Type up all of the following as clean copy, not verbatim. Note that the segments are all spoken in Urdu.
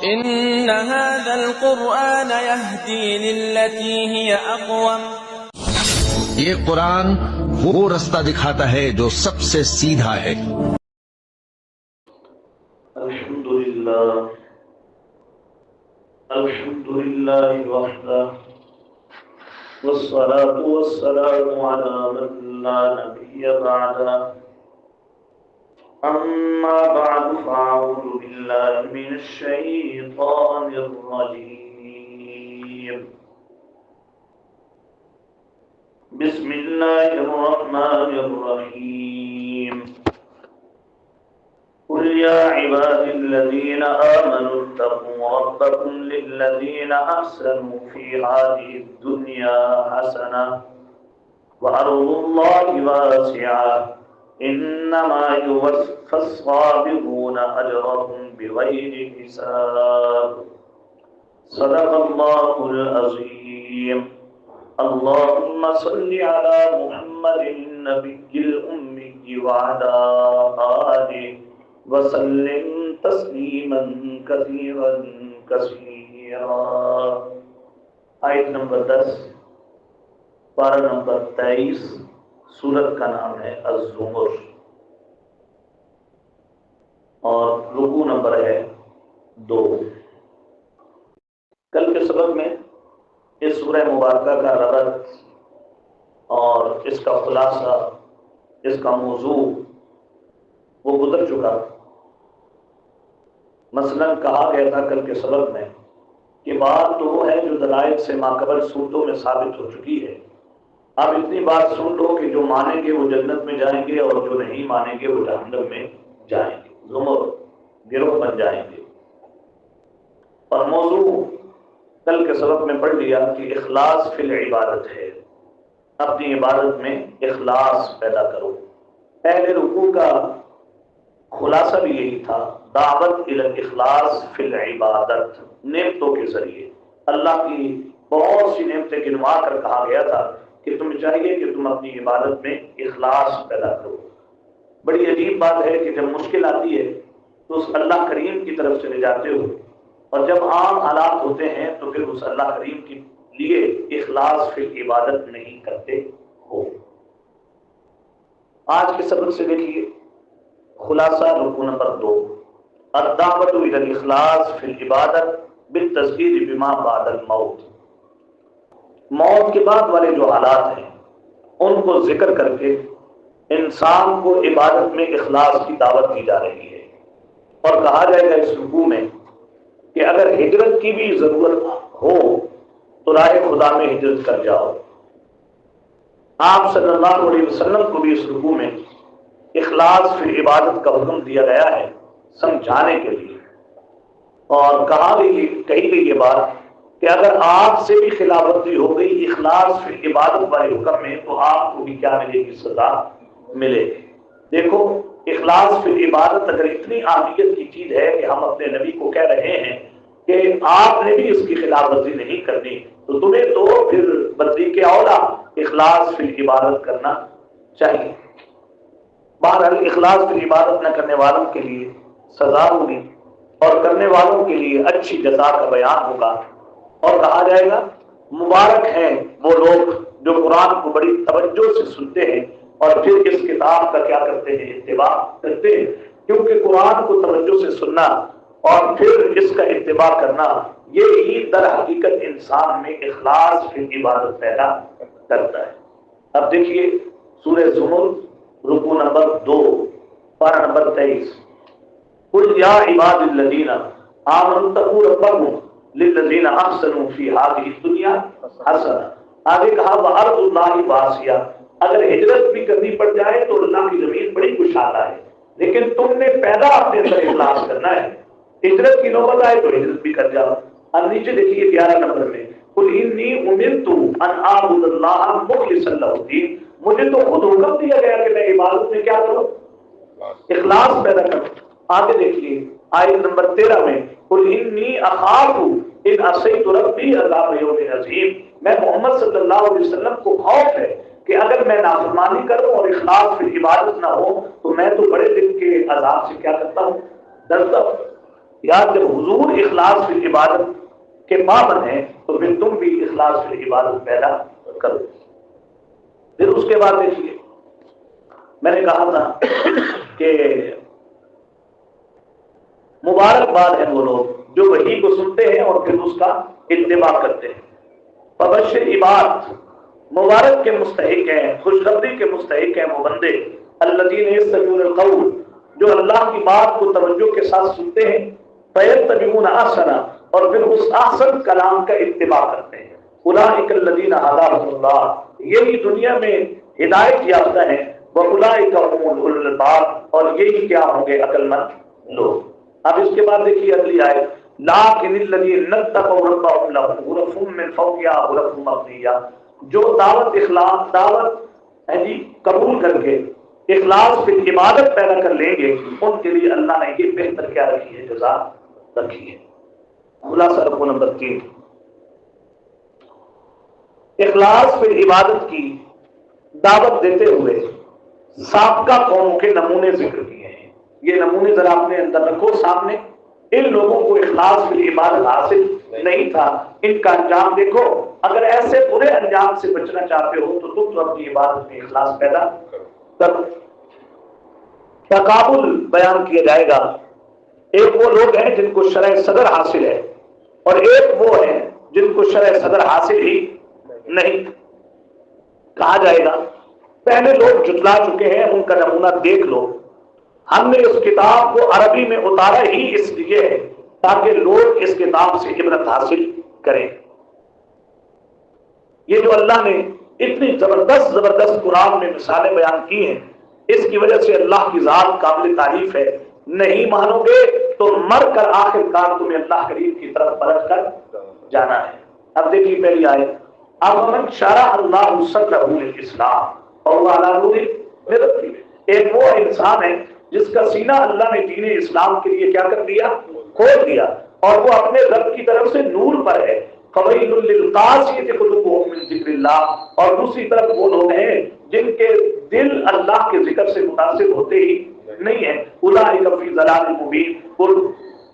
إن هذا القرآن يهدي للتي هي أقوم. یہ قرآن وہ رستہ دکھاتا ہے جو سب سے سیدھا ہے۔ الحمدللہ وحدہ والصلاة والسلام على من لا نبي بعده أما بعد فأعوذ بالله من الشيطان الرجيم بسم الله الرحمن الرحيم قل يا عبادي الذين آمنوا اتقوا ربكم للذين أحسنوا في هذه الدنيا حسنة وأرض الله واسعة إنما يوفى الصابرون أجرهم بغير حساب صدق الله العظيم اللهم صل على محمد النبي الأمي وعلى آله وسلم تسلیما کثیرا کثیرا۔ آیت نمبر 10، پارہ نمبر 23، سورت کا نام ہے الزمر، اور رکوع نمبر ہے 2۔ کل کے سبق میں اس سورہ مبارکہ کا ربط اور اس کا خلاصہ، اس کا موضوع وہ گزر چکا۔ مثلا کہا گیا تھا کل کے سبق میں کہ بات تو وہ ہے جو دلائل سے ماقبل صورتوں میں ثابت ہو چکی ہے۔ اب اتنی بات سن لو کہ جو مانیں گے وہ جنت میں جائیں گے اور جو نہیں مانیں گے وہ جہنم میں جائیں گے، زمر گروہ بن جائیں گے۔ اور موضوع کل کے سبق میں پڑھ لیا کہ اخلاص فی العبادت ہے، اپنی عبادت میں اخلاص پیدا کرو۔ پہلے رکوع کا خلاصہ بھی یہی تھا، دعوت الی الاخلاص فی العبادت، نعمتوں کے ذریعے اللہ کی بہت سی نعمتیں گنوا کر کہا گیا تھا کہ تمہیں چاہیے کہ تم اپنی عبادت میں اخلاص پیدا کرو۔ بڑی عجیب بات ہے کہ جب مشکل آتی ہے تو اس اللہ کریم کی طرف چلے جاتے ہو، اور جب عام حالات ہوتے ہیں تو پھر اس اللہ کریم کے لیے اخلاص فی العبادت نہیں کرتے ہو۔ آج کے سبق سے دیکھیے خلاصہ رکوع نمبر 2، الدعوۃ الی الاخلاص فی العبادت بالتذکیر بما بعد الموت۔ موت کے بعد والے جو حالات ہیں ان کو ذکر کر کے انسان کو عبادت میں اخلاص کی دعوت دی جا رہی ہے، اور کہا جائے گا اس رکوع میں کہ اگر ہجرت کی بھی ضرورت ہو تو راہ خدا میں ہجرت کر جاؤ۔ آپ صلی اللہ علیہ وسلم کو بھی اس رکوع میں اخلاص فی عبادت کا حکم دیا گیا ہے سمجھانے کے لیے، اور کہی گئی یہ بات کہ اگر آپ سے بھی خلاف ورزی ہو گئی اخلاص فی عبادت والے حکم میں تو آپ کو بھی کیا ملے گی؟ سزا ملے گی۔ دیکھو اخلاص فی عبادت اگر اتنی اہمیت کی چیز ہے کہ ہم اپنے نبی کو کہہ رہے ہیں کہ آپ نے بھی اس کی خلاف ورزی نہیں کرنی، تو تمہیں تو پھر بدی کے اولا اخلاص فی عبادت کرنا چاہیے۔ بہرحال اخلاص فی عبادت نہ کرنے والوں کے لیے سزا ہوگی، اور کرنے والوں کے لیے اچھی جزا کا بیان ہوگا، اور کہا جائے گا مبارک ہیں وہ لوگ جو قرآن کو بڑی توجہ سے سنتے ہیں اور پھر اس کتاب کا کیا کرتے ہیں؟ اتباع کرتے ہیں، کیونکہ قرآن کو توجہ سے سننا اور پھر اس کا اتباع کرنا یہی در حقیقت انسان میں اخلاص فی عبادت پیدا کرتا ہے۔ اب دیکھیے سورہ زمر رکوع نمبر 2، پارہ نمبر 23، قل یا عباد الذین آمنوا اتقوا ربکم للذین احسنوا فی هذه الدنیا حسنہ۔ آگے کہا وارض اللہ واسعہ، اگر ہجرت بھی کرنی پڑ جائے تو اللہ کی زمین بڑی کشادہ ہے، لیکن تم نے پہلا اپنے اندر اخلاص کرنا ہے۔ ہجرت کی نوبت آئے تو ہجرت بھی کر جاؤ۔ اب نیچے دیکھیے 11 نمبر میں قل انی امرت ان اعبد اللہ مخلصا لہ الدین، مجھے تو خود حکم دیا گیا کہ میں عبادت میں کیا کروں؟ اخلاص پیدا کروں۔ آگے دیکھیے آیت نمبر 13 میں قل انی اخاف ان عصیت ربی عذاب یوم عظیم، میں محمد صلی اللہ علیہ وسلم کو خوف ہے کہ اگر میں نافرمانی کروں اور اخلاص فی عبادت نہ ہو تو میں تو بڑے دن کے عذاب سے کیا کرتا ہوں؟ ڈرتا ہوں۔ یاد جب حضور اخلاص فی العبادت کے پابند ہیں تو پھر تم بھی اخلاص فی العبادت پیدا کرو۔ پھر اس کے بعد دیکھیے، میں نے کہا تھا کہ مبارکباد ہیں وہ لوگ جو وحی کو سنتے ہیں اور پھر اس کا اتباع کرتے ہیں۔ فبشر عباد، مبارک کے مستحق ہیں، خوشخبری کے مستحق ہیں وہ بندے الذین یستمعون القول، جو اللہ کی بات کو توجہ کے ساتھ سنتے ہیں، فیتبعون احسنہ، اور پھر اس احسن کلام کا اتباع کرتے ہیں۔ اولئک الذین ھداھم اللہ، یہی دنیا میں ہدایت یافتہ ہیں، واولئک هم اولو الالباب، اور یہی کیا ہوں گے عقل مند لوگ۔ اب اس کے بعد دیکھیے اگلی آیت، لیکن الذین اتقوا ربهم لهم غرف من فوقها غرف مبنیہ، جو دعوت اخلاص دعوت قبول کر کے اخلاص پھر عبادت پیدا کر لیں گے، ان کے لیے اللہ نے یہ بہتر کیا رکھی ہے، جزا رکھی ہے۔ خلاصہ رقم نمبر 3، اخلاص پھر عبادت کی دعوت دیتے ہوئے سابقہ قوموں کے نمونے ذکر کیے ہیں۔ یہ نمونے ذرا اپنے اندر رکھو سامنے۔ ان لوگوں کو اخلاص فی العبادت حاصل نہیں تھا، ان کا انجام دیکھو۔ اگر ایسے برے انجام سے بچنا چاہتے ہو تو تم تو اپنی عبادت میں اخلاص پیدا کرو۔ تقابل بیان کیا جائے گا، ایک وہ لوگ ہیں جن کو شرع صدر حاصل ہے، اور ایک وہ ہیں جن کو شرع صدر حاصل ہی نہیں۔ کہا جائے گا پہلے لوگ جتلا چکے ہیں، ان کا نمونہ دیکھ لو۔ ہم نے اس کتاب کو عربی میں اتارا ہی اس لیے ہے تاکہ لوگ اس کتاب سے عبرت حاصل کریں۔ یہ جو اللہ نے اتنی زبردست قرآن میں مثالیں بیان کی ہیں، اس کی وجہ سے اللہ کی ذات قابل تعریف ہے۔ نہیں مانو گے تو مر کر آخر کار تمہیں اللہ کریم کی طرف پلٹ کر جانا ہے۔ اب دیکھیے پہلی آیت، اب من شرع اللہ صدرہ للاسلام اور وہ علی نور من ربہ، ایک وہ انسان ہے جس کا سینہ اللہ نے دین اسلام کے لیے کیا کر دیا، کھول دیا، اور وہ اپنے رب کی طرف سے نور پر ہے۔ فویل للقاسیۃ قلوبہم من ذکر اللہ، اور دوسری طرف وہ لوگ ہیں جن کے دل اللہ کے ذکر سے متاثر ہوتے ہی نہیں ہیں۔ اولئک فی ضلال مبین، وہ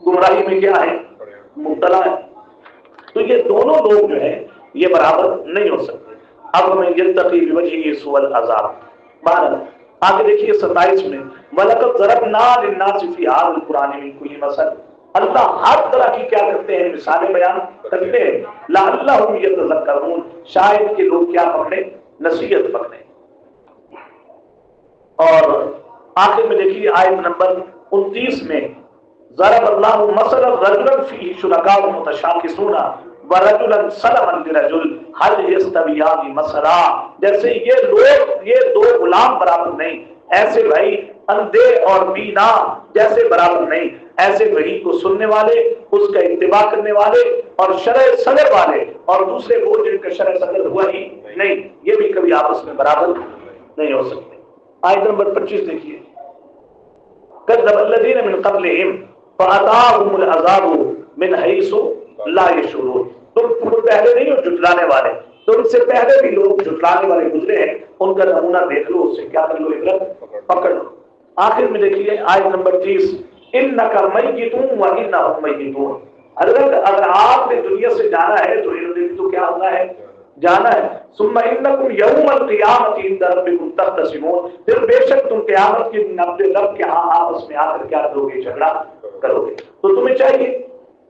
گمراہی میں کیا ہے، مبتلا ہے۔ تو یہ دونوں لوگ جو ہیں یہ برابر نہیں ہو سکتے۔ اب ہمیں یتقی بوجہہ سوء العذاب، بہرحال آگے دیکھیے 27 میں، وَلَقَدْ ضَرَبْنَا لِلنَّاسِ فِي هَذَا الْقُرْآنِ مِنْ كُلِّ مَثَلٍ، اللہ ہر طرح کی کیا کرتے ہیں، مثالیں بیان کرتے ہیں، لَعَلَّهُمْ يَتَذَكَّرُونَ، شاید کہ لوگ کیا پکڑیں، نصیحت پکڑیں۔ اور آخر میں دیکھیے آیت نمبر 29 میں، ضرب اللہ مثلا رجلا فیہ شرکاء متشاکسون ورجلا سلما لرجل هل یستویان مثلا، جیسے یہ دو غلام برابر نہیں، ایسے بھائی اندھے اور بینا جیسے برابر نہیں، ایسے وحی کو سننے والے، اس کا اتباع کرنے والے، اور شرع صدر والے، اور دوسرے وہ جن کا شرع صدر ہوا ہی نہیں، یہ بھی کبھی آپس میں برابر نہیں ہو سکتے۔ آیت نمبر 25 دیکھیے، کذب الذین من قبلہم فأتاہم العذاب من حیث لا یشعرون، تم پہلے نہیں ہو جھٹلانے والے، تم سے پہلے بھی لوگ جھٹلانے والے گزرے ہیں، ان کا نمونہ دیکھ لو، اس سے کیا کر لو، عبرت پکڑ لو۔ آخر میں دیکھیے آیت نمبر 30، انک میت وانہم میتون، حضرت اگر آپ نے دنیا سے جانا ہے تو انہوں نے بھی تو کیا ہونا ہے، جانا ہے۔ ثم انکم یوم القیامۃ عند ربکم تختصمون، پھر بے شک تم قیامت کے دن اپنے رب کے ہاں آپس میں آ کر کیا کرو گے، جھگڑا کرو گے۔ تو تمہیں چاہیے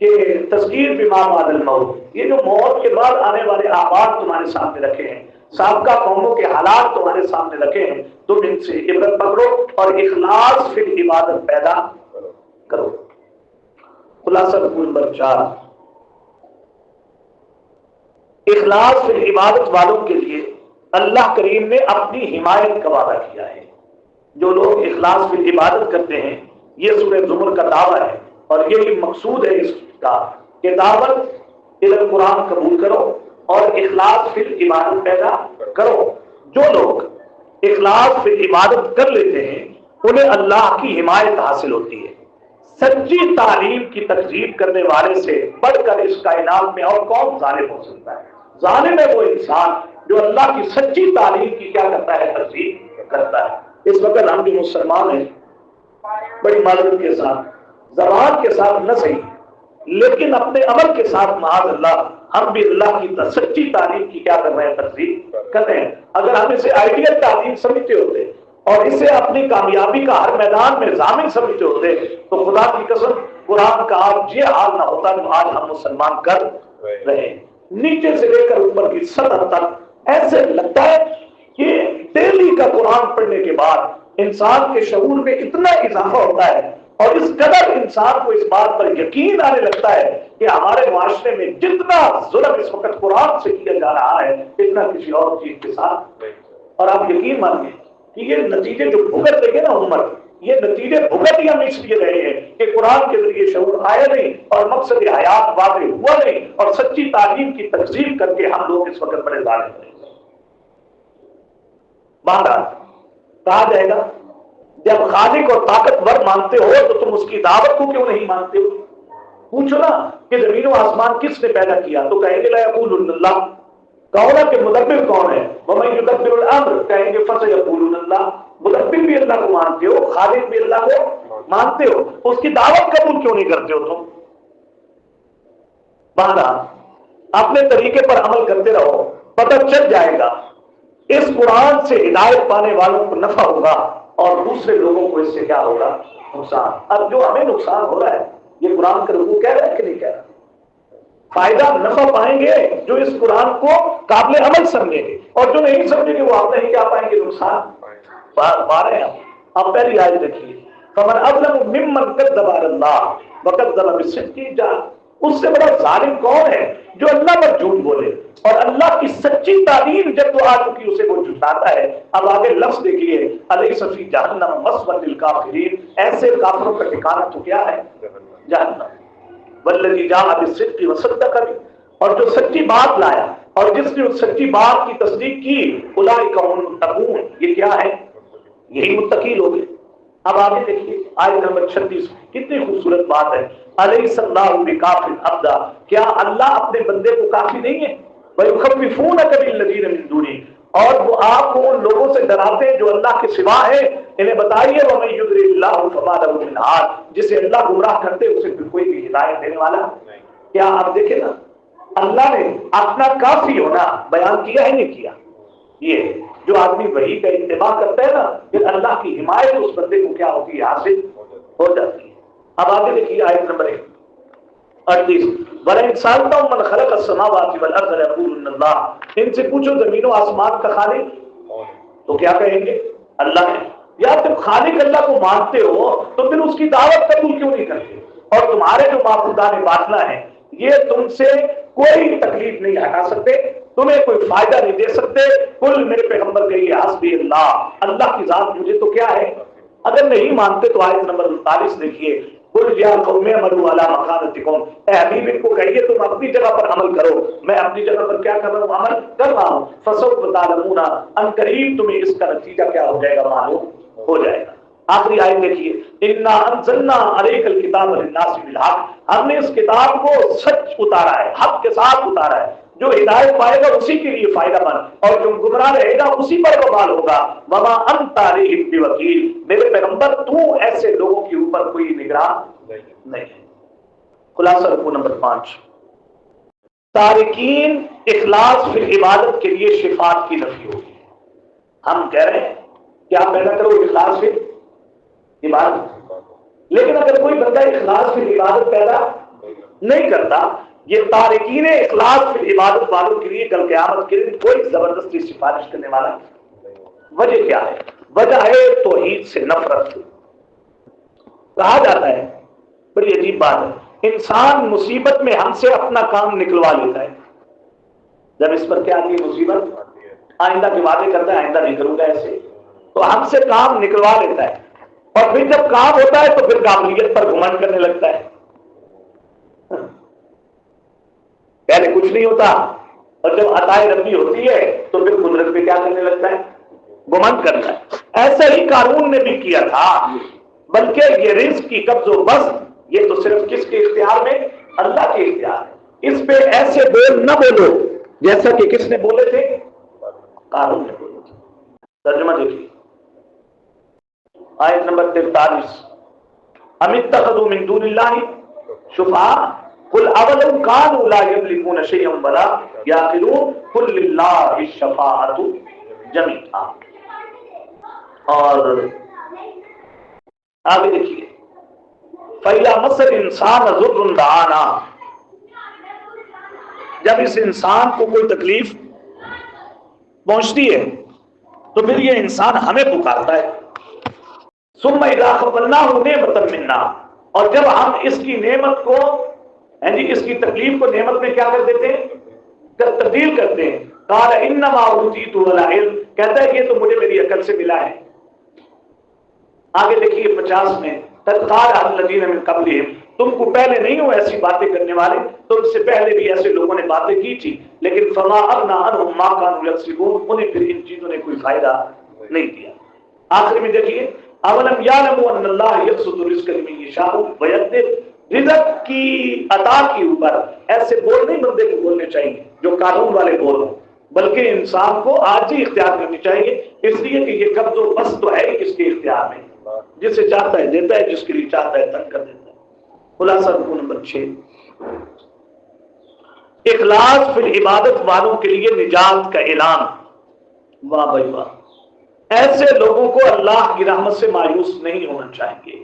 کہ تذکیر بما بعد الموت، یہ جو موت کے بعد آنے والے احوال تمہارے سامنے رکھے ہیں، سابقہ قوموں کے حالات تمہارے سامنے رکھے ہیں، تم ان سے عبرت پکڑو اور اخلاص فی العبادت پیدا کرو۔ خلاصہ نمبر 4، اخلاص فی العبادت والوں کے لیے اللہ کریم نے اپنی حمایت کا وعدہ کیا ہے۔ جو لوگ اخلاص فی العبادت کرتے ہیں، یہ سورہ زمر کا دعویٰ ہے، اور یہی مقصود ہے اس کا کہ دعوت قرآن قبول کرو اور اخلاص فی العبادت پیدا کرو۔ جو لوگ اخلاص فی العبادت کر لیتے ہیں انہیں اللہ کی حمایت حاصل ہوتی ہے۔ سچی تعلیم کی تکذیب کرنے والے سے بڑھ کر اس کائنات میں اور کون ظالم ہو سکتا ہے؟ ظالم ہے وہ انسان جو اللہ کی سچی تعلیم کی کیا کرتا ہے، تکذیب کرتا ہے۔ اس وقت ہم جو مسلمان ہیں، بڑی معذرت کے ساتھ زبان کے ساتھ نہ صحیح لیکن اپنے عمل کے ساتھ معاذ اللہ ہم بھی اللہ کی سچی تعلیم کی کیا کر رہے ہیں؟ تکذیب کر رہے ہیں۔ اگر ہم اسے آئیڈیل تعلیم سمجھتے ہوتے اور اسے اپنی کامیابی کا ہر میدان میں ضامن سمجھتے ہوتے تو خدا کی قسم قرآن کا آج یہ حال نہ ہوتا جو آج ہم مسلمان کر رہے ہیں۔ نیچے سے لے کر اوپر کی سطح تک ایسے لگتا ہے کہ ڈیلی کا قرآن پڑھنے کے بعد انسان کے شعور میں اتنا اضافہ ہوتا ہے اور اس قدر انسان کو اس بات پر یقین آنے لگتا ہے کہ ہمارے معاشرے میں جتنا ظلم اس وقت قرآن سے کیا جا رہا ہے اتنا کسی اور چیز کے ساتھ۔ اور آپ یقین مانیے کہ یہ نتیجے جو بھگت رہے نا عمر، یہ نتیجے بھگت ہی ہم اس لیے رہے ہیں کہ قرآن کے ذریعے شعور آیا نہیں اور مقصد حیات واضح ہوا نہیں اور سچی تعلیم کی تکذیب کر کے ہم لوگ اس وقت بڑے ظالم ہیں۔ بہرحال کہا جائے گا جب خالق اور طاقتور مانتے ہو تو تم اس کی دعوت کو کیوں نہیں مانتے ہو؟ پوچھو نا کہ زمین و آسمان کس نے پیدا کیا تو کہیں گے لا یقولون اللہ، کہو نا کہ مدبر کون ہے؟ ومن یدبر الامر، کہیں گے فسیقولون اللہ۔ مدبر بھی اللہ کو مانتے ہو، خالق بھی اللہ کو مانتے ہو، اس کی دعوت قبول کیوں نہیں کرتے ہو تم؟ بہرحال اپنے طریقے پر عمل کرتے رہو، پتہ چل جائے گا اس قرآن سے ہدایت پانے والوں کو نفع ہوگا اور دوسرے لوگوں کو اس سے کیا ہوگا؟ نقصان۔ اب جو ہمیں نقصان ہو رہا ہے یہ قرآن کا رکوع کہہ رہا ہے کہ نہیں کہہ رہا؟ فائدہ نفع پائیں گے جو اس قرآن کو قابل عمل سمجھیں گے، اور جو نہیں سمجھیں گے وہ آپ نہیں کیا پائیں گے؟ نقصان پا رہے ہیں۔ اب پہلی آیت دیکھیے، فمن اظلم ممن کذب علی اللہ وکذب بالصدق جاء، اس سے بڑا ظالم کون ہے جو اللہ پر جھوٹ بولے اور اللہ کی سچی تعلیم جب تو آ چکی اسے وہ جھٹلاتا ہے۔ اب آگے لفظ دیکھیے، الیس فی جہنم مثوی للکافرین، ایسے کافروں کا ٹھکانہ تو کیا ہے؟ جہنم۔ والذی جاء بالصدق وصدق به، اور جو سچی بات لایا اور جس نے اس سچی بات کی تصدیق کی، اولئک هم المتقون، یہ کیا ہے؟ یہی متقی لوگ ہیں۔ اب آگے دیکھیے آیت نمبر 36، کتنی خوبصورت بات ہے، الیس اللہ بکاف عبدا، کیا اللہ اپنے بندے کو کافی نہیں ہے؟ وَيُخَوِّفُونَكَ بِالَّذِينَ مِن دُونِهِ، اور وہ آپ کو ان لوگوں سے ڈراتے ہیں جو اللہ کے سوا ہے۔ انہیں بتائیے وَمَن يُضْلِلِ اللَّهُ فَمَا لَهُ مِنْ هَادٍ، جسے اللہ گمراہ کرتے اسے پھر کوئی بھی ہدایت دینے والا نہیں۔ کیا آپ دیکھیں نا اللہ نے اپنا کافی ہونا بیان کیا ہے نہیں کیا؟ یہ جو آدمی وحی کا اتباع کرتا ہے نا پھر اللہ کی حمایت اس بندے کو کیا ہوتی ہے؟ حاصل ہو جاتی ہے۔ اب آگے دیکھیے آیت نمبر 38، وَلَئِنْ سَأَلْتَهُم مَّنْ خَلَقَ السَّمَاوَاتِ وَالْأَرْضَ لَيَقُولُنَّ اللَّهُ، ان سے پوچھو زمین و آسمان کا خالق تو کیا کہیں گے؟ اللہ ہے۔ یا تم خالق اللہ کو مانتے ہو تو پھر اس کی دعوت قبول کیوں نہیں کرتے؟ اور تمہارے جو معبودان باطنہ ہیں یہ تم سے کوئی تکلیف نہیں ہٹا سکتے، تمہیں کوئی فائدہ نہیں دے سکتے۔ کل میرے پیغمبر کہیے حسبی اللہ، اللہ کی ذات مجھے تو کیا ہے؟ اگر نہیں مانتے تو آیت نمبر 39 دیکھیے، قل یا قوم اعملوا علی مکانتکم، اے حبیب ان کو کہیے تم اپنی جگہ پر عمل کرو، میں اپنی جگہ پر کیا کر رہا ہوں؟ عمل کر رہا ہوں۔ فسوف تعلمون، ان قریب تمہیں اس کا نتیجہ کیا ہو جائے گا؟ معلوم ہو جائے گا۔ آخری آیت دیکھیے، انا انزلنا علیک الکتاب للناس بالحق، ہم نے اس کتاب کو سچ اتارا ہے، حق کے ساتھ اتارا ہے۔ جو ہدایت پائے گا اسی کے لیے فائدہ مند اور جو گمراہ رہے گا اسی پر وبال ہوگا۔ وما انت علیہم بوکیل، میرے پیغمبر تو ایسے لوگوں کے اوپر کوئی نگراں نہیں ہے۔ خلاصہ رکوع نمبر 5، تارکین اخلاص فی عبادت کے لیے شفاعت کی نفی ہوگی۔ ہم کہہ رہے ہیں کہ آپ پیدا کرو اخلاص فی عبادت، لیکن اگر کوئی بندہ اخلاص فی عبادت پیدا نہیں کرتا، یہ تارکین اخلاص فی عبادت والوں کے لیے کل قیامت کے دن کوئی زبردستی سفارش کرنے والا۔ وجہ کیا ہے؟ وجہ ہے توحید سے نفرت۔ کہا جاتا ہے، بڑی عجیب بات ہے، انسان مصیبت میں ہم سے اپنا کام نکلوا لیتا ہے۔ جب اس پر کیا آتی ہے مصیبت، آئندہ کے وعدے کرتا ہے آئندہ نہیں کروں گا ایسے، تو ہم سے کام نکلوا لیتا ہے، اور پھر جب کام ہوتا ہے تو پھر قابلیت پر گھمنڈ کرنے لگتا ہے۔ پہلے کچھ نہیں ہوتا اور جب عطائے ربی ہوتی ہے تو پھر قدرت پہ کیا کرنے لگتا ہے؟ گھمنڈ کرتا ہے۔ ایسا ہی قارون نے بھی کیا تھا، بلکہ یہ رزق کی قبض و بسط یہ تو صرف کس کے اختیار میں؟ اللہ کے اختیار ہے۔ اس پہ ایسے بول نہ بولو جیسا کہ کس نے بولے تھے؟ قارون نے بولے تھے۔ ترجمہ دیکھیے آیت نمبر 43، ام اتخذوا من دون اللہ شفعاء قل اولو كانوا لا يملكون شيئا ولا يعقلون قل للہ الشفاعۃ جميعا. اور آگے دیکھیے فَإِذَا مَسَّ الْإِنسَانَ ضُرٌّ دَعَانَا، جب اس انسان کو کوئی تکلیف پہنچتی ہے تو پھر یہ انسان ہمیں پکارتا ہے. ثُمَّ إِذَا خَوَّلْنَاهُ نِعْمَةً مِنَّا، اور جب ہم اس کی نعمت کو اس کی تکلیف کو نعمت میں کیا کر دیتے ہیں؟ تبدیل کرتے ہیں. قَالَ إِنَّمَا أُوتِيتُهُ عَلَىٰ عِلْمٍ، کہتا ہے یہ تو مجھے میری عقل سے ملا ہے. آگے دیکھیے 50 میں قال الذين من قبلهم، تم کو پہلے نہیں ہو ایسی باتیں کرنے والے، تم سے پہلے بھی ایسے لوگوں نے باتیں کی تھی، لیکن فما اغنى عنهم ما كانوا يكسبون، انہیں پھر ان چیزوں نے کوئی فائدہ نہیں دیا. آخر میں دیکھیے اولم يعلموا ان الله يبسط الرزق لمن يشاء ويقدر، رزق کی عطا کے اوپر ایسے بول نہیں بندے کو بولنے چاہیے جو قانون والے بول ہوں، بلکہ انسان کو آج ہی اختیار کرنی چاہیے، اس لیے کہ یہ قبض و بسط تو ہے کس کے اختیار میں، جسے چاہتا ہے دیتا ہے، جس کے لیے چاہتا ہے تنگ کر دیتا ہے. خلاصہ رکو نمبر 6، اخلاص فی العبادت والوں کے لیے نجات کا اعلان. واہ بھائی واہ، ایسے لوگوں کو اللہ کی رحمت سے مایوس نہیں ہونا چاہیے.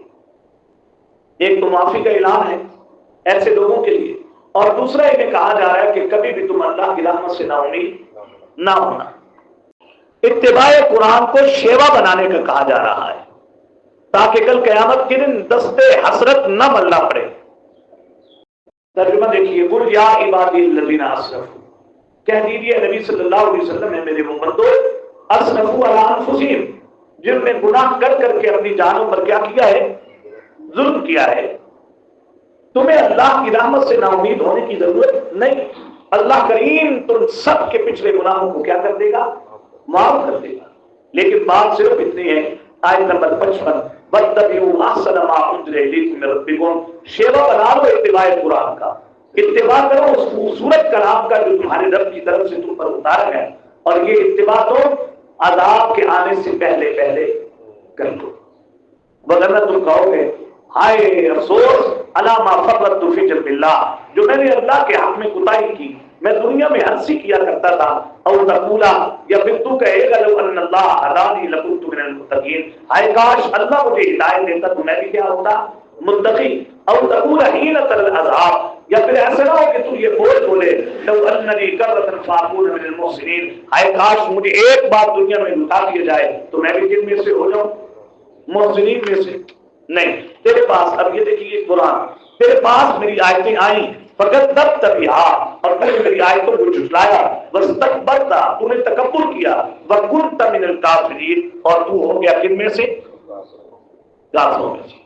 ایک تو معافی کا اعلان ہے ایسے لوگوں کے لیے، اور دوسرا انہیں کہا جا رہا ہے کہ کبھی بھی تم اللہ کی رحمت سے نا امید نہ ہونا. اتباع قرآن کو شیوا بنانے کا کہا جا رہا ہے تاکہ کل قیامت کے دن دستے حسرت نہ ملنا پڑے. ترجمہ دیکھیے قل یا عبادی الذین اسرفوا، کہہ دیجیے نبی صلی اللہ علیہ وسلم ہے میرے بندو، اسرفوا علی انفسہم، جن نے گناہ کر کر کے اپنی جانوں پر کیا کیا ہے؟ ظلم کیا ہے. تمہیں اللہ کی رحمت سے نا امید ہونے کی ضرورت نہیں. اللہ کریم تم سب کے پچھلے گناہوں کو کیا کر دے گا؟ معاف کر دے گا. لیکن بات صرف اتنی ہے، آیت نمبر 55 وَاتَّبِعُوا أَحْسَنَ مَا أُنزِلَ إِلَيْكُم مِّن رَّبِّكُم، شیوا بنا لو اتباع قرآن کا، اتباع کرو اس خوبصورت کلام کا جو تمہارے رب کی طرف سے تم پر اتارا ہے، اور یہ اتباع تو عذاب کے آنے سے پہلے پہلے کر لو، وگرنہ تم کہو گے ہائے افسوس علی ما فرطت فی جنب اللہ، جو میں نے اللہ کے حق میں کوتاہی کی، میں دنیا میں ہنسی کیا کرتا تھا. اور تقولا، یا پھر تو کہے گا لو ان اللہ ہدانی لکنت من المتقین، ہائے کاش اللہ مجھے ہدایت دیتا تو میں بھی کیا ہوتا؟ متقی. اور تقولا حین تری العذاب، یا پھر ایسا نہ ہو کہ تو یہ بولے لو اننی کرۃ فاکون من المحسنین، ہائے کاش مجھے ایک بات دنیا میں لٹا دیا جائے تو میں بھی کن میں سے ہو جاؤں؟ محسنین میں سے. نہیں، تیرے پاس اب یہ دیکھیے قرآن، تیرے پاس میری آیتیں آئیں فقط تب تبیہا، اور تم نے میری آیتوں کو جھٹلایا، واستکبرت، تو نے تکبر کیا، وکنت من الکافرین، اور تو ہو گیا کن میں سے؟ کافروں میں سے.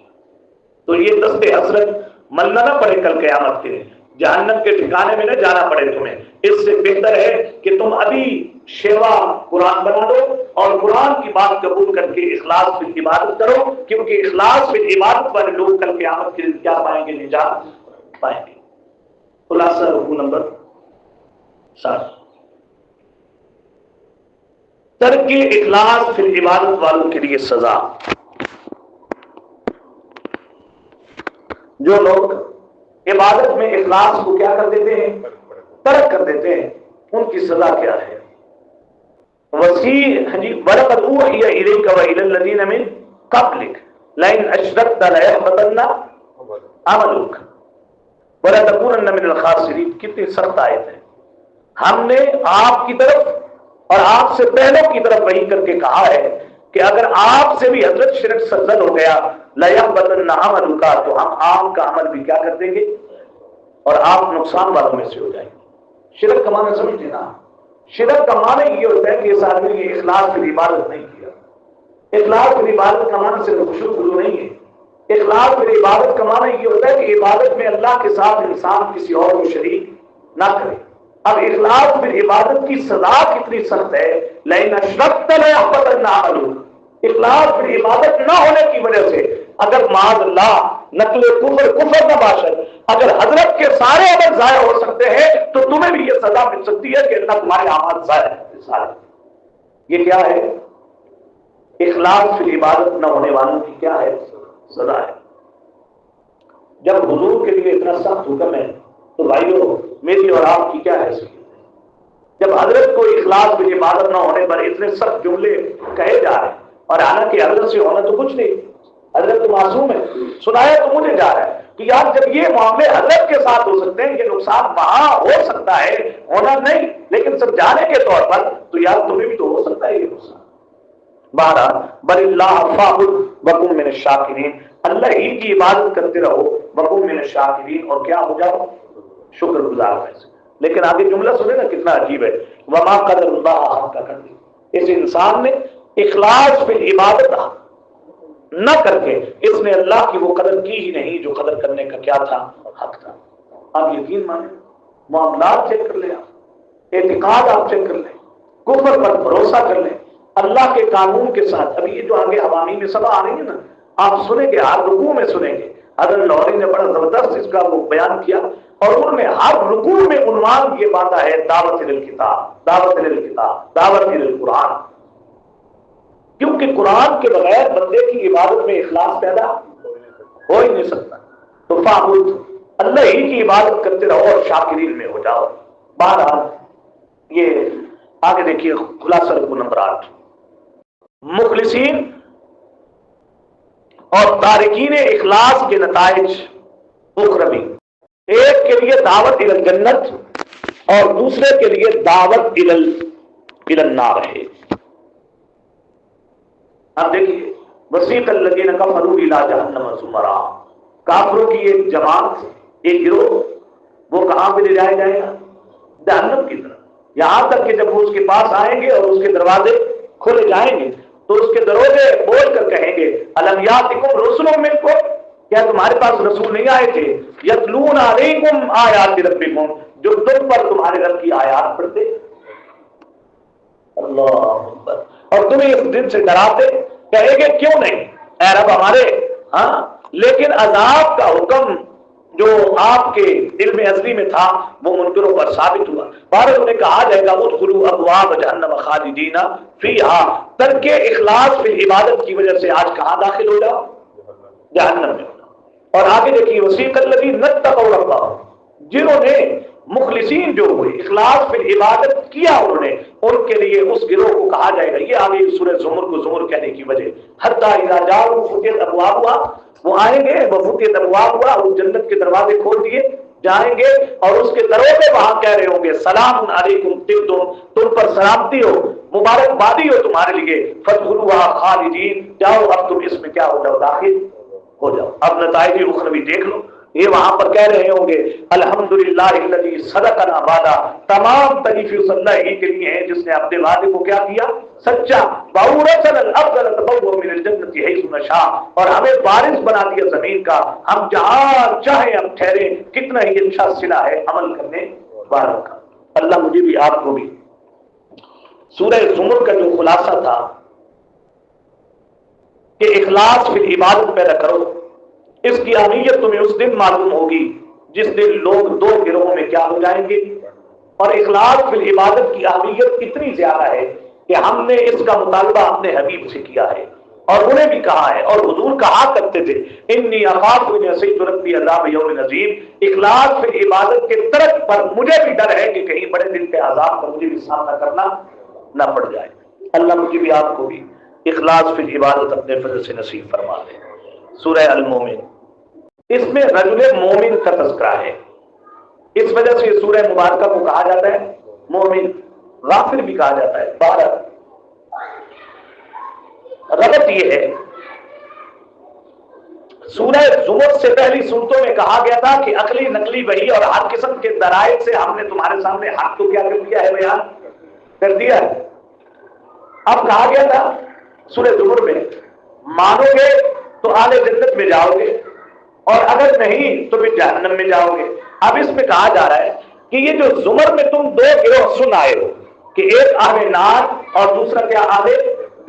تو یہ دست حسرت ملنا نہ پڑے کل قیامت کے، جہنم کے ٹھکانے میں نہ جانا پڑے تمہیں. اس سے بہتر ہے کہ تم ابھی شیوا قرآن بنا دو اور قرآن کی بات قبول کر کے اخلاص فی عبادت کرو، کیونکہ اخلاص فی عبادت والے لوگ کل قیامت کے دن کیا پائیں گے؟ نجات پائیں گے. خلاصہ رکوع نمبر 7، ترک اخلاص فی عبادت والوں کے لیے سزا. جو لوگ عبادت میں اخلاص کو کیا کر دیتے ہیں؟ ترک کر دیتے ہیں، ان کی سزا کیا ہے؟ وَلَقَدْ أُوحِيَ إِلَيْكَ وَإِلَى الَّذِينَ مِن قَبْلِكَ لَئِنْ أَشْرَكْتَ لَيَحْبَطَنَّ عَمَلُكَ وَلَتَكُونَنَّ مِنَ الْخَاسِرِينَ. کتنی سخت آیت ہے. ہم نے آپ کی طرف اور آپ سے پہلوں کی طرف وحی کر کے کہا ہے کہ اگر آپ سے بھی حضرت شرک سرزد ہو گیا لَيَحْبَطَنَّ عَمَلُكَ، تو ہم آپ کا عمل بھی کیا کر دیں گے اور آپ نقصان والوں میں سے ہو جائیں گے. شرک کا معنی سمجھتے نا؟ شرک کا معنی یہ ہوتا ہے کہ اس آدمی نے اخلاص کی عبادت نہیں کیا. اخلاص کی عبادت کا معنی صرف خشوع خضوع نہیں ہے. اخلاص کی عبادت کا معنی یہ ہوتا ہے کہ عبادت میں اللہ کے ساتھ انسان کسی اور کو شریک نہ کرے. اب اخلاص کی عبادت کی سزا کتنی سخت ہے. لئن اشرکت لیحبطن عملک، اخلاص کی عبادت نہ ہونے کی وجہ سے اگر معاذ اللہ نقل کفر نہ باشد، اگر حضرت کے سارے عمل ضائع ہو سکتے ہیں تو تمہیں بھی یہ سزا مل سکتی ہے کہ اللہ تمہارے اعمال ضائع سارے. یہ کیا ہے؟ اخلاص فی عبادت نہ ہونے والوں کی کیا ہے؟ سزا ہے. جب حضور کے لیے اتنا سخت حکم ہے تو بھائیو میری اور آپ کی کیا حیثیت ہے؟ جب حضرت کو اخلاص کی عبادت نہ ہونے پر اتنے سخت جملے کہے جا رہے ہیں، اور حالانکہ حضرت سے ہونا تو کچھ نہیں، حضرت تو معصوم ہے، سنایا تو مجھے جا رہا ہے کہ یار جب یہ معاملے حضرت کے ساتھ ہو سکتے ہیں، یہ نقصان وہاں ہو سکتا ہے، ہونا نہیں لیکن سمجھانے کے طور پر، تو یار تمہیں بھی تو ہو سکتا ہے یہ نقصان۔ بہرحال بل اللہ فاعبد وکن من الشاکرین، اللہ ہی کی عبادت کرتے رہو، وکن من الشاکرین، اور کیا ہو جاؤ؟ شکر گزار میں سے۔ لیکن آگے جملہ سنے نا کتنا عجیب ہے، وما قدر اللہ حق قدر، اس انسان نے اخلاص فی عبادت نہ کر کے اس نے اللہ کی وہ قدر کی ہی نہیں جو قدر کرنے کا کیا تھا؟ حق تھا۔ آپ یقین مانیں، معاملات چیک کر لیں، آپ اعتقاد آپ چیک کر لیں، کفر پر بھروسہ کر لیں، اللہ کے قانون کے ساتھ۔ ابھی یہ جو آگے عوامی میں سب آ رہی ہے نا، آپ سنیں گے، ہر رکوع میں سنیں گے، حضرت لاہوری نے بڑا زبردست اس کا وہ بیان کیا، اور انہوں نے ہر رکوع میں عنوان یہ باندھا ہے دعوت الکتاب، دعوت الکتاب، دعوت القرآن، کیونکہ قرآن کے بغیر بندے کی عبادت میں اخلاص پیدا ہو ہی نہیں سکتا۔ تو فاعبد، اللہ ہی کی عبادت کرتے رہو اور شاکرین میں ہو جاؤ۔ بہرحال یہ آگے دیکھیے خلاصہ رکوع نمبر 8، مخلصین اور تارکین اخلاص کے نتائج اخروی، ایک کے لیے دعوت الی الجنت اور دوسرے کے لیے دعوت الی النار ہے۔ اب دیکھیے وسیق الذین کفروا الی جہنم زمرا، کافروں کی ایک جماعت، ایک گروہ، وہ کہاں پہ لے جایا جائے گا؟ جہنم کی طرف، یہاں تک کہ جب وہ اس کے پاس آئیں گے اور اس کے دروازے کھلے جائیں گے تو اس کے دروازے بول کر کہیں گے الم یاتکم رسل منکم، کیا تمہارے پاس رسول نہیں آئے تھے؟ یتلون علیکم آیات ربکم، جو تم پر تمہارے رب کی آیات پڑھتے، اللہ اکبر، اور تمہیں اس دن سے ڈراتے۔ کہے گے کیوں نہیں اے رب ہمارے، ہاں لیکن عذاب کا حکم جو آپ کے علم ازلی میں تھا وہ منکروں پر ثابت ہوا۔ بہرحال انہیں کہا جائے گا ادخلوا ابواب جہنم خالدین فیہا، ترک اخلاص فی عبادت کی وجہ سے آج کہاں داخل ہو جاؤ؟ جہنم میں۔ اور آگے دیکھیے وسیق الذین اتقوا ربہم، جنہوں نے مخلصین جو ہوئے اخلاص فی عبادت کیا انہوں نے، ان کے لیے اس گروہ کو کہا جائے گا، یہ آگے سورہ زمر کو زمر کہنے کی وجہ، حتی اذا جاؤوا فتحت ابوابها، وہ آئیں گے وہ فتحت ابوابها، اور جنت کے دروازے کھول دیے جائیں گے اور اس کے دروازے وہاں کہہ رہے ہوں گے سلام علیکم طبتم، تم پر سلامتی ہو، مبارکبادی ہو تمہارے لیے، فادخلوها خالدین، جاؤ اب تم اس میں کیا ہو جاؤ؟ داخل ہو جاؤ۔ اب نتائج اخروی دیکھ لو، یہ وہاں پر کہہ رہے ہوں گے الحمدللہ الذی صدقنا وعدہ، تمام تعریف اس اللہ ہی کے لیے ہے جس نے اپنے وعدے کو کیا کیا؟ سچا، وَأَوْرَثَنَا الْأَرْضَ نَتَبَوَّأُ مِنَ الْجَنَّةِ حَيْثُ نَشَاءُ، اور ہمیں وارث بنا دیا زمین کا، ہم جہاں چاہیں ہم ٹھہرے، کتنا ہی اچھا صلہ ہے عمل کرنے والوں کا۔ اللہ مجھے بھی آپ کو بھی سورہ زمر کا جو خلاصہ تھا کہ اخلاص فی عبادت پیدا کرو، اس کی اہمیت تمہیں اس دن معلوم ہوگی جس دن لوگ دو گروہوں میں کیا ہو جائیں گے۔ اور اخلاص فی عبادت کی اہمیت اتنی زیادہ ہے کہ ہم نے اس کا مطالبہ اپنے حبیب سے کیا ہے اور انہیں بھی کہا ہے، اور حضور کہا کرتے تھے انی اخاف ان عصیت ربی عذاب یوم عظیم، اخلاص فی عبادت کے ترک پر مجھے بھی ڈر ہے کہ کہیں بڑے دن کے عذاب کا مجھے بھی سامنا کرنا نہ پڑ جائے۔ اللہ مجھے بھی آپ کو بھی اخلاص فی عبادت اپنے فضل سے نصیب فرما دے۔ سورہ المومن، اس میں رجل مومن کا تذکرہ ہے، اس وجہ سے سورہ مبارکہ کو کہا جاتا ہے مومن، غافل بھی کہا جاتا ہے۔ بہرحال ربط یہ ہے، سورہ زمر سے پہلی صورتوں میں کہا گیا تھا کہ عقلی نقلی وحی اور ہر قسم کے دلائل سے ہم نے تمہارے سامنے حق تو کیا کر دیا ہے؟ بیان کر دیا ہے۔ اب کہا گیا تھا سورہ زمر میں مانو گے تو اعلی جنت میں جاؤ گے اور اگر نہیں تو پھر جہنم میں جاؤ گے۔ اب اس میں کہا جا رہا ہے کہ یہ جو زمر میں تم دو گروہ سن آئے ہو کہ ایک اہل نار اور دوسرا کیا اہل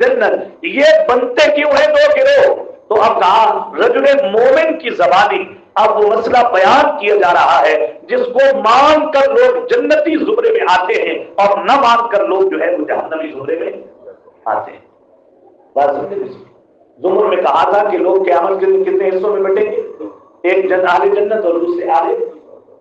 جنت، یہ بنتے کیوں ہیں دو گروہ؟ تو اب کہا رجل مومن کی زبانی اب وہ مسئلہ بیان کیا جا رہا ہے جس کو مان کر لوگ جنتی زمرے میں آتے ہیں اور نہ مان کر لوگ جو ہے وہ جہنمی زمرے میں آتے ہیں۔ بات سمجھے؟ زمر میں کہا تھا کہ لوگ قیامت کے دن کتنے حصوں میں بٹیں گے؟ ایک اہل جنت اور دوسرے اہل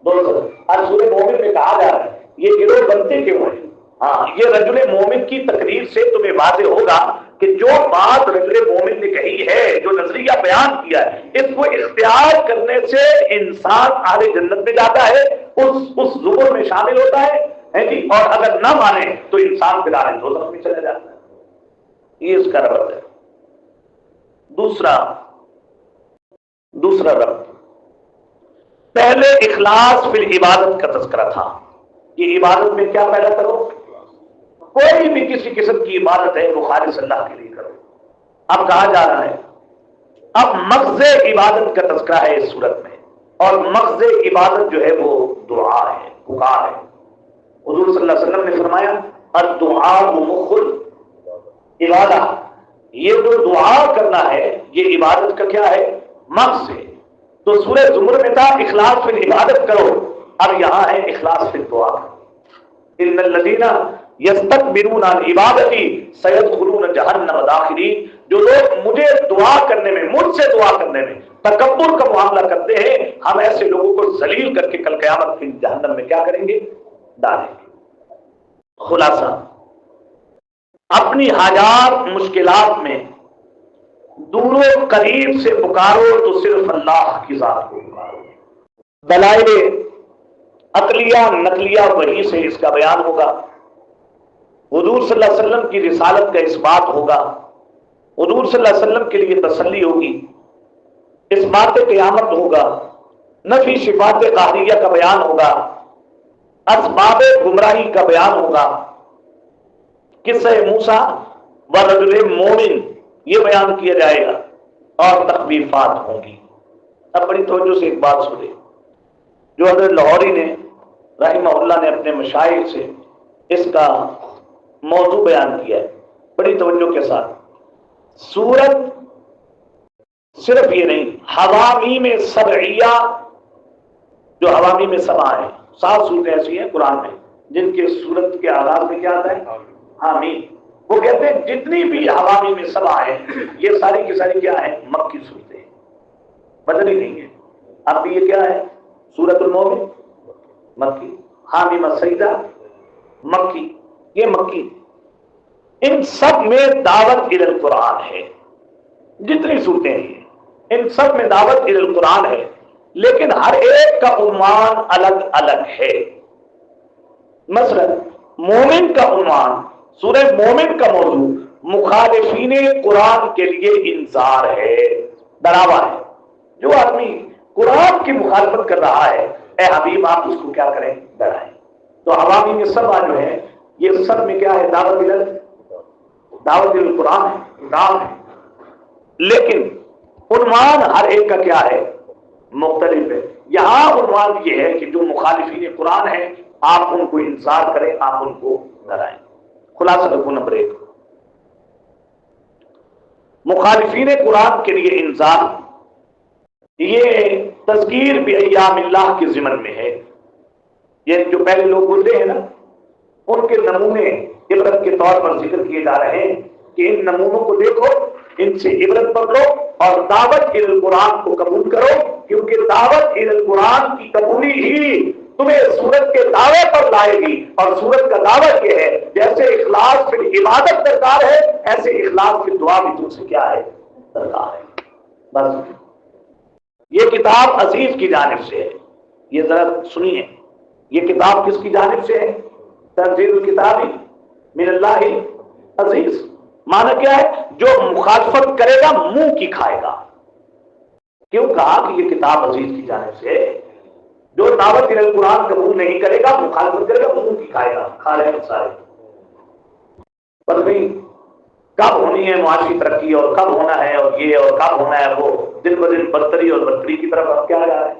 دوزخ۔ اور سورہ مومن میں کہا جا رہا ہے یہ گروہ بنتے کیوں ہیں؟ ہاں، یہ رجل مومن کی تقریر سے تمہیں واضح ہوگا کہ جو بات رجل مومن نے کہی ہے، جو نظریہ بیان کیا ہے، اس کو اختیار کرنے سے انسان اہل جنت میں جاتا ہے، اس زمر میں شامل ہوتا ہے جی، اور اگر نہ مانے تو انسان پھر اہل دوزخ میں چلا جاتا ہے۔ یہ اس کا ربط ہے۔ دوسرا ربط، پہلے اخلاص فی العبادت کا تذکرہ تھا کہ عبادت میں کیا پیدا کرو، کوئی بھی کسی قسم کی عبادت ہے وہ خالص اللہ کے لیے کرو۔ اب کہا جا رہا ہے اب مغز عبادت کا تذکرہ ہے اس صورت میں، اور مغز عبادت جو ہے وہ دعا ہے، پکار ہے۔ حضور صلی اللہ علیہ وسلم نے فرمایا الدعاء مخ العبادہ، یہ جو دعا کرنا ہے یہ عبادت کا کیا ہے، مغز ہے۔ تو سورہ زمر میں تھا اخلاص فی العبادت کرو، اب یہاں ہے اخلاص فی الدعا۔ ان الذین یستکبرون عن عبادتی سیدخلون جہنم داخرین، جو لوگ مجھے دعا کرنے میں، مجھ سے دعا کرنے میں تکبر کا معاملہ کرتے ہیں، ہم ایسے لوگوں کو ذلیل کر کے کل قیامت کے جہنم میں کیا کریں گے، ڈالیں گے۔ خلاصہ، اپنی حاجات مشکلات میں دور و قریب سے پکارو تو صرف اللہ کی ذات کو پکارو۔ دلائل عقلیہ نقلیہ وحی سے اس کا بیان ہوگا، حضور صلی اللہ علیہ وسلم کی رسالت کا اس بات ہوگا، حضور صلی اللہ علیہ وسلم کے لیے تسلی ہوگی، اس بات قیامت ہوگا، نفی صفات قہریہ کا بیان ہوگا، اسباب گمراہی کا بیان ہوگا، قصہ موسیٰ و رجل مومن یہ بیان کیا جائے گا، اور تخویفات ہوں گی۔ اب بڑی توجہ سے ایک بات سنیں جو حضرت لاہوری نے رحمہ اللہ نے اپنے مشائخ سے اس کا موضوع بیان کیا ہے، بڑی توجہ کے ساتھ۔ سورت صرف یہ نہیں، حوامیم سبعیہ، جو حوامیم سبع ہیں، 7 صورتیں ایسی ہیں قرآن میں جن کے سورت کے آغاز میں کیا آتا ہے، حامیم۔ وہ کہتے ہیں جتنی بھی حوامیم سبع ہیں یہ ساری کی ساری کیا ہے، مکی صورتیں ہیں، بدلی نہیں ہے۔ اب یہ کیا ہے، سورۃ المومن مکی، حامیم السجدہ مکی، یہ مکی۔ ان سب میں دعوت الی القرآن ہے، جتنی صورتیں ہیں ان سب میں دعوت الی القرآن ہے، لیکن ہر ایک کا عنوان الگ الگ ہے۔ مثلا مومن کا عنوان، سورہ مومن کا موضوع مخالفین قرآن کے لیے انذار ہے، ڈراوا ہے۔ جو آدمی قرآن کی مخالفت کر رہا ہے، اے حبیب آپ اس کو کیا کریں، ڈرائیں۔ تو عوامی میں سب جو ہے یہ سب میں کیا ہے، دعوت القرآن ہے، نام ہے، لیکن عنوان ہر ایک کا کیا ہے، مختلف ہے۔ یہاں عنوان یہ ہے کہ جو مخالفین قرآن ہیں آپ ان کو انذار کریں، آپ ان کو ڈرائیں۔ خلاصہ رکھو نمبر 1، مخالفین قرآن کے لیے انذار، یہ تذکیر بایام اللہ کے ضمن میں ہے۔ یہ جو پہلے لوگ گزرے ہیں نا، ان کے نمونے عبرت کے طور پر ذکر کیے جا رہے ہیں کہ ان نمونوں کو دیکھو، ان سے عبرت پکڑو اور دعوت الی القرآن کو قبول کرو، کیونکہ دعوت الی القرآن کی قبولی ہی تمہیں سورت کے دعوے پر لائے گی، اور سورت کا دعوت یہ ہے جیسے اخلاص فی عبادت درکار ہے، ایسے اخلاص فی دعا بھی تم سے کیا ہے، درکار ہے۔ بس یہ کتاب عزیز کی جانب سے ہے، یہ ذرا سنیے، یہ کتاب کس کی جانب سے ہے، تنزیل الکتاب من اللہ عزیز۔ معنی کیا ہے، جو مخالفت کرے گا منہ کی کھائے گا۔ کیوں کہا کہ یہ کتاب عزیز کی جانب سے ہے؟ جو دعوت الی القرآن قبول نہیں کرے گا، مخالفت کرے گا، منہ کی کھائے گا، کھا رہے ہیں سارے۔ پر نہیں، کب ہونی ہے معاشی ترقی اور کب ہونا ہے اور یہ اور کب ہونا ہے وہ، دن بدن برتری اور بدتری کی طرف اب کیا جا رہا ہے،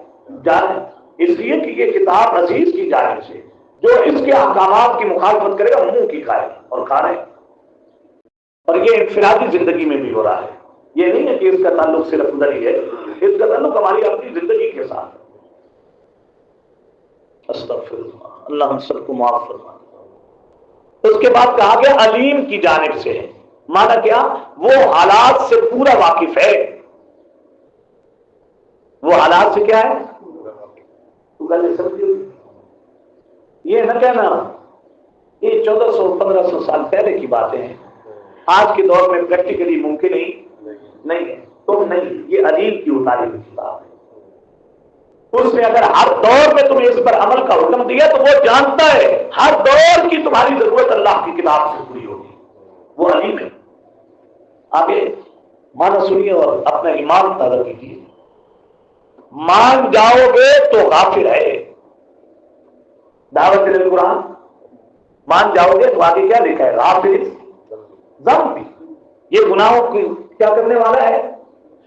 جا رہے ہیں۔ اس لیے کہ یہ کتاب عزیز کی جانب سے، جو اس کے احکامات کی مخالفت کرے گا منہ کی کھائے گا، اور کھا رہے ہیں۔ اور یہ انفرادی زندگی میں بھی ہو رہا ہے، یہ نہیں ہے کہ اس کا تعلق صرف ادھر ہی ہے، اس کا تعلق ہماری اپنی زندگی کے ساتھ ہے۔ استغفر اللہ، اللہ ہم سب کو معاف فرما۔ اس کے بعد کہا گیا علیم کی جانب سے ہے، مانا کیا، وہ حالات سے پورا واقف ہے، وہ حالات سے کیا ہے؟ تو گل سمجھ یہ نہ کہنا یہ 1400-1500 سال پہلے کی باتیں ہیں، آج کے دور میں پریکٹیکلی ممکن نہیں ہے. تم نہیں، یہ علیم کی اتاری ہوئی کتاب ہے. اس میں اگر ہر دور میں تمہیں اس پر عمل کا حکم دیا تو وہ جانتا ہے ہر دور کی تمہاری ضرورت اللہ کی کتاب سے پوری ہوگی. وہ علیم ہے. آگے مانا سنیے اور اپنا ایمان تازہ کیجیے. مان جاؤ گے تو غافل ہے. دعوت قرآن مان جاؤ گے تو آگے کیا لکھا ہے؟ غافل ذنب. یہ گناہوں کو کیا کرنے والا ہے؟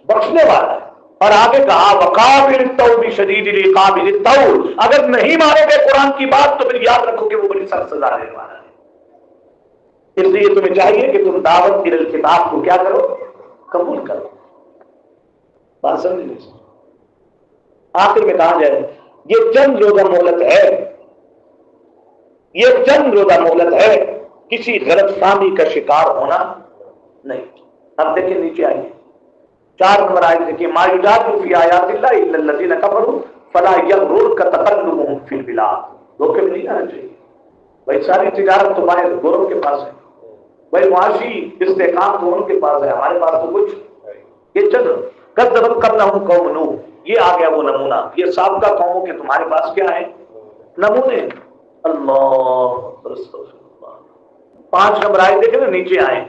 بخشنے والا ہے. اور آگے کہا وقابل التوب شدید العقاب للتوب. اگر نہیں مانو گے قرآن کی بات تو پھر یاد رکھو کہ وہ بڑی سخت سزا دینے والا ہے. اس لیے تمہیں چاہیے کہ تم دعوت کتاب کو کیا کرو؟ قبول کرو. بات سمجھ لیجیے. آخر میں کہا جائے یہ چند روزہ مہلت ہے، یہ چند روزہ مہلت ہے، کسی غلط فہمی کا شکار ہونا نہیں. اب دیکھیں نیچے آئیے 4 نمبر آیت دیکھیے. ما یجادل فی آیات اللہ الا الذین کفروا فلا یغررک تقلبهم فی البلاد. دھوکے میں نہیں آنا چاہیے بھائی. ساری تجارت تو باہر گوروں کے پاس ہے بھائی، معاشی استحکام تو ان کے پاس ہے، ہمارے پاس تو کچھ. یہ چل کذبت قبلہم قوم نوح، یہ آ گیا وہ نمونہ. یہ سابقہ قوموں کے تمہارے پاس کیا ہے؟ نمونے. اللہ 5 نمبر آئے دیکھیں نا نیچے آئے.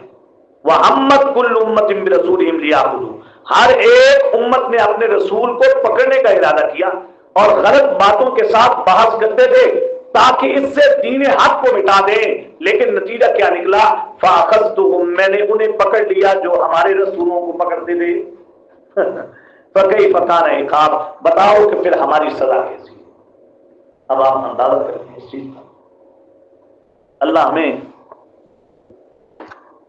وَحَمَّتْ كُلُّ أُمَّةٍ بِرَسُولِهِمْ لِيَأْخُذُوهُ. ہر ایک امت نے اپنے رسول کو پکڑنے کا ارادہ کیا اور غلط باتوں کے ساتھ بحث کرتے تھے تاکہ اس سے دین حق کو مٹا دیں. لیکن نتیجہ کیا نکلا؟ فَأَخَذْتُهُمْ، میں نے انہیں پکڑ لیا جو ہمارے رسولوں کو پکڑتے تھے. فَكَيْفَ كَانَ عِقَابِ، بتاؤ کہ پھر ہماری سزا کیسی. اب آپ اندازہ کریں اس چیز کا. اللہ ہمیں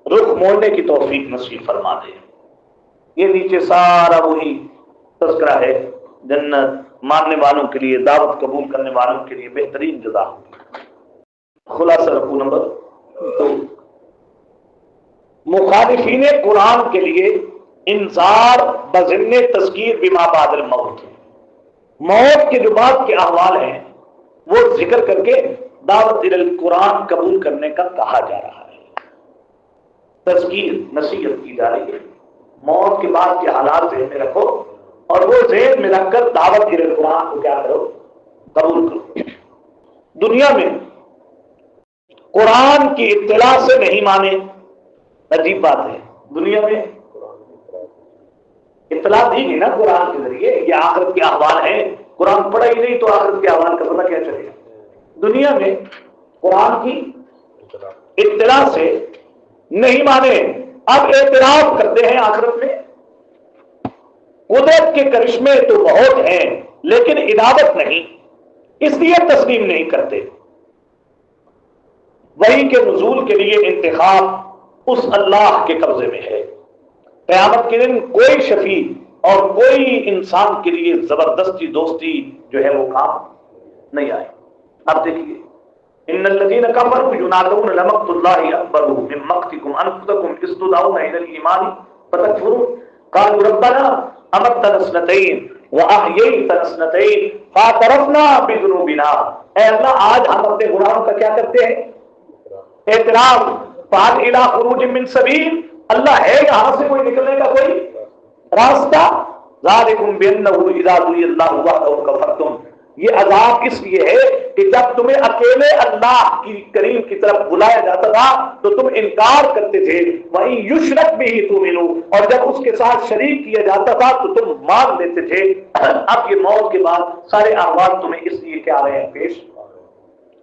رخ موڑنے کی توفیق نصیب فرما دے. یہ نیچے سارا وہی تذکرہ ہے. جنت ماننے والوں کے لیے، دعوت قبول کرنے والوں کے لیے بہترین جزا. خلاصہ رکوع نمبر 2. مخالفین قرآن کے لیے انذار بضمن تذکیر بما بعد الموت. موت کے جو بعد کے احوال ہیں وہ ذکر کر کے دعوت قرآن قبول کرنے کا کہا جا رہا ہے. تذکیر نصیحت کی جا رہی ہے. موت کے بعد کے حالات ذہن میں رکھو اور وہ ذہن میں رکھ کر دعوت قرآن کو کیا کرو؟ قبول کرو. دنیا میں قرآن کی اطلاع سے نہیں مانے، عجیب بات ہے. دنیا میں اطلاع دی گئی نا قرآن کے ذریعے، یہ آخرت کے احوال ہیں. قرآن پڑھا ہی نہیں تو آخرت کے احوال کا پتہ کیا چلے گا؟ دنیا میں قرآن کی اطلاع سے نہیں مانے، اب اعتراف کرتے ہیں آخرت میں. قدرت کے کرشمے تو بہت ہیں لیکن عنابت نہیں، اس لیے تسلیم نہیں کرتے. وحی کے نزول کے لیے انتخاب اس اللہ کے قبضے میں ہے. قیامت کے دن کوئی شفیع اور کوئی انسان کے لیے زبردستی دوستی جو ہے وہ کام نہیں آئے. اب دیکھیے ان الذين كفروا ينادون لمقت الله اكبر من مقتكم انفسكم تدعون الى الايمان فتكفرون قالوا ربنا امتنا سنتين واحييتنا سنتين فاعترفنا بذنوبنا. اے اللہ آج ہم اپنے گناہوں کا کیا کرتے ہیں؟ اعتراف. فهل الى خروج من سبيل، اللہ ہے یہاں سے کوئی نکلنے کا کوئی راستہ؟ ذالکم بانه اذا دعي الله وحده كفرتم. یہ عذاب اس لیے ہے کہ جب تمہیں اکیلے اللہ کی کریم کی طرف بلایا جاتا تھا تو تم انکار کرتے تھے. وہیں یشرک بھی تؤمنوا، اور جب اس کے ساتھ شریک کیا جاتا تھا تو تم مان لیتے تھے. اب یہ موت کے بعد سارے احوال تمہیں اس لیے کیا آ رہے ہیں؟ پیش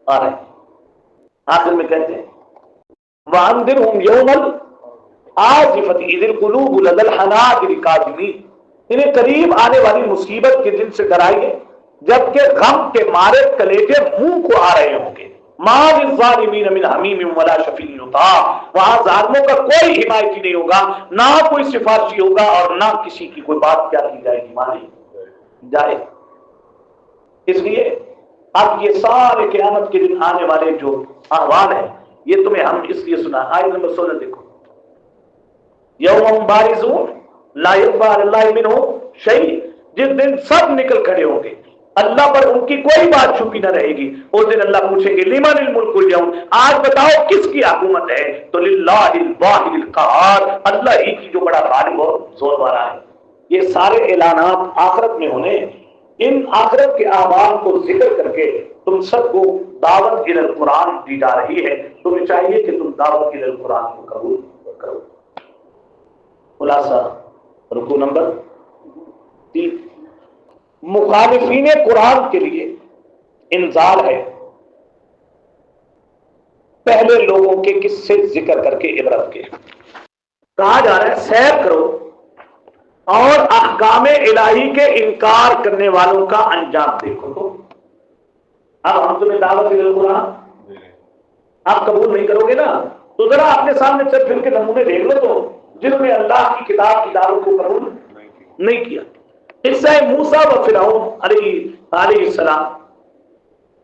آ رہے ہیں. آخر میں کہتے ہیں وَأَنذِرْهُمْ يَوْمَ الْآزِفَةِ إِذِ الْقُلُوبُ لَدَى الْحَنَاجِرِ كَاظِمِينَ. انہیں قریب آنے والی مصیبت کے دن سے ڈرائیے جبکہ غم کے مارے کلیجے منہ کو آ رہے ہوں گے. ما للظالمین من حمیم ولا شفیع یطاع. وہاں ظالموں کا کوئی حمایتی نہیں ہوگا، نہ کوئی سفارشی ہوگا اور نہ کسی کی کوئی بات کیا کی جائے گی، مانی جائے. اس لیے اب یہ سارے قیامت کے دن آنے والے جو احوال ہیں یہ تمہیں ہم اس لیے سنا. آیت نمبر 16 دیکھو. یوم بارزون لا یخفی علی اللہ منہ شیء. جس دن سب نکل کھڑے ہوں گے، اللہ پر ان کی کوئی بات چھپی نہ رہے گی. اس دن اللہ پوچھیں گے لمن الملک اليوم، آج بتاؤ کس کی حکومت ہے؟ تو للہ الواحد القہار، اللہ ہی کی جو بڑا غالب اور زور والا ہے. یہ سارے اعلانات آخرت میں ہونے ہیں. ان آخرت کے اعمال کو ذکر کر کے تم سب کو دعوت الی القرآن دی جا رہی ہے. تمہیں چاہیے کہ تم دعوت الی القرآن کو قبول کرو. خلاصہ رکوع نمبر 3، مخالفین قرآن کے لیے انذار ہے. پہلے لوگوں کے قصے ذکر کر کے عبرت کے کہا جا رہا ہے سیر کرو اور احکام الہی کے انکار کرنے والوں کا انجام دیکھو. تو اب ہم تمہیں دعوت الی القرآن آپ قبول نہیں کرو گے نا، تو ذرا اپنے سامنے چل پھر کے نمونے دیکھ لو تو جنہوں نے اللہ کی کتاب کی دعوت کو قبول نہیں کیا. قصہ موسیٰ و فرعون علیہ السلام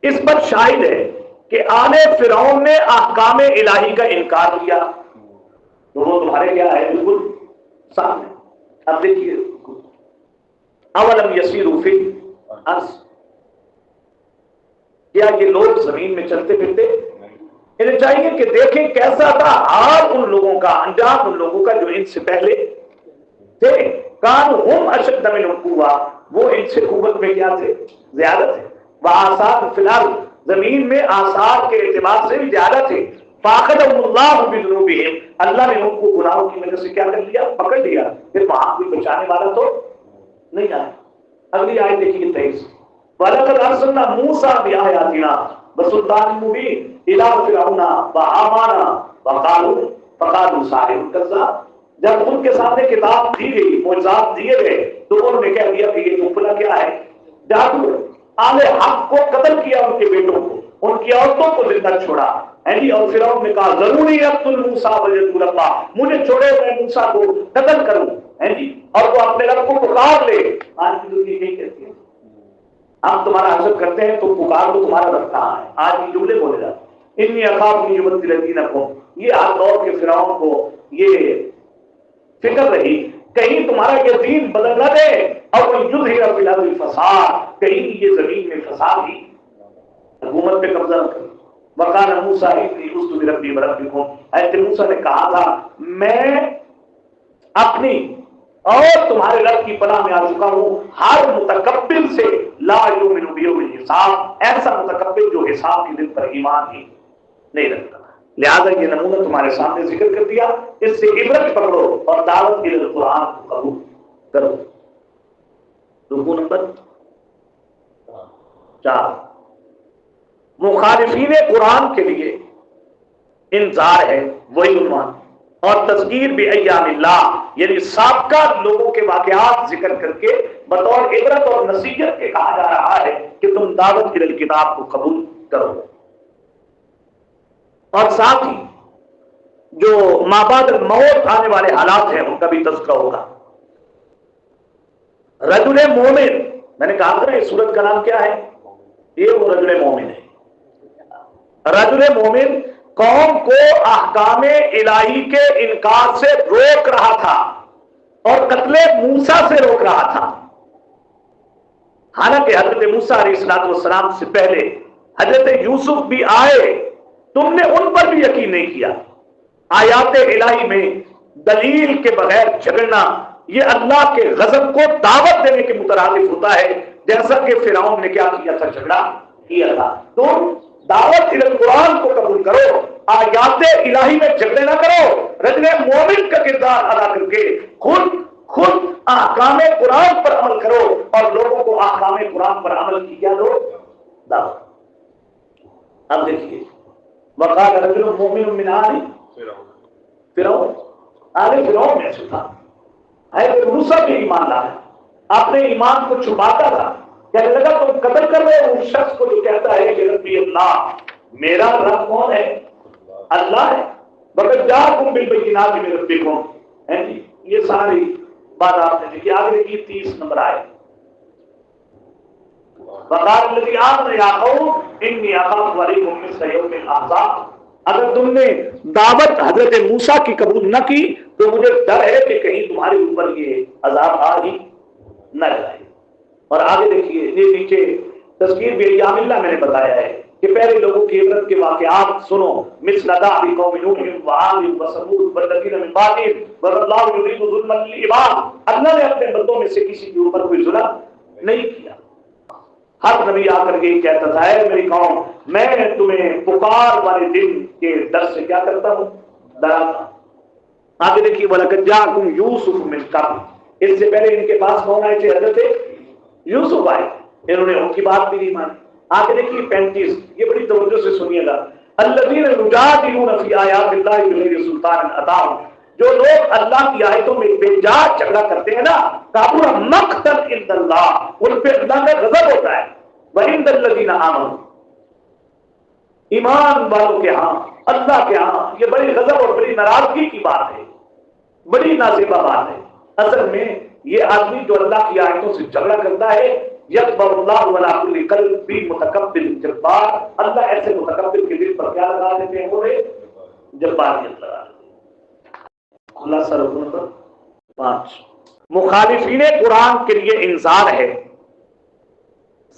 اس پر شاہد ہے کہ آل فرعون نے احکام الہی کا انکار کیا، تو وہ تمہارے کیا ہے بالکل سامنے. اب دیکھیے اولم یسیروا فی الارض، کیا یہ لوگ زمین میں چلتے پھرتے؟ انہیں چاہیے کہ دیکھیں کیسا تھا حال ان لوگوں کا، انجام ان لوگوں کا جو ان سے پہلے تھے. کانوا ہم اشد منہم قوۃ، وہ ان سے قوت میں کیا تھے؟ زیادہ تھے. وآثار فی الارض، زمین میں آثار کے اعتبار سے بھی زیادہ تھے. فاخذهم اللہ بذنوبہم، اللہ نے ان کو گناہوں کی وجہ سے کیا کر لیا؟ پکڑ لیا. پھر وہاں کوئی بچانے والا تو نہیں آیا. اگلی آیت دیکھیے 23، وَلَقَدْ أَرْسَلْنَا مُوسَىٰ بِآيَاتِنَا وَسُلْطَانٍ مُّبِينٍ إِلَىٰ فِرْعَوْنَ وَهَامَانَ فَقَالُوا سَاحِرٌ كَذَّابٌ. جب ان کے سامنے کتاب دی گئی، معجزات دیے گئے، تو انہوں نے کہہ دیا کہ یہ چپلا کیا ہے؟ جادو. آل حق کو قتل کیا، ان کے بیٹوں کو، ان کی عورتوں کو زندہ چھوڑا. اور فرعون نے کہا ضروری اقتل موسیٰ وَيَدْعُ رَبَّهُ، مجھے چھوڑے میں موسیٰ کو قتل کروں. اور وہ اپنے رب کو پکار لے. آج کی زندگی یہی کہتی ہے، ہم تمہارا حسد کرتے ہیں تو پکار دو تمہارا رب کہاں ہے. آج یہ جملے بولے جاتے ہیں انی اخاف ان یبدل دینکم. یہ ہر دور کے فرعون کو یہ فکر رہی کہیں تمہارا یہ دین بدل نہ دے، اور یظہر فی الارض الفساد، کہیں یہ زمین میں فساد ہی حکومت پہ قبضہ نہ کرے. وقال موسیٰ انی عذت بربی وربکم، حضرت موسیٰ نے کہا تھا میں اپنی اور تمہارے رب کی پناہ میں آ چکا ہوں ہر متکبر سے لا یؤمن بیوم الحساب، ایسا متکبر جو حساب کے دن پر ایمان ہی نہیں رکھتا. لہذا یہ نمونہ تمہارے سامنے ذکر کر دیا، اس سے عبرت پکڑو اور دعوت الی القرآن کو قبول کرو. رکوع نمبر 4، مخالفین قرآن کے لیے انذار ہے، وہی عنوان. اور تذکیر بایام اللہ، یعنی سابقہ لوگوں کے واقعات ذکر کر کے بطور عبرت اور نصیحت کے کہا جا رہا ہے کہ تم دعوت الی الکتاب کو قبول کرو. اور ساتھ ہی جو مابعد الموت آنے والے حالات ہیں ان کا بھی تذکرہ ہوگا. رجل مومن، میں نے کہا تھا اس سورت کا نام کیا ہے؟ یہ وہ رجل مومن ہے. رجل مومن قوم کو احکام الہی کے انکار سے روک رہا تھا اور قتل موسیٰ سے روک رہا تھا. حالانکہ حضرت موسیٰ علیہ السلام سے پہلے حضرت یوسف بھی آئے، تم نے ان پر بھی یقین نہیں کیا. آیات الہی میں دلیل کے بغیر جھگڑنا یہ اللہ کے غضب کو دعوت دینے کے مترادف ہوتا ہے، جیسا کہ فرعون نے کیا کیا تھا؟ جھگڑا کیا تھا. تم دعوت الی القرآن کو قبول کرو، آیات الہی میں جھگڑے نہ کرو، رجل مومن کا کردار ادا کر کے خود احکام قرآن پر عمل کرو اور لوگوں کو احکام قرآن پر عمل کی کیا دو دعوت. اب دیکھیے وقال رجل مومن من آل فرعون، آل فرعون میں سے تھا. حضرت موسیٰ بھی ایمان لایا، اپنے ایمان کو چھپاتا تھا. کہنے لگا تم قتل کر رہے ہو اس شخص کو جو کہتا ہے کہ ربی اللہ، میرا رب کون ہے؟ اللہ ہے. بقد جاءکم بالبینات من ربکم، یہ ساری بات آپ نے دیکھی. آگے دیکھیے 30 نمبر آئے. وقال الذی آمن یا قوم انی اخاف علیکم مثل یوم الاحزاب. اگر تم نے دعوت حضرت موسیٰ کی قبول نہ کی تو مجھے ڈر ہے کہ کہیں تمہارے اوپر یہ عذاب آ ہی نہ جائے. اور آگے دیکھیے یہ نیچے تذکیر بایام اللہ میں نے بتایا ہے کہ پہلے لوگوں کی عبرت کے واقعات سنو، مثل دعوی قوم نوح وعاد وثمود والذین من بعدهم واللہ یرید ظلما للعباد، اللہ نے اپنے بندوں میں سے کسی کے اوپر کوئی ظلم نہیں کیا۔ ہر نبی آ کر کے کہتا تھا اے میری قوم میں تمہیں پکار والے دن کے ڈر سے کیا کرتا ہوں، ڈراتا ہوں۔ آگے دیکھیے وَلَقَدْ جَاءَكُمْ يُوسُفُ مِنْ قَبْلُ، اس سے پہلے ان کے پاس کون آئے تھے؟ حضرت یوسف آئے، انہوں نے ان کی بات بھی نہیں مانی۔ آگے دیکھیے 35، یہ بڑی توجہ سے سنیے گا، الَّذِينَ يُجَادِلُونَ فِي آيَاتِ اللَّهِ بِغَيْرِ سُلْطَانٍ أَتَاهُمْ، جو لوگ اللہ کی آیتوں میں بے جا جھگڑا کرتے ہیں نا، کَبُرَ مَقْتًا عِندَ اللَّهِ، ان پہ اللہ کا غضب ہوتا ہے، وَعِندَ الَّذِينَ آمَنُوا، ایمان والوں کے ہاں، اللہ کے ہاں یہ بڑی غضب اور بڑی ناراضگی کی بات ہے، بڑی نازیبہ بات ہے۔ اصل میں یہ آدمی جو اللہ کی آیتوں سے جھگڑا کرتا ہے، یکبر اللہ ولا کل قلب متکبر جبار، اللہ ایسے متکبر کے دل پر کیا لگا دیتے ہیں، وہ جباریت لگا دیتے ہیں۔ خلاصہ رکن نمبر 5، مخالفین قرآن کے لیے انذار ہے،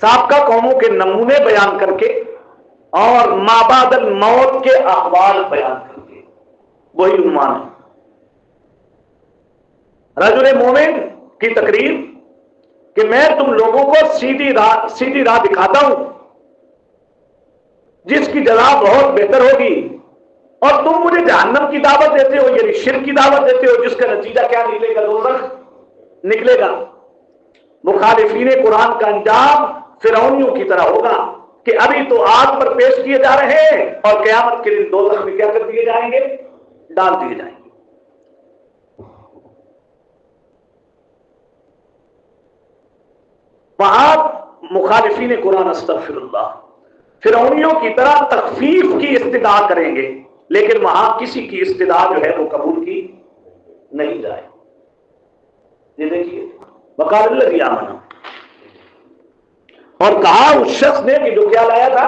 سابقہ قوموں کے نمونے بیان کر کے اور ما بعد الموت کے احوال بیان کر کے، وہی عنوان ہے۔ رجل مومن کی تقریر کہ میں تم لوگوں کو سیدھی راہ دکھاتا ہوں جس کی جزا بہت بہتر ہوگی، اور تم مجھے جہنم کی دعوت دیتے ہو، یعنی شرک کی دعوت دیتے ہو، جس کا نتیجہ کیا نکلے گا؟ دوزخ نکلے گا۔ مخالفین قرآن کا انجام فرعونیوں کی طرح ہوگا کہ ابھی تو آگ پر پیش کیے جا رہے ہیں اور قیامت کے دن دوزخ میں کیا کر دیے جائیں گے؟ ڈال دیے جائیں گے۔ وہاں مخالفین قرآن استغفر اللہ فرعونیوں کی طرح تخفیف کی استدعا کریں گے، لیکن وہاں کسی کی استدعا جو ہے وہ قبول کی نہیں جائے۔ یہ دیکھیے وقال الذی آمن، اور کہا اس شخص نے کہ جو کیا لایا تھا؟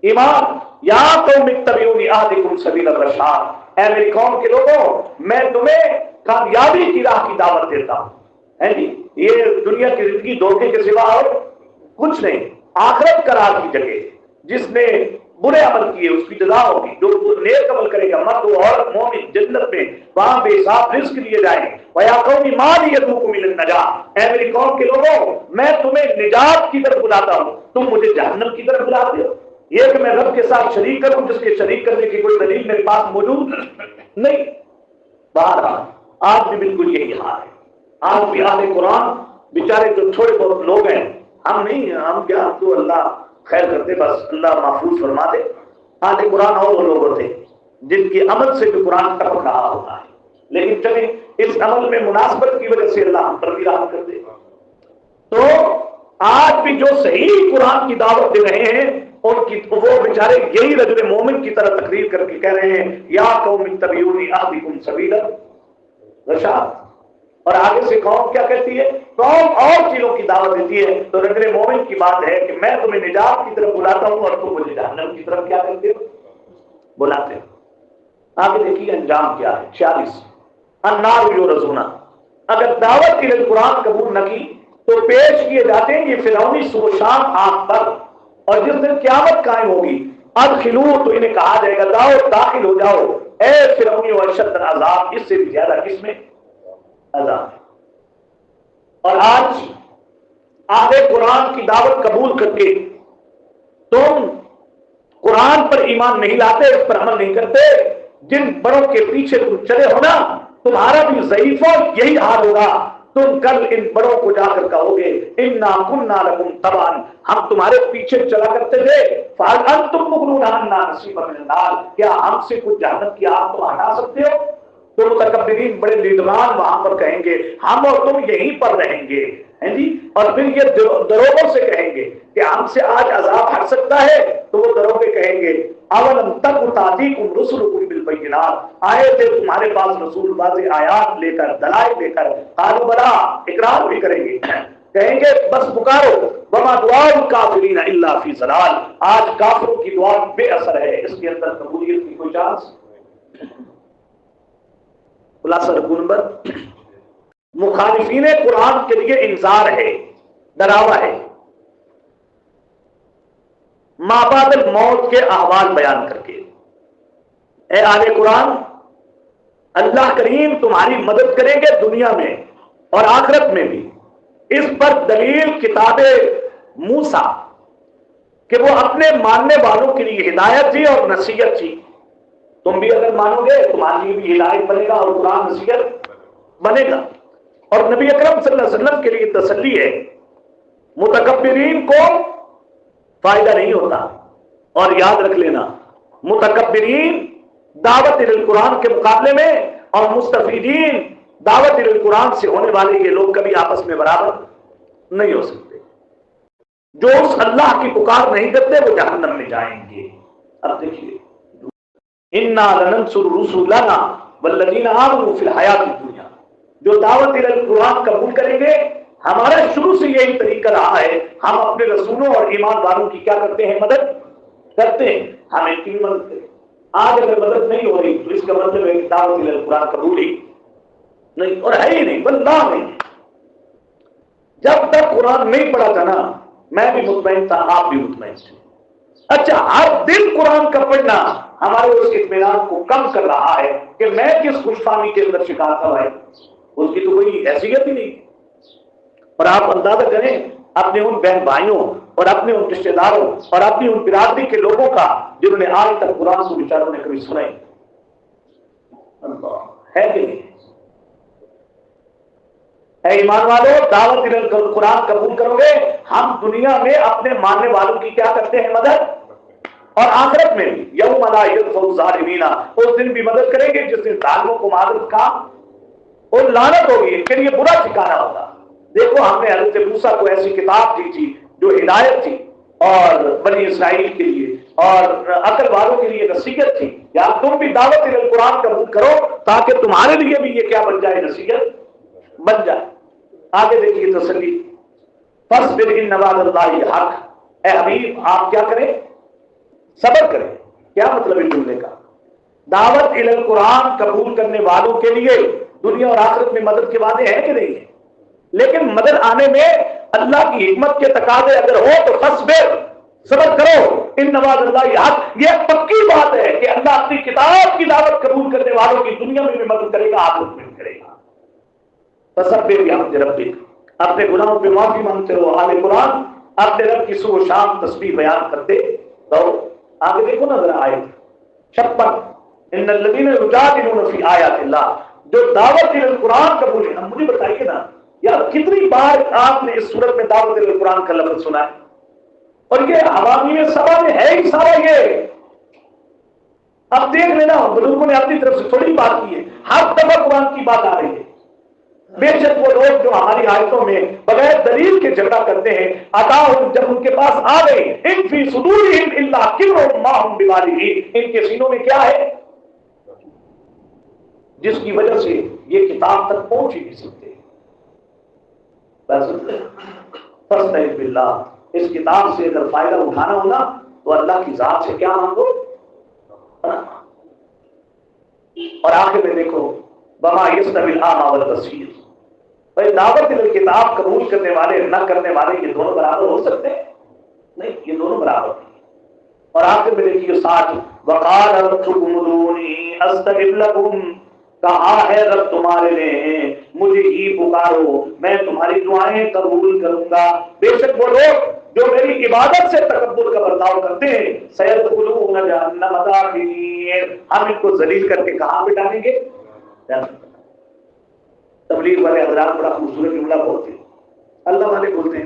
ایمان، یا قوم اتبعونی اہدکم سبیل الرشاد، اے میری قوم کے لوگوں میں تمہیں کامیابی کی راہ کی دعوت دیتا ہوں۔ ہے جی، یہ دنیا کی زندگی دھوکے کے سوا اور کچھ نہیں، آخرت کا راہ کی جگہ، جس نے برے عمل کیے اس کی جزا ہوگی، جو نیک عمل کرے گا مرد و عورت مومن جنت میں وہاں بے حساب رزق لیے جائیں۔ وَيَا قَوْمِ مَا لِي يَدْعُوكُمْ إِلَى النَّجَاةِ، اے میری قوم کے لوگوں میں تمہیں نجات کی طرف بلاتا ہوں، تم مجھے جہنم کی طرف بلاتے ہو۔ یہ کہ میں رب کے ساتھ شریک کروں، جس کے شریک کرنے کی کوئی دلیل میرے پاس موجود نہیں۔ بہرحال آج بھی بالکل یہی حال ہے، آج بھی اہل قرآن بیچارے جو تھوڑے بہت لوگ ہیں، ہم نہیں، ہم کیا، ہم تو اللہ خیر کرتے، بس اللہ محفوظ فرما دے۔ اہل قرآن اور وہ لوگ ہوتے جن کے عمل سے بھی قرآن ٹپک رہا ہوتا ہے، لیکن چلیں اس عمل میں مناسبت کی وجہ سے اللہ ہم پر بھی رحم کر دے۔ تو آج بھی جو صحیح قرآن کی دعوت دے رہے ہیں ان کی وہ بیچارے یہی رجل مومن کی طرح تقریر کر کے کہہ رہے ہیں یا قوم اتبعونی اہدکم سبیل الرشاد، اور آگے سے قوم کیا کہتی ہے؟ قوم اور چیزوں کی دعوت دیتی ہے۔ تو رجل مومن کی بات ہے کہ میں تمہیں نجات کی طرف بلاتا ہوں اور تم مجھے جہنم کی طرف کیا کرتے ہو؟ بلاتے ہو۔ آگے دیکھیے انجام کیا ہے۔ 46 النار یورزون، اگر دعوت کی قرآن قبول نہ کی تو پیش کیے جاتے ہیں یہ فرعونی صبح شام آنکھ پر، اور جس دن قیامت قائم ہوگی ادخلو، تو انہیں کہا جائے گا جاؤ داخل ہو جاؤ اے فرعونی واشد العذاب، اس سے بھی زیادہ کس میں؟ عذاب۔ اور آج اہل قرآن کی دعوت قبول کر کے تم قرآن پر ایمان نہیں لاتے، اس پر عمل نہیں کرتے، جن بڑوں کے پیچھے تم چلے ہو نا، تمہارا بھی ضعیفوں یہی حال ہوگا۔ تم کل ان بڑوں کو جا کر کہو گے انا کنا لکم تبعا، ہم تمہارے پیچھے چلا کرتے تھے، فهل انتم مغنون عنا نصیبا من النار، کیا ہم سے کچھ جہنم کی آگ تم ہٹا سکتے ہو؟ تو متکبرین بڑے لیڈران وہاں پر کہیں گے ہم اور تم یہیں پر رہیں گے، ہیں جی، اور پھر یہ دروغوں سے کہیں گے کہ ہم سے آج عذاب ہٹ سکتا ہے، تو وہ دروغے کہیں گے اولم تک تاتیکم رسلکم بالبینات، آئے تھے تمہارے پاس رسول واضح آیات لے کر، دلائل لے کر، قالوا بلا، اقرار بھی کریں گے، کہیں گے بس پکارو، وما دعاء الکافرین الا فی ضلال، آج کافروں کی دعا بے اثر ہے، اس کے اندر قبولیت کی کوئی چانس۔ خلاصہ نمبر، مخالفین قرآن کے لیے انذار ہے، ڈراوا ہے، ما بعد الموت کے احوال بیان کر کے۔ اے اہل قرآن، اللہ کریم تمہاری مدد کریں گے دنیا میں اور آخرت میں بھی۔ اس پر دلیل کتاب موسیٰ کہ وہ اپنے ماننے والوں کے لیے ہدایت تھی اور نصیحت تھی۔ تم بھی اگر مانو گے تمہارے لیے بھی ہدایت بنے گا اور قرآن نصیحت بنے گا، اور نبی اکرم صلی اللہ علیہ وسلم کے لیے تسلی ہے۔ متکبرین کو فائدہ نہیں ہوتا، اور یاد رکھ لینا متکبرین دعوت القرآن کے مقابلے میں اور مستفیدین دعوت القرآن سے ہونے والے یہ لوگ کبھی آپس میں برابر نہیں ہو سکتے۔ جو اس اللہ کی پکار نہیں کرتے وہ جہنم میں جائیں گے۔ اب دیکھیے، انا لننصر رسولنا والذین آمنوا فی الحیات الدنیا، جو دعوت القرآن قبول کریں گے، ہمارا شروع سے یہی طریقہ رہا ہے، ہم اپنے رسولوں اور ایمان والوں کی کیا کرتے ہیں؟ مدد کرتے ہیں۔ ہم ان کی مدد کریں۔ آج اگر مدد نہیں ہو رہی تو اس کا مطلب ہے کہ دعوت القرآن قبول ہی نہیں، اور ہے ہی نہیں، واللہ نہیں۔ جب تک قرآن نہیں پڑھا تھا نا، میں بھی مطمئن تھا، آپ بھی مطمئن تھے۔ اچھا، ہر دن قرآن کا پڑھنا ہمارے اس اطمینان کو کم کر رہا ہے کہ میں کس خوش فہمی کے اندر شکار تھا بھائی، اس کی تو کوئی حیثیت ہی نہیں۔ اور آپ اندازہ کریں اپنے ان بہن بھائیوں اور اپنے ان رشتے داروں اور اپنی ان برادری کے لوگوں کا جنہوں نے آج تک قرآن سے بیچاروں نے کبھی سنا ہی ہے کہ نہیں؟ اے ایمان والو، دعوت قرآن قبول کرو گے، ہم دنیا میں اپنے ماننے والوں کی کیا کرتے ہیں؟ مدد، اور آخرت میں بھی یوم لا ينفع الظالمین، اس دن بھی مدد کریں گے جس دن ظالموں کو معذرت کا اور لعنت ہوگی، ان کے لیے برا ٹھکانہ ہوگا۔ دیکھو، ہم نے حضرت موسیٰ کو ایسی کتاب دی تھی جو ہدایت تھی اور بنی اسرائیل کے لیے اور عقل والوں کے لیے نصیحت تھی۔ یا تم بھی دعوت القرآن قبول کرو تاکہ تمہارے لیے بھی یہ کیا بن جائے؟ نصیحت بن جائے۔ آگے دیکھیے تسلی، فاصبر ان وعد اللہ حق۔ اے حبیب، آپ کیا کریں؟ صبر کریں۔ کیا مطلب ہے جملے کا؟ دعوت القرآن قبول کرنے والوں کے لیے دنیا اور آخرت میں مدد کے وعدے ہیں کہ نہیں ہیں؟ لیکن مدد آنے میں اللہ کی حکمت کے تقاضے اگر ہو تو فاصبر، صبر کرو، ان وعد اللہ حق۔ یہ پکی بات ہے کہ اللہ اپنی کتاب کی دعوت قبول کرنے والوں کی دنیا میں بھی مدد کرے گا، آخرت میں بھی کرے گا۔ فسبح بحمد ربک، اپنے گناہوں پہ معافی مانگتے رہو۔ اہل قرآن اپنے رب کی صبح و شام تسبیح بیان کرتے رہو۔ آگے دیکھو نا ذرا آیت 56، ان الذین یجادلون فی آیات اللہ، جو دعوت القرآن قبول ہے۔ مجھے بتائیے نا یار، کتنی بار آپ نے اس صورت میں دعوت القرآن کا لفظ سنا ہے؟ اور یہ حوامی سبا میں ہے ہی سارا یہ۔ اب دیکھ لینا، بزرگوں نے اپنی طرف سے تھوڑی بات کی ہے، ہر دفعہ قرآن کی بات آ رہی ہے۔ بے شک وہ لوگ جو ہماری آیتوں میں بغیر دلیل کے جھگڑا کرتے ہیں، اتاہم، جب ان کے پاس آ گئے، ان فی صدورہم الا کبر ما ہم ببالغیہ، ان کے سینوں میں کیا ہے جس کی وجہ سے یہ کتاب تک پہنچ ہی نہیں سکتے۔ فاستعذ باللہ، اس کتاب سے اگر فائدہ اٹھانا ہونا تو اللہ کی ذات سے کیا مانگو؟ اور آخر میں دیکھو، وما یستوی الاعمی والبصیر، بھائی دعوت الکتاب قبول کرنے والے نہ کرنے والے یہ دونوں برابر ہو سکتے ہیں؟ نہیں، یہ دونوں برابر نہیں۔ اور آخر میں دیکھیے 60، وقال ربکم ادعونی استجب لکم، کہا ہے رب تمہارے لیے مجھے ہی پکارو، میں تمہاری دعائیں قبول کروں گا۔ بے شک وہ لوگ جو میری عبادت سے تکبر کا برتاؤ کرتے ہیں، سیدخلون جہنم داخرین، ہم ان کو ذلیل کر کے کہاں پہ ڈالیں گے؟ تبلیغ والے حضرات بڑا خوبصورت جملہ بولتے ہیں، اللہ والے بولتے ہیں،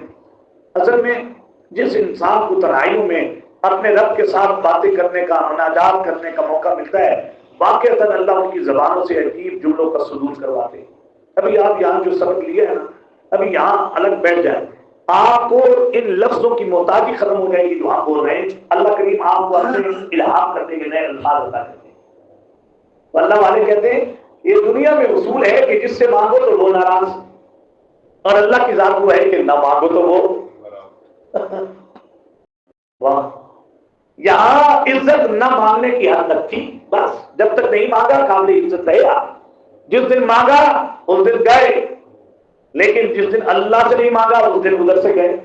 اصل میں جس انسان کو تنہائیوں میں اپنے رب کے ساتھ باتیں کرنے کا، مناجات کرنے کا موقع ملتا ہے، واقعتاً اللہ ان کی زبانوں سے عجیب جملوں کا صدور کرواتے ہیں۔ ابھی آپ یہاں جو سبق لیے ہیں نا، ابھی یہاں الگ بیٹھ جائیں، آپ کو ان لفظوں کی محتاجی ختم ہو جائے گی جو آپ بول رہے ہیں۔ اللہ کریم آپ کو اپنے الہام کرنے کے نئے الفاظ عطا کرتے ہیں۔ اللہ والے کہتے ہیں یہ دنیا میں اصول ہے کہ جس سے مانگو تو وہ ناراض، اور اللہ کی ذات وہ ہے کہ نہ مانگو تو وہ واہ، یہاں عزت نہ مانگنے کی حد تک تھی، بس جب تک نہیں مانگا قابل عزت ہے آپ، جس دن مانگا اس دن گئے، لیکن جس دن اللہ سے نہیں مانگا اس دن ادھر سے گئے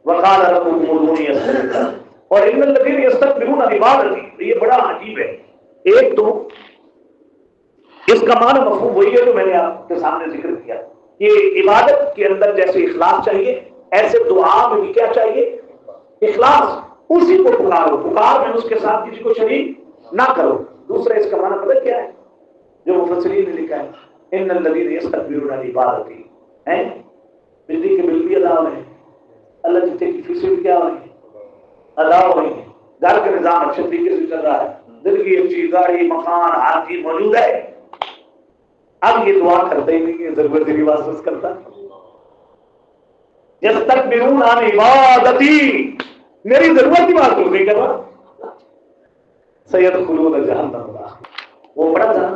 وقال ربكم ادعوني استجب لكم اور ان الذين يستكبرون عن عبادتي. یہ بڑا عجیب ہے. ایک تو اس کا معنی مفہوم وہی ہے جو میں نے آپ کے سامنے ذکر کیا کہ عبادت کے اندر جیسے اخلاص چاہیے ایسے دعا میں بھی کیا چاہیے؟ اخلاص. اسی کو پکارو، پکار میں اس کے ساتھ کسی کو شریک نہ کرو. دوسرا اس کا معنی پتہ کیا ہے جو مفسرین نے لکھا ہے؟ ان الذين يستكبرون عن عبادتي. بجلی کے بل بھی ادا ہوئے ہیں، اللہ جتنے کی فیسیں بھی کیا ہوئی ہیں ادا ہوئی ہیں، گھر کا نظام اچھے طریقے سے چل رہا ہے، دل کی اچھی گاڑی مکان ہر چیز موجود ہے. اب یہ دعا کرتے ہی نہیں کہ ضرورت ہی محسوس کرتا. یستکبرون عن عبادتی، میری ضرورت ہی محسوس نہیں کر رہا. سیدخلون جہنم. وہ پڑھا تھا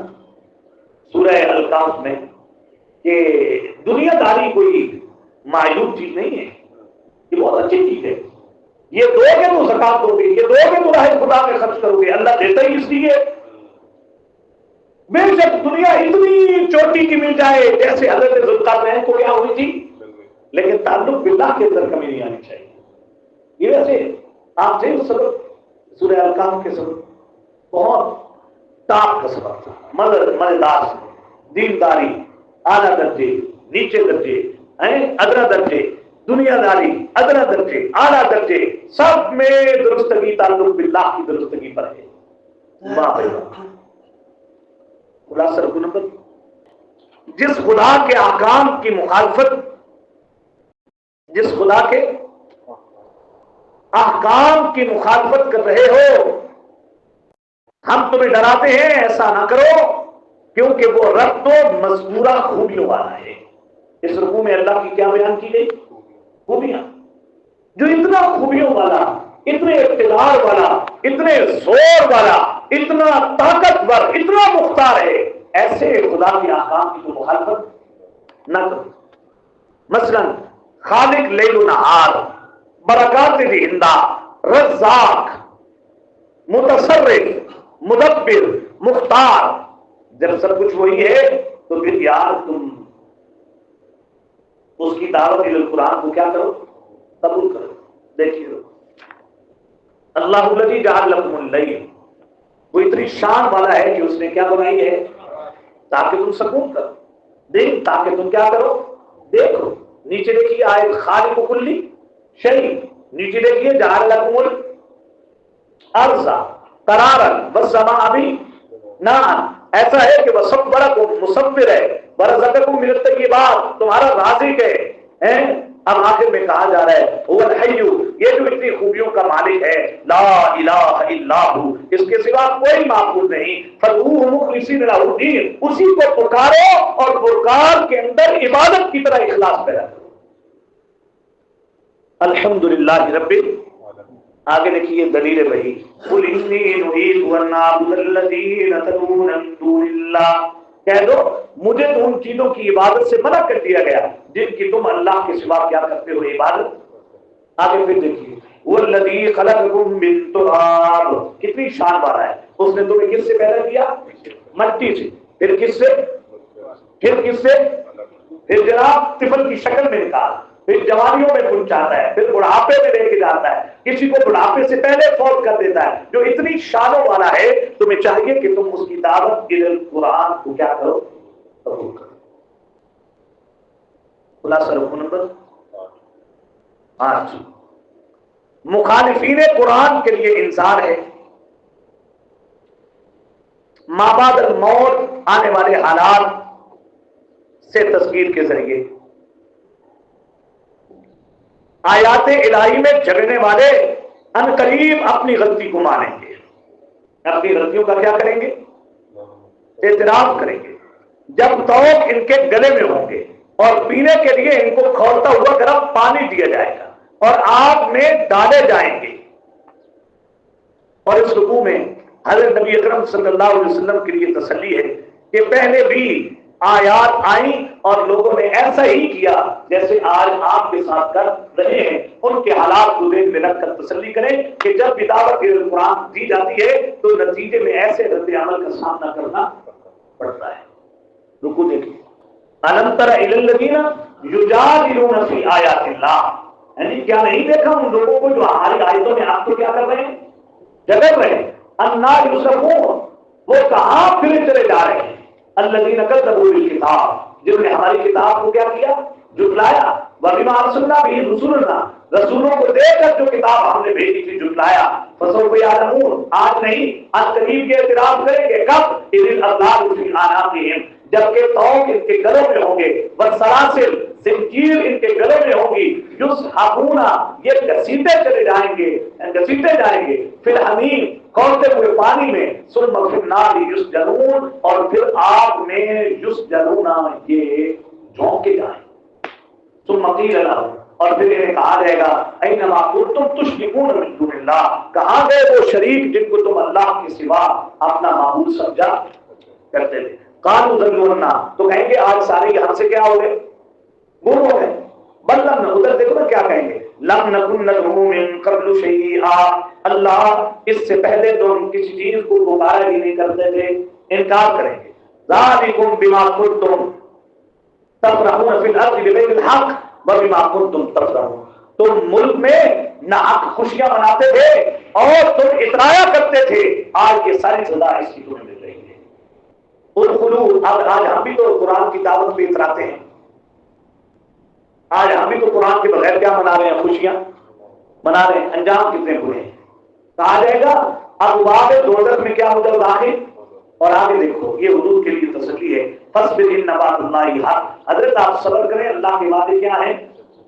سورہ الکاف میں کہ دنیا داری کوئی معیوب چیز نہیں ہے، یہ بہت اچھی چیز ہے. یہ دو گے تو زکات دو گے، یہ دو گے تو راہ خدا میں خرچ کرو گے. اللہ دیتا ہی اس لیے. بے شک دنیا اتنی چوٹی کی مل جائے جیسے حضرت ذوالقرنین کو کیا ہوئی تھی، لیکن تعلق باللہ کے اندر کمی نہیں آنی چاہیے. یہ ویسے آپ سے سبب سورہ الکاف کے سبب بہت ٹاپ کا سبب تھا، مزیدار دینداری، اعلیٰ درجے، نیچے درجے، ادنا درجے، دنیا داری، ادنا درجے، اعلیٰ درجے، سب میں درستگی تعلق باللہ کی درستگی پر ہے. خلاصہ نمبر، جس خدا کے احکام کی مخالفت، جس خدا کے احکام کی مخالفت کر رہے ہو، ہم تمہیں ڈراتے ہیں ایسا نہ کرو کیونکہ وہ رب و مذکورہ خوبیوں والا ہے. اس رکوع میں اللہ کی کیا بیان کی گئی؟ خوبیاں. جو اتنا خوبیوں والا، اتنے اقتدار والا، اتنے زور والا، اتنا طاقتور، اتنا مختار ہے، ایسے خدا کے احکام کی تو مخالفت نہ کرو. مثلا خالق لیل و نہار، برکات دہندہ، رزاق، متصرف، مدبر، مختار، جب سب کچھ وہی ہے تو پھر یار تم اس کی دعوت القرآن کو کیا کرو؟ قبول کرو. دیکھیے اللہ الذی جعل لکم اللیل، وہ اتنی شان والا ہے کہ اس نے کیا بنائی ہے تاکہ تم سکون کرو، دن تاکہ تم کیا کرو؟ دیکھو. نیچے دیکھیے آیت خالق کل شیء، نیچے دیکھیے جعل لکم الارض قرارا والسماء بناء. ایسا ہے کہ وہ سب بڑا مصور ہے، ورزقکم من الطیبات، تمہارا رازق ہے. اب آخر میں کہا جا رہا ہے هو الحی، یہ جو اتنی خوبیوں کا مالک ہے، لا الہ الا ہو، اس کے سوا کوئی معبود نہیں. فادعوہ مخلصین لہ الدین، اسی کو پکارو اور پکار کے اندر عبادت کی طرح اخلاص پیدا کرو. الحمدللہ رب. آگے دیکھیے دلیل وحی، قل انی نہیت ان اعبد الذین تدعون من دون اللہ، کہہ دو مجھے تو ان چیزوں کی عبادت سے منع کر دیا گیا جن کی تم اللہ کے سوا کیا کرتے ہو عبادت. آگے پھر دیکھیے والذی خلقکم من تراب، کتنی شان والا ہے. اس نے تمہیں کس سے پیدا کیا؟ مٹی سے. پھر کس سے؟ پھر کس سے؟ پھر جناب طفل کی شکل میں نکال، پھر جوانیوں میں پہنچاتا ہے، پھر بڑھاپے میں لے کے جاتا ہے، کسی کو بڑھاپے سے پہلے فوت کر دیتا ہے. جو اتنی شانوں والا ہے تمہیں چاہیے کہ تم اس کی دعوت قرآن کو کیا کرو؟ قبول کرو. خلاصہ رکوع نمبر 8، مخالفین قرآن کے لیے انذار ہے مابعد الموت آنے والے حالات سے تذکیر کے ذریعے. آیات الہی میں جھگڑنے والے ان قریب اپنی غلطی کو مانیں گے، اپنی غلطیوں کا کیا کریں گے؟ اعتراف کریں گے. جب توق ان کے گلے میں ہوں گے اور پینے کے لیے ان کو کھولتا ہوا گرم پانی دیا جائے گا اور آگ میں ڈالے جائیں گے. اور اس رکوع میں حضرت نبی اکرم صلی اللہ علیہ وسلم کے لیے تسلی ہے کہ پہلے بھی آیات آئیں اور لوگوں نے ایسا ہی کیا جیسے آج آپ کے ساتھ کر رہے ہیں. ان کے حالات کو ذہن میں رکھ کر تسلی کریں کہ جب بھی دعوت قرآن دی جاتی ہے تو نتیجے میں ایسے رد عمل کا سامنا کرنا پڑتا ہے. رکو دیکھیں الم تر الی الذین یجادلون فی آیات اللہ، یعنی کیا نہیں دیکھا ان لوگوں کو جو ہماری آیتوں میں آپ کو کیا کر رہے ہیں، جگڑ رہے ہیں، انا یصفون، وہ کہاں پھرے چلے جا رہے ہیں، الذین کذبوا بالکتاب، جنہوں نے ہماری کتاب کو کیا کیا، جھٹلایا، وبما ارسلنا به رسولنا، رسولوں کو دے کر جو کتاب ہم نے بھیجی تھی جھٹلایا، فسوف یعلمون، آج نہیں آج قریب یہ اعتراف کریں گے، کب، اذ الاغلال فی اعناقہم، جبکہ توق ان کے گلوں میں ہوں گے، والسلاسل، زنجیر ان کے گلوں میں ہوگی، یسحبون، یہ گھسیٹے چلے جائیں گے، گھسیٹے جائیں گے، فی الحمیم، کھولتے ہوئے پانی میں، ثم فی النار یسجنون، اور پھر آگ میں یسجنون، یہ جھونکے جائیں، ثم قیل لهم، اور پھر انہیں کہا جائے گا، اینما کنتم تشرکون من دون اللہ، کہاں گئے وہ شریک جن کو تم اللہ کے سوا اپنا معبود سمجھا کرتے تھے، قالوا ضلونا، تو کہیں گے آج سارے یہاں سے کیا ہو گئے، گم ہو گئے، بل لم، ادھر دیکھو نا کیا کہیں گے، لم نکن ندعو من قبل شیئا، اللہ اس سے پہلے تو ہم کسی چیز کو پکارا ہی نہیں کرتے تھے، انکار کریں گے، ذالکم بما کنتم تفرحون فی الارض بغیر الحق وبما کنتم تفرحون، تم ملک میں ناحق خوشیاں مناتے تھے اور تم اترایا کرتے تھے، آج یہ ساری سزا اس کی تمہیں مل رہی ہے، ادخلوا، آج ہم بھی تو قرآن کی دعوت پہ اتراتے ہیں، آج ہم بھی تو قرآن کے بغیر کیا منا رہے ہیں، خوشیاں منا رہے ہیں، انجام کتنے برے ہیں، کہا جائے گا ابواب دوزخ میں کیا ہو جاؤ داخل، اور آگے دیکھو یہ حدود کے لیے تسلی ہے، فاصبر ان وعد اللہ حق، حضرت آپ صبر کریں، اللہ کے وعدے کیا ہیں،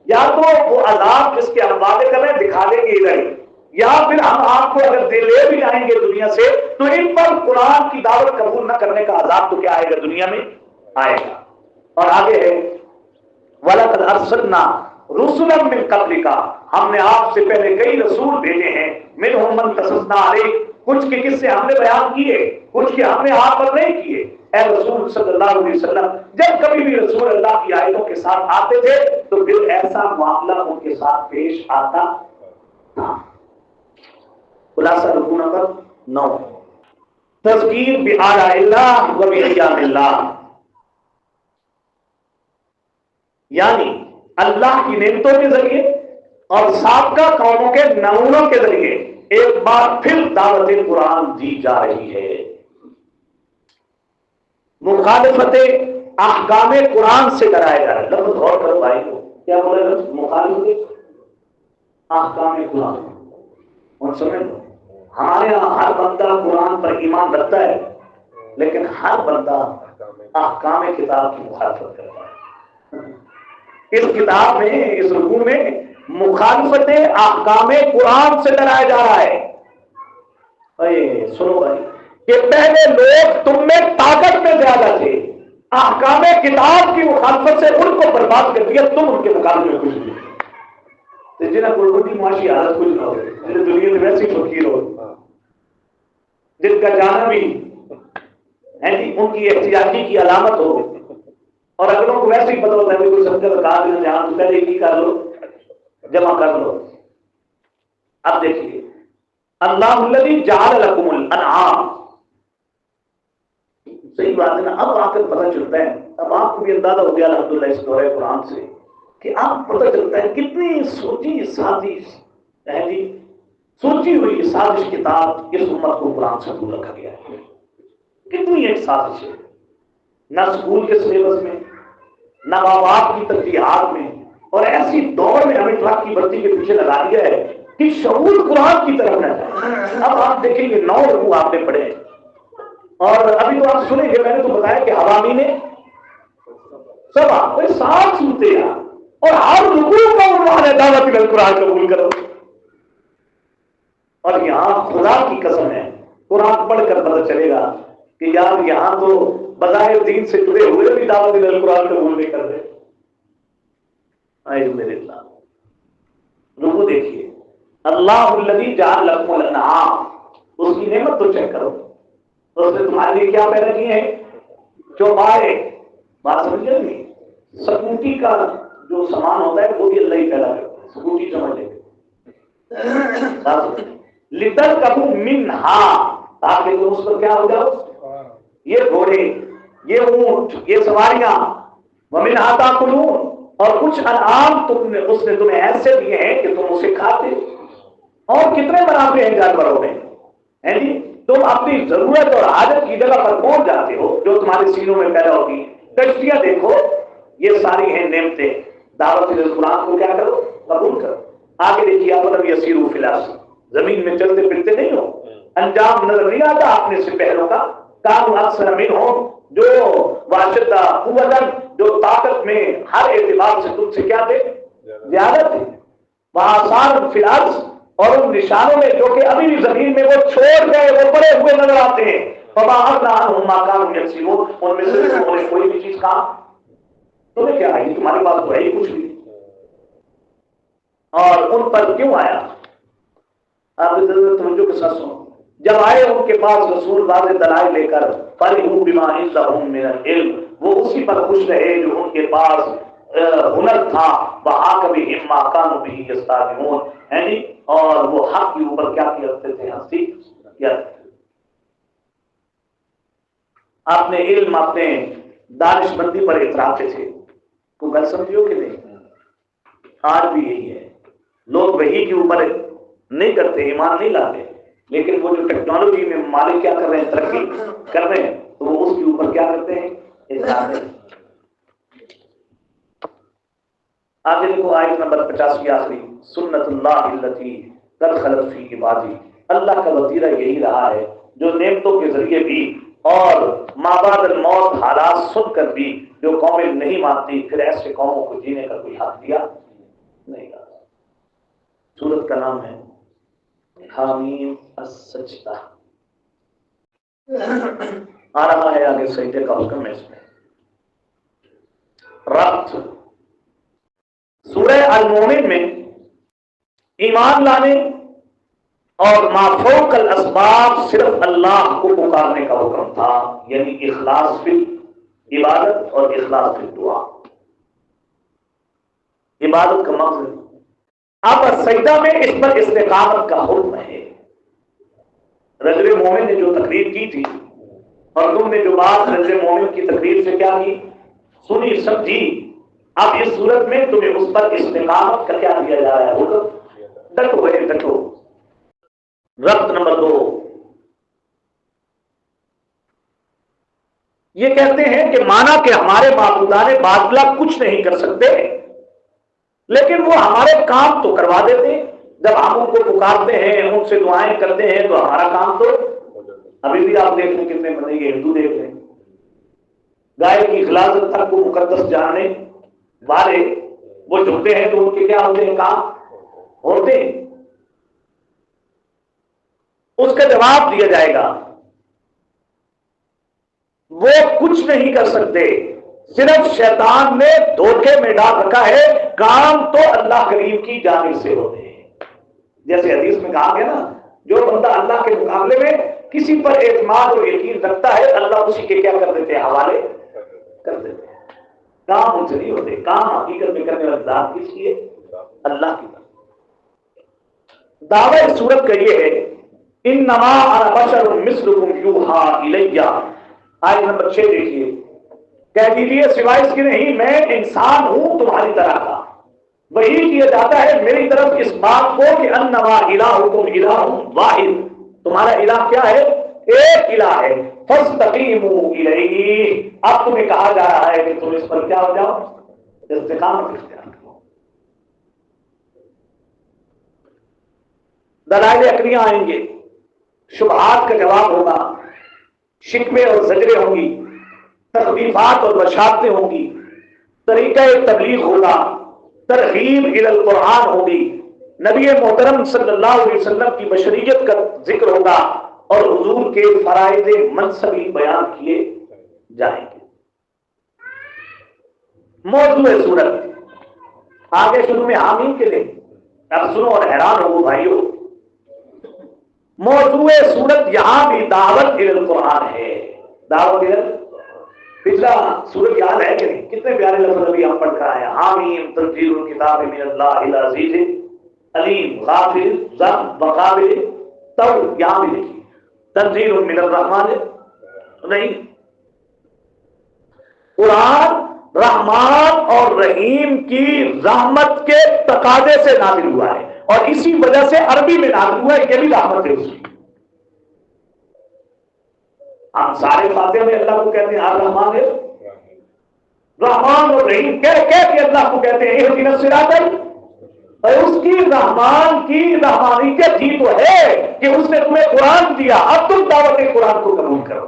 یا تو وہ عذاب جس کے ہم وعدے کر رہے ہیں دکھا دیں گے ادھر، یا پھر ہم آپ کو اگر لے بھی جائیں گے دنیا سے تو ان پر قرآن کی دعوت قبول نہ کرنے کا عذاب تو کیا آئے گا، دنیا میں آئے گا، اور آگے ہے وَلَقَدْ أَرْسَلْنَا رُسُلًا مِّن قَبْلِكَ، ہم نے آپ سے پہلے کئی رسول بھیجے ہیں، مِنْهُم مَّن قَصَصْنَا عَلَيْكَ، کچھ کے قصے ہم نے بیان کیے، کچھ کے ہم نے آپ پر نہیں کیے، اے رسول صلی اللہ علیہ وسلم، جب کبھی بھی رسول اللہ کی آیتوں کے ساتھ آتے تھے تو پھر ایسا معاملہ ان کے ساتھ پیش آتا تھا۔ خلاصہ رکوع نمبر 9، تذکیر بآلاء اللہ و بأیام اللہ، یعنی اللہ کی نعمتوں کے ذریعے اور سابقہ قوموں کے نمونوں کے ذریعے ایک بار پھر دعوت قرآن دی جا رہی ہے، مخالفت احکام قرآن سے ڈرایا جا رہا ہے، لفظ غور کرو بھائی کو، کیا بولا لفظ، مخالفت احکام قرآن، اور سمجھ لو ہمارے یہاں ہر بندہ قرآن پر ایمان رکھتا ہے لیکن ہر بندہ احکام کتاب کی مخالفت کرتا ہے، اس کتاب میں، اس رکوع میں مخالفت احکام قرآن سے ڈرایا جا رہا ہے۔ سنو بھائی کہ پہلے لوگ تم میں طاقت میں زیادہ تھے، احکام کتاب کی مخالفت سے ان کو برباد کر دیا، تم ان کے مقابلے میں کچھ نہیں، جنہیں قربتی معاشی حالت کچھ نہ ہو، جنہیں دنیا میں ویسی فقیر ہو، جن کا جانا بھی ہے جی ان کی احتیاطی کی علامت ہو، اور اگلوں کو ویسے ہی پتہ ہوتا ہے کہ کوئی سب کا کہا دینا جہاں پہلے ہی کر لو، جمع کر لو۔ اب دیکھیے اللہ الذی جعل لکم الانعام، صحیح بات ہے نا، اب آ کر پتہ چلتا ہے، اب آپ کو بھی اندازہ ہو گیا الحمدللہ اس دورہ قرآن سے کہ آپ پتہ چلتا ہے کتنی سوچی سازش ہے جی، سوچی ہوئی سازش کتاب اس امت کو قرآن سے دور رکھا گیا ہے، کتنی ایک سازش ہے، نہ اسکول کے سلیبس میں، نہ ماں باپ کی ترجیحات میں، اور ایسی دور میں ہمیں ٹرک کی بتی کے پیچھے لگا دیا ہے کہ شعور قرآن کی طرف نہ جائے۔ اب آپ دیکھیں گے 9 رکوع آپ نے پڑھے، اور ابھی تو آپ سنیں گے، میں نے تو بتایا کہ حوامی نے سب کوئی 7 سنتے ہیں، اور ہر رکوع کا عنوان ہے دعوت قرآن قبول کرو، اور یہاں خدا کی قسم ہے قرآن پڑھ کر پتہ چلے گا کہ یار یہاں تو بظاہر دین سے جڑے ہوئے بھی دعوت قرآن قبول نہیں کر رہے۔ اے میرے اللہ، رکوع دیکھیے، اللہ الذی جعل لکم الانعام، اس کی نعمت تو چیک کرو، اس نے تمہارے لیے کیا پیدا کیے ہیں، چوپائے، بات سمجھ گئے، سکوٹی کا جو سامان ہوتا ہے وہ بھی اللہ ہی پیدا کرتا ہے، سکوٹی سمجھ لیں گے، لترکبوا منہا، تاکہ تم اس پر کیا ہو جاؤ، یہ گھوڑے، یہ اونٹ، یہ سواریاں وَمِنْهَا تَأْكُلُونَ، اور کچھ انعام اس نے تمہیں ایسے دیے ہیں کہ تم اسے کھاتے. اور کتنے منافع ہیں جانوروں میں، ہیں جی. تم اپنی ضرورت اور حاجت کی جگہ پر پہنچ جاتے ہو جو تمہارے سینوں میں پیدا ہوتی ہیں. کشتیاں دیکھو، یہ ساری ہیں نعمتیں. دعوت قرآن کو کیا کرو؟ قبول کرو. آگے دیکھیے اپنا یسیرو فی الارض، زمین میں چلتے پھرتے نہیں ہو. انجام نظر نہیں آتا اپنے سے پہلوں کا. کام اکثر امین ہو، جو واشدہ قوتن، جو طاقت میں ہر اعتبار سے تم سے کیا تھے؟ زیادہ تھے. وآثار فی الارض، اور ان نشانوں میں جو کہ ابھی بھی زمین میں وہ چھوڑ گئے، وہ پڑے ہوئے نظر آتے ہیں. فما اغنی عنہم ما کانوا یکسبون، ان میں سے انہوں نے کوئی بھی چیز کہا تمہیں کیا ہے، تمہارے پاس تو ہے ہی کچھ بھی. اور ان پر کیوں آیا؟ آپ توجہ کے ساتھ سنو. جب آئے ان کے پاس رسول واضح دلائل لے کر، فَرِحُوا بِمَا عِندَهُم مِّنَ الْعِلْمِ، وہ اسی پر خوش رہے جو ان کے پاس ہنر تھا. وَحَاقَ بِهِم مَّا كَانُوا بِهِ يَسْتَهْزِئُونَ، اور وہ حق کے اوپر کیا کرتے تھے؟ ہنسی کیا. اپنے علم، اپنے دانش مندی پر اتراتے تھے. کو گل سمجھو کہ نہیں؟ آج بھی یہی ہے. لوگ وہی کے اوپر نہیں کرتے، ایمان نہیں لاتے، لیکن وہ جو ٹیکنالوجی میں ممالک کیا کر رہے ہیں، ترقی کر رہے ہیں، تو وہ اس کے اوپر کیا کرتے ہیں؟ اعتراض. آگے دیکھو آیت نمبر 50 کی آخری، سنت اللہ التی قد خلت فی عبادی. اللہ کا وتیرہ یہی رہا ہے جو نعمتوں کے ذریعے بھی اور ما بعد الموت حالات سن کر بھی جو قومیں نہیں مانتی، پھر ایسے قوموں کو جینے کا کوئی حق دیا نہیں گا. سورت کا نام ہے حامیم السجدہ. آ رہا ہے آگے سجدے کا حکم ہے. اس میں ربط سورہ المومن میں ایمان لانے اور ما فوق الاسباب صرف اللہ کو پکارنے کا حکم تھا، یعنی اخلاص فی عبادت اور اخلاص فی دعا. عبادت کا مقصد. اب سجدہ میں اس پر استقامت کا حکم ہے. رجل مومن نے جو تقریر کی تھی، اور تم نے جو بات رجل مومن کی تقریر سے کیا کی، سنی سمجھی، اب اس صورت میں تمہیں اس پر استقامت کا کیا دیا جا رہا ہے؟ حکم. ڈٹو ہے، ڈٹو. ربط نمبر 2، یہ کہتے ہیں کہ مانا کہ ہمارے معبودان باطلہ کچھ نہیں کر سکتے، لیکن وہ ہمارے کام تو کروا دیتے. جب ہم ان کو پکارتے ہیں، ان سے دعائیں کرتے ہیں، تو ہمارا کام تو ابھی بھی آپ دیکھ لیں کتنے بندے یہ ہندو دیکھ لیں، گائے کی خلاصت تک کو مقدس جاننے والے وہ جھکتے ہیں تو ان کے کیا ہوتے ہیں؟ کام ہوتے ہیں. اس کا جواب دیا جائے گا وہ کچھ نہیں کر سکتے، صرف شیطان نے دھوکے میں ڈال رکھا ہے، کام تو اللہ کریم کی جانب سے ہوتے ہیں. جیسے حدیث میں کہا گیا نا، جو بندہ اللہ کے مقابلے میں کسی پر اعتماد اور یقین رکھتا ہے، اللہ اسی کے کیا کر دیتے ہیں؟ حوالے کر دیتے ہیں. کام ان سے نہیں ہوتے. کام حقیقت میں کرنے والی ذات کس کی ہے؟ اللہ کی. دعوی صورت کا یہ ہے، انما انا بشر مثلکم یوحا الی. آیت نمبر 6 دیکھیے. کہہ دیجیے سوائے اس کے نہیں، میں انسان ہوں تمہاری طرح کا. وہی کیا جاتا ہے میری طرف اس بات کو کہ انما الہکم الہ واحد، تمہارا الہ کیا ہے؟ ایک الہ ہے. فاستقیموا الیہ، اب تمہیں کہا جا رہا ہے کہ تم اس پر کیا ہو جاؤ؟ استقامت اختیار کرو. دلائل عقلیاں آئیں گے، شبہات کا جواب ہوگا، شکوے اور زجریں ہوں گی، تخویفات اور بشارتیں ہوں گی، طریقہ تبلیغ ہوگا، ترغیب الی القرآن ہوگی، نبی محترم صلی اللہ علیہ وسلم کی بشریت کا ذکر ہوگا، اور حضور کے فرائض منصبی بیان کیے جائیں گے. موضوع صورت آگے شروع میں حامین کے لئے. اب سنو اور حیران ہو بھائیو، موضوع صورت یہاں بھی دعوت الی القرآن ہے. دعوت الی، پچھلا سورت یاد ہے کہ نہیں؟ کتنے پیارے لفظ ابھی ہم پڑھ کر آئے ہیں. حامیم تنزیل الکتاب من اللہ العزیز علیم غافر ذم وقابل توب. یہاں بھی دیکھیے تنزیل من الرحمن. نہیں، قرآن رحمان اور رحیم کی رحمت کے تقاضے سے نازل ہوا ہے، اور اسی وجہ سے عربی میں نازل ہوا ہے کہ بھی رحمت ہے اس کی۔ ہم سارے فاتحہ میں اللہ کو کہتے ہیں آپ رحمان ہے، رحمان اور رحیم کہہ کے اللہ کو کہتے ہیں اہدنا الصراط، اور اس کی رحمان کی رحمانیت ہی تو ہے کہ اس نے تمہیں قرآن دیا، اب تم دعوت قرآن کو قبول کرو،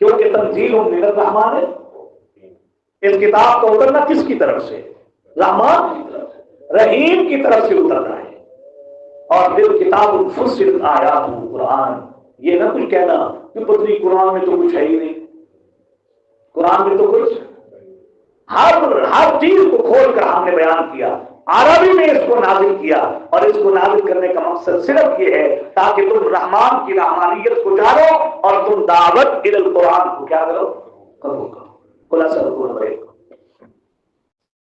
کیونکہ تنزیل من الرحمان ہے۔ اس کتاب کا اترنا کس کی طرف سے؟ رحمان کی طرف سے، رحیم کی طرف سے اترنا ہے۔ اور پھر کتاب فصلت آیات قرآن، یہ نہ کچھ کہنا کہ پتلی قرآن میں تو کچھ ہے ہی نہیں، قرآن میں تو کچھ، ہر چیز کو کھول کر ہم نے بیان کیا، عربی میں اس کو نازل کیا، اور اس کو نازل کرنے کا مقصد صرف یہ ہے تاکہ تم رحمان کی رحمانیت کو جانو اور تم دعوت الی القرآن کو کیا کرو؟ قبول کرو۔ خلاصہ نمبر 1،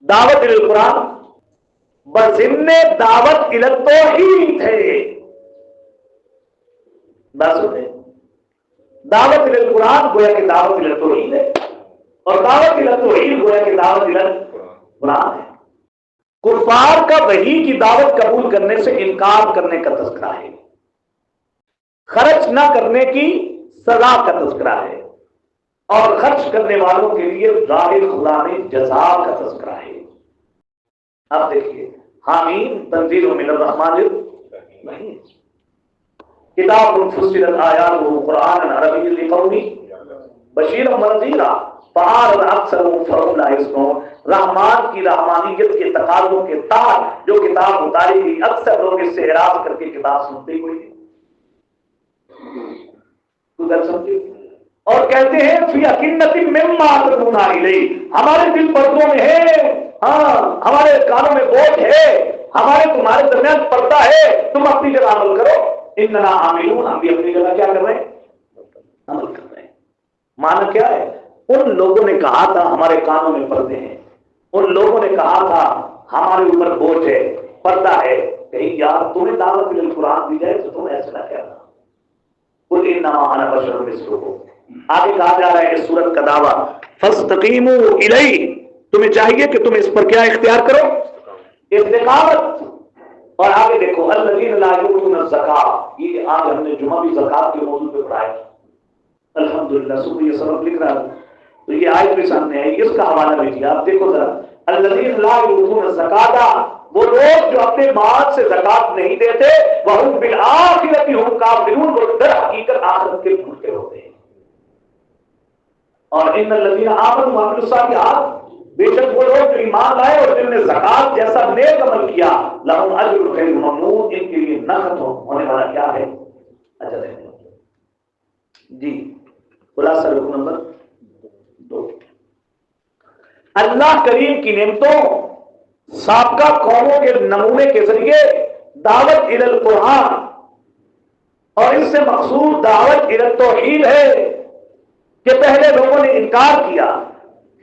دعوت الی القرآن بضمن دعوت الی التوحید ہے۔ بات سنیں، دعوت الی القرآن گویا کہ دعوت الی التوحید ہے، اور دعوت الی التوحید گویا کہ دعوت الی القرآن ہے۔ کفار کا وحی کی دعوت قبول کرنے سے انکار کرنے کا تذکرہ ہے، خرچ نہ کرنے کی سزا کا تذکرہ ہے، اور خرچ کرنے والوں کے لیے ظاہر خدا میں جزا کا تذکرہ ہے۔ اب دیکھیے، حامیم تنزیل من الرحمن الرحیم، کتاب فصلت آیاتہ قرآنا عربیا لقوم بشیرا ونذیرا فأعرض أكثرهم فهم لا يسمعون۔ رحمان کی رحمانیت کے تقاضوں کے تحت جو کتاب اتاری گئی، اکثر لوگ اس سے اعراض کر کے کتاب سنتے ہوئے گزر سمجھے، اور کہتے ہیں فی اکنۃ مما تدعون الیہ، ہمارے دل پردوں میں ہے، ہاں ہمارے کانوں میں بوجھ ہے، ہمارے تمہارے درمیان پردہ ہے، تم اپنی جگہ عمل کرو، اننا عاملون، ہم بھی اپنی جگہ کیا کر رہے ہیں؟ عمل کر رہے ہیں۔ معنی کیا ہے؟ ان لوگوں نے کہا تھا ہمارے کانوں میں پردے ہیں، ان لوگوں نے کہا تھا ہمارے اوپر بوجھ ہے، پردہ ہے، کہیں یار تمہیں دعوت الی القرآن دی جائے تو تم ایسا نہ کہنا، قل انما انا بشر مثلکم۔ آگے کہا جا رہا ہے اس سورت کا دعویٰ فاستقیموا الیہ، تمہیں چاہیے کہ تم اس پر کیا اختیار کرو؟ استقامت۔ اور آگے دیکھو الذین لا یؤتون الزکاۃ، یہ آج ہم نے جمعہ بھی زکات کے موضوع پہ پڑھایا، الحمدللہ صبح یہ سبق لکھ رہا ہوں تو یہ آیت بھی سامنے آئی، اس کا حوالہ بھی کیا، آپ دیکھو ذرا، الذین لا یؤتون الزکاۃ، وہ لوگ جو اپنے مال سے زکات نہیں دیتے، وہم بالآخرۃ ہم کافرون، وہ در حقیقت آخرت کے بھولتے ہوتے ہیں۔ اور ان الذین آمنوا وعملوا الصالحات، بے شک وہ لوگ جو ایمان لائے اور جن نے زکات جیسا نیک عمل کیا، لہم اجر غیر ممنون، ان کے لیے نہ ختم ہونے والا کیا ہے؟ اجر ہے۔ جی خلاصہ رکن نمبر 2، اللہ کریم کی نعمتوں سابقہ قوموں کے نمونے کے ذریعے دعوت الی القرآن، اور اس سے مقصود دعوت الی التوحید ہے کہ پہلے لوگوں نے انکار کیا،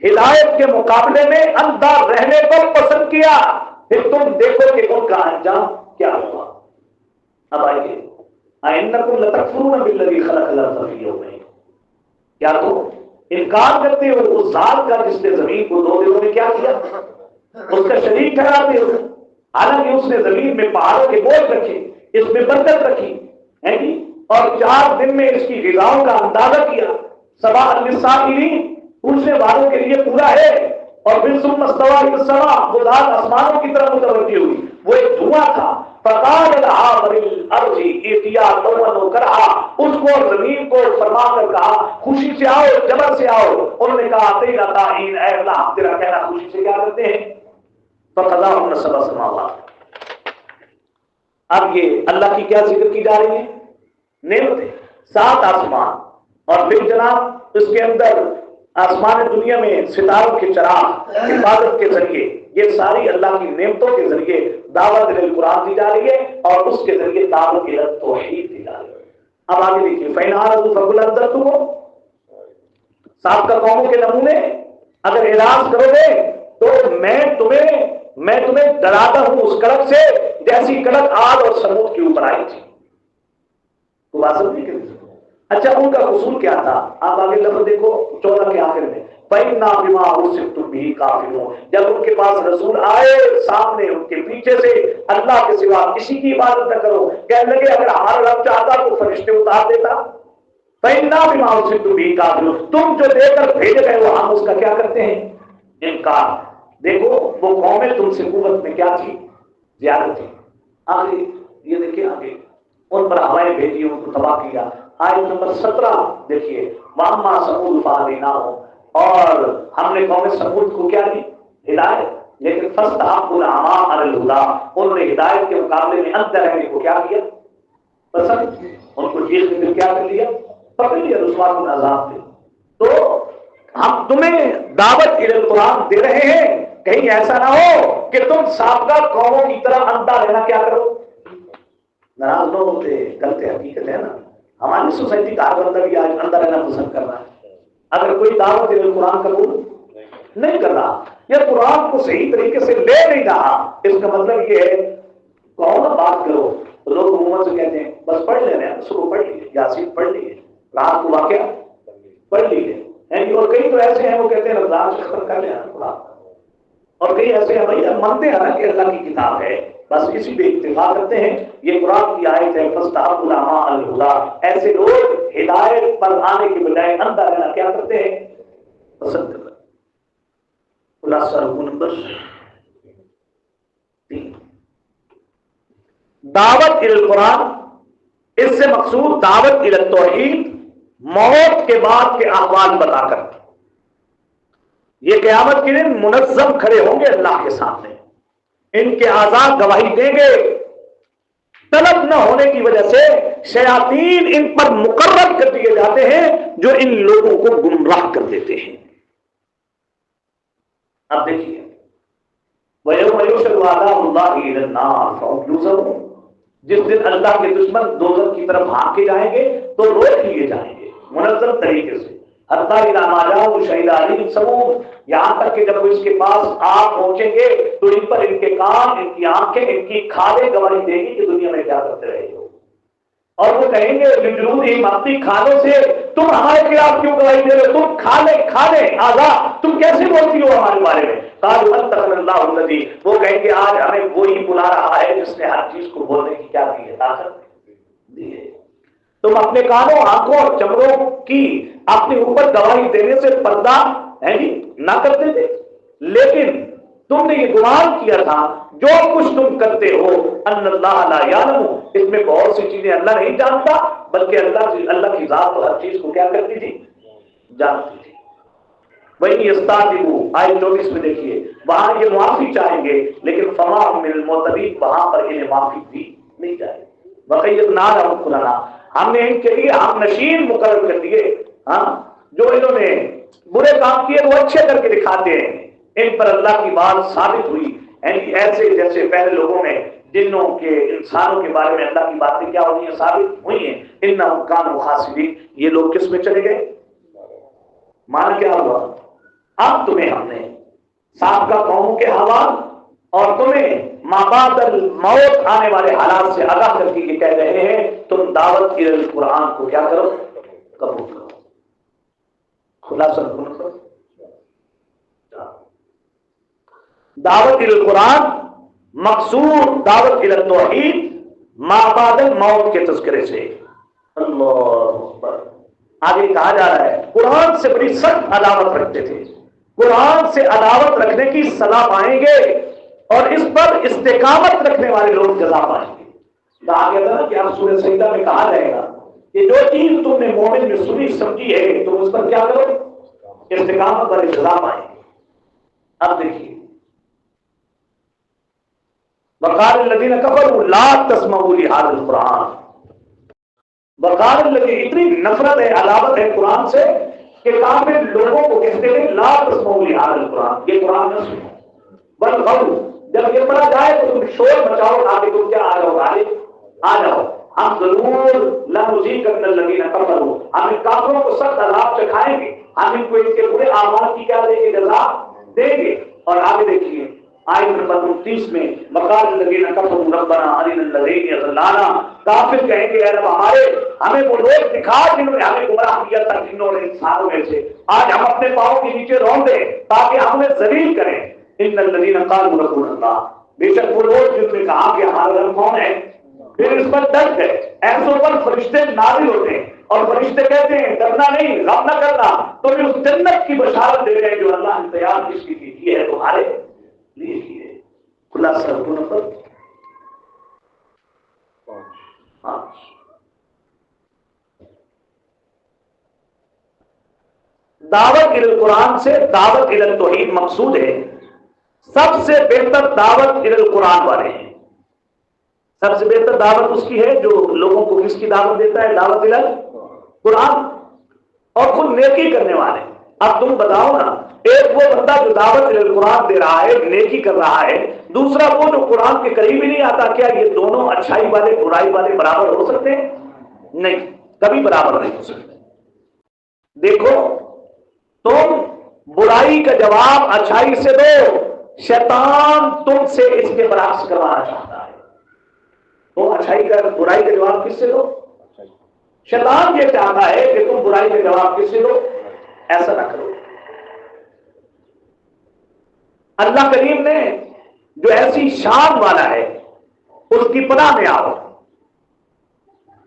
ہدایت کے مقابلے میں اندھا رہنے کو پسند کیا، پھر تم دیکھو کہ ان کا انجام کیا ہوا۔ اب آئیے، اَإِنَّكُمْ لَتَكْفُرُونَ بِالَّذِي خَلَقَ الْأَرْضَ فِي يَوْمَيْنِ، کیا تم انکار کرتے ہو اس ذات کا جس نے زمین کو 2 دنوں میں کیا کیا، اس کا شریک ٹھہراتے ہو، حالانکہ اس نے زمین میں پہاڑوں کے بوجھ رکھے، اس میں برکت رکھی ہے جی، اور 4 دن میں اس کی غذاؤں کا اندازہ کیا، سباحا للسائلین، پوچھنے والوں کے لیے پورا ہے، اور پھر ثم استوى الى السماء، وہ ذات آسمانوں کی طرف متوجہ ہوئی، وہ ایک دھواں تھا، فقال لها وللارض ائتيا طوعا وكرها، اس کو زمین کو فرما کر کہا خوشی سے آؤ جبر سے آؤ، انہوں نے کہا اتینا طائعین، اے اللہ ہم تیرا کہنا خوشی سے کیا کرتے ہیں، فقضاهن 7 سماوات۔ اب یہ اللہ کی کیا ذکر کی جا رہی ہے؟ نعمتیں، 7 آسمان، اور پھر جناب اس کے اندر آسمان دنیا میں ستاروں کے چراغ حفاظت کے ذریعے، یہ ساری اللہ کی نعمتوں کے ذریعے دعوت الی القرآن دی جا رہی ہے، اور اس کے ذریعے دعوت الی التوحید دی جا رہی ہے۔ اب آگے دیکھیے فَإِنْ أَعْرَضُوا فَقُلْ أَنذَرْتُكُمْ، سابقہ قوموں کے نمونے، اگر اعراض کرو گے تو میں تمہیں ڈراتا ہوں اس کڑک سے جیسی کڑک عاد اور ثمود کے اوپر آئی تھی۔ تو واضح نہیں کریں۔ اچھا ان کا قصور کیا تھا؟ آپ آگے لفظ دیکھو 14 کے آخر میں، فَإِنَّا بِمَا أُرْسِلْتُم بِهِ كَافِرُونَ، جب ان کے پاس رسول آئے سامنے ان کے پیچھے سے اللہ کے سوا کسی کی عبادت نہ کرو، کہنے لگے اگر ہمارا رب چاہتا تو فرشتے اتار دیتا۔ فَإِنَّا بِمَا أُرْسِلْتُم بِهِ كَافِرُونَ، تم جو دے کر بھیجے گئے ہو ہم اس کا کیا کرتے ہیں؟ انکار۔ دیکھو وہ قومیں تم سے قوت میں کیا تھی؟ زیادہ تھی۔ آگے یہ دیکھیں، آگے ان پر ہوائیں بھیجی، ان کو تباہ کیا۔ آیت نمبر 17 دیکھیے، وَأَمَّا ثَمُودُ فَهَدَيْنَاهُمْ، اور ہم نے قوم سمود کو کیا دی؟ ہدایت، لیکن فَاسْتَحَبُّوا الْعَمَىٰ عَلَى الْهُدىٰ، انہوں نے ہدایت کے مقابلے میں اندھا رہنے کو کیا کیا؟ پسند، ان کو جیل میں کیا کر لیا؟ پکڑ لیا، رسوا کن عذاب دے۔ تو ہم تمہیں دعوت الی القرآن دے رہے ہیں، کہیں ایسا نہ ہو کہ تم سابقہ قوموں کی طرح اندھا رہنا کیا کرو؟ ناراض نہ ہوتے، غلط حقیقت ہے نا، ہماری سوسائٹی کا ہر بندہ بھی آج اندھا رہنا پسند کر رہا ہے۔ اگر کوئی دعوت قرآن قبول نہیں کر رہا یا قرآن کو صحیح طریقے سے لے نہیں رہا، اس کا مطلب یہ ہے کون بات کرو، لوگ عموماً سے کہتے ہیں بس پڑھ لے رہے ہیں، صبح پڑھ لیجیے، یاسین پڑھ لیجیے، رات کو واقعہ پڑھ لیجیے، اور کئی تو ایسے ہیں وہ کہتے ہیں رمضان سے ختم کر لیں قرآن، اور کئی ایسے ہیں بھائی مانتے ہیں نا کہ اللہ کی کتاب ہے، بس اسی پہ اتفاق کرتے ہیں یہ قرآن کی آیت ہے فَاسْتَحَبُّوا الْعَمَىٰ عَلَى الْهُدىٰ۔ ایسے لوگ ہدایت پر آنے کے بجائے اندھا رہنا کیا کرتے ہیں؟ پسند کرتے ہیں۔ خلاصہ رکوع نمبر 3، دعوت الی القرآن، اس سے مقصود دعوت الی التوحید، موت کے بعد کے احوال بتا کر یہ قیامت کے دن منظم کھڑے ہوں گے اللہ کے سامنے، ان کے اعضاء گواہی دیں گے، طلب نہ ہونے کی وجہ سے شیاطین ان پر مقرر کر دیے جاتے ہیں جو ان لوگوں کو گمراہ کر دیتے ہیں۔ اب دیکھیے وَيَوْمَ يُحْشَرُ أَعْدَاءُ اللَّهِ إِلَى النَّارِ فَهُمْ يُوزَعُونَ، جس دن اللہ کے دشمن دوزخ کی طرف بھاگ کے جائیں گے تو روک لیے جائیں گے منظم طریقے سے، حتیٰ اذا ما جاءوا شهد عليهم سموم، یہاں تک کہ جب وہ اس کے پاس آپ پہنچیں گے تو ان پر ان کے کان، ان کی آنکھیں، ان کی کھالیں گواہی دے گی کہ دنیا میں کیا کرتے رہے ہو، اور وہ کہیں گے لجلودہم، اپنی کھالوں سے تم ہمارے خلاف کیوں گواہی دے رہے ہو، تم کھالیں آزاد، تم کیسے بولتی ہو ہمارے بارے میں؟ قالوا انطقنا اللہ الذی، وہ کہیں گے آج ہمیں وہی بلا رہا ہے جس نے ہر چیز کو بولنے کی کیا دی ہے، طاقت دی ہے۔ تم اپنے کانوں، آنکھوں اور چمڑوں کی اپنے اوپر گواہی دینے سے پردہ ہے نہ کرتے تھے، لیکن تم نے یہ گمان کیا تھا جو کچھ تم کرتے ہو ان اللہ لا یعلم، اس میں بہت سی چیزیں اللہ نہیں جانتا، بلکہ اللہ کی ذات ہر چیز کو کیا کرتی تھی؟ جانتی تھی۔ وہی یستعجبوا، آیت 24 میں دیکھیے، وہاں یہ معافی چاہیں گے لیکن فما هم من المعتدین، وہاں پر انہیں معافی دی نہیں جائے گی۔ وقیضنا لهم قرنا، ہم نے ان کے لیے ہم نشین مقرر کر دیے، ہاں جو انہوں نے برے کام کیے وہ اچھے کر کے دکھاتے ہیں، ان پر اللہ کی بات ثابت ہوئی، یعنی ایسے جیسے پہلے لوگوں میں جنوں کے انسانوں کے بارے میں اللہ کی باتیں کیا ہوئی ہیں؟ ثابت ہوئی ہیں۔ انہم کانوا خاسرین، یہ لوگ کس میں چلے گئے؟ مان کیا ہوا؟ اب تمہیں ہم نے سابقہ قوموں کے حوال اور تمہیں ما بعد الموت آنے والے حالات سے آگاہ کر کے کہہ رہے ہیں تم دعوت الی القرآن کو کیا کرو؟ قبول کرو۔ خلاصہ دعوت الی القرآن مقصود دعوت الی التوحید ما بعد الموت کے تذکرے سے۔ اللہ اکبر، آگے کہا جا رہا ہے قرآن سے بڑی سخت عداوت رکھتے تھے، قرآن سے عداوت رکھنے کی سزا پائیں گے اور اس پر استقامت رکھنے والے لوگ جزا پائیں گے۔ کہا گیا تھا نا کہ اب سورہ سجدہ میں کہا جائے گا کہ جو چیز تم نے مومن میں سنی سمجھی ہے تم اس پر کیا کرو؟ استقامت پر جزا پائیں گے۔ اب دیکھیے وقال الذین کفروا لا تسمعوا لهذا القرآن، وقال الذین، اتنی نفرت ہے، عداوت ہے قرآن سے کہ کافر لوگوں کو کہتے ہیں لا تسمعوا لهذا القرآن، یہ قرآن نہ سنو، والغوا، جب یہ پڑھا جائے تو تم شور مچاؤ تاکہ تم کیا آ جاؤ، آ جاؤ، ہم ضرور لنذیقن الذین کفروا، ہم ان کافروں کو سخت عذاب چکھائیں گے، ہم ان کو ان کے برے اعمال کی کیا دیں گے؟ جزا دیں گے۔ اور آگے دیکھیے آیت نمبر 29 میں وقال الذین کفروا ربنا ارنا الذین یضلنا، کافر کہیں گے اے رب ہمارے، ہمیں وہ لوگ دکھا جنہوں نے ہمیں گمراہ کیا تھا جنہوں نے انسانوں میں سے، آج ہم اپنے پاؤں کے نیچے رون دیں تاکہ ہمیں ذلیل کریں۔ ان الذین قالوا ربنا اللہ، بے شک وہ لوگ جن نے کہا کہ ہمارا رب کون ہے، پھر اس پر ڈر ہے، ایسوں پر فرشتے نازل ہوتے ہیں اور فرشتے کہتے ہیں ڈرنا نہیں، غم نہ کرنا، تو پھر اس جنت کی بشارت دے رہے ہیں جو اللہ نے تیار کس کی ہے تمہارے لیے کی ہے۔ خلاصہ نمبر 5، دعوت الی القرآن سے دعوت الی التوحید مقصود ہے۔ سب سے بہتر دعوت الی القرآن والے ہیں، سب سے بہتر دعوت اس کی ہے جو لوگوں کو کس کی دعوت دیتا ہے، دعوت الی القرآن، اور خود نیکی کرنے والے۔ اب تم بتاؤ نا، ایک وہ بندہ جو دعوت الی القرآن دے رہا ہے، نیکی کر رہا ہے، دوسرا وہ جو قرآن کے قریب ہی نہیں آتا، کیا یہ دونوں اچھائی والے برائی والے برابر ہو سکتے ہیں؟ نہیں، کبھی برابر نہیں ہو سکتے۔ دیکھو، تم برائی کا جواب اچھائی سے دو، شیطان تم سے اس کے برعکس کروانا چاہتا ہے۔ تو اچھائی کا برائی کا جواب کس سے دو؟ شیطان یہ چاہتا ہے کہ تم برائی کا جواب کس سے دو؟ ایسا نہ کرو۔ اللہ کریم نے جو ایسی شان والا ہے اس کی پناہ میں آؤ،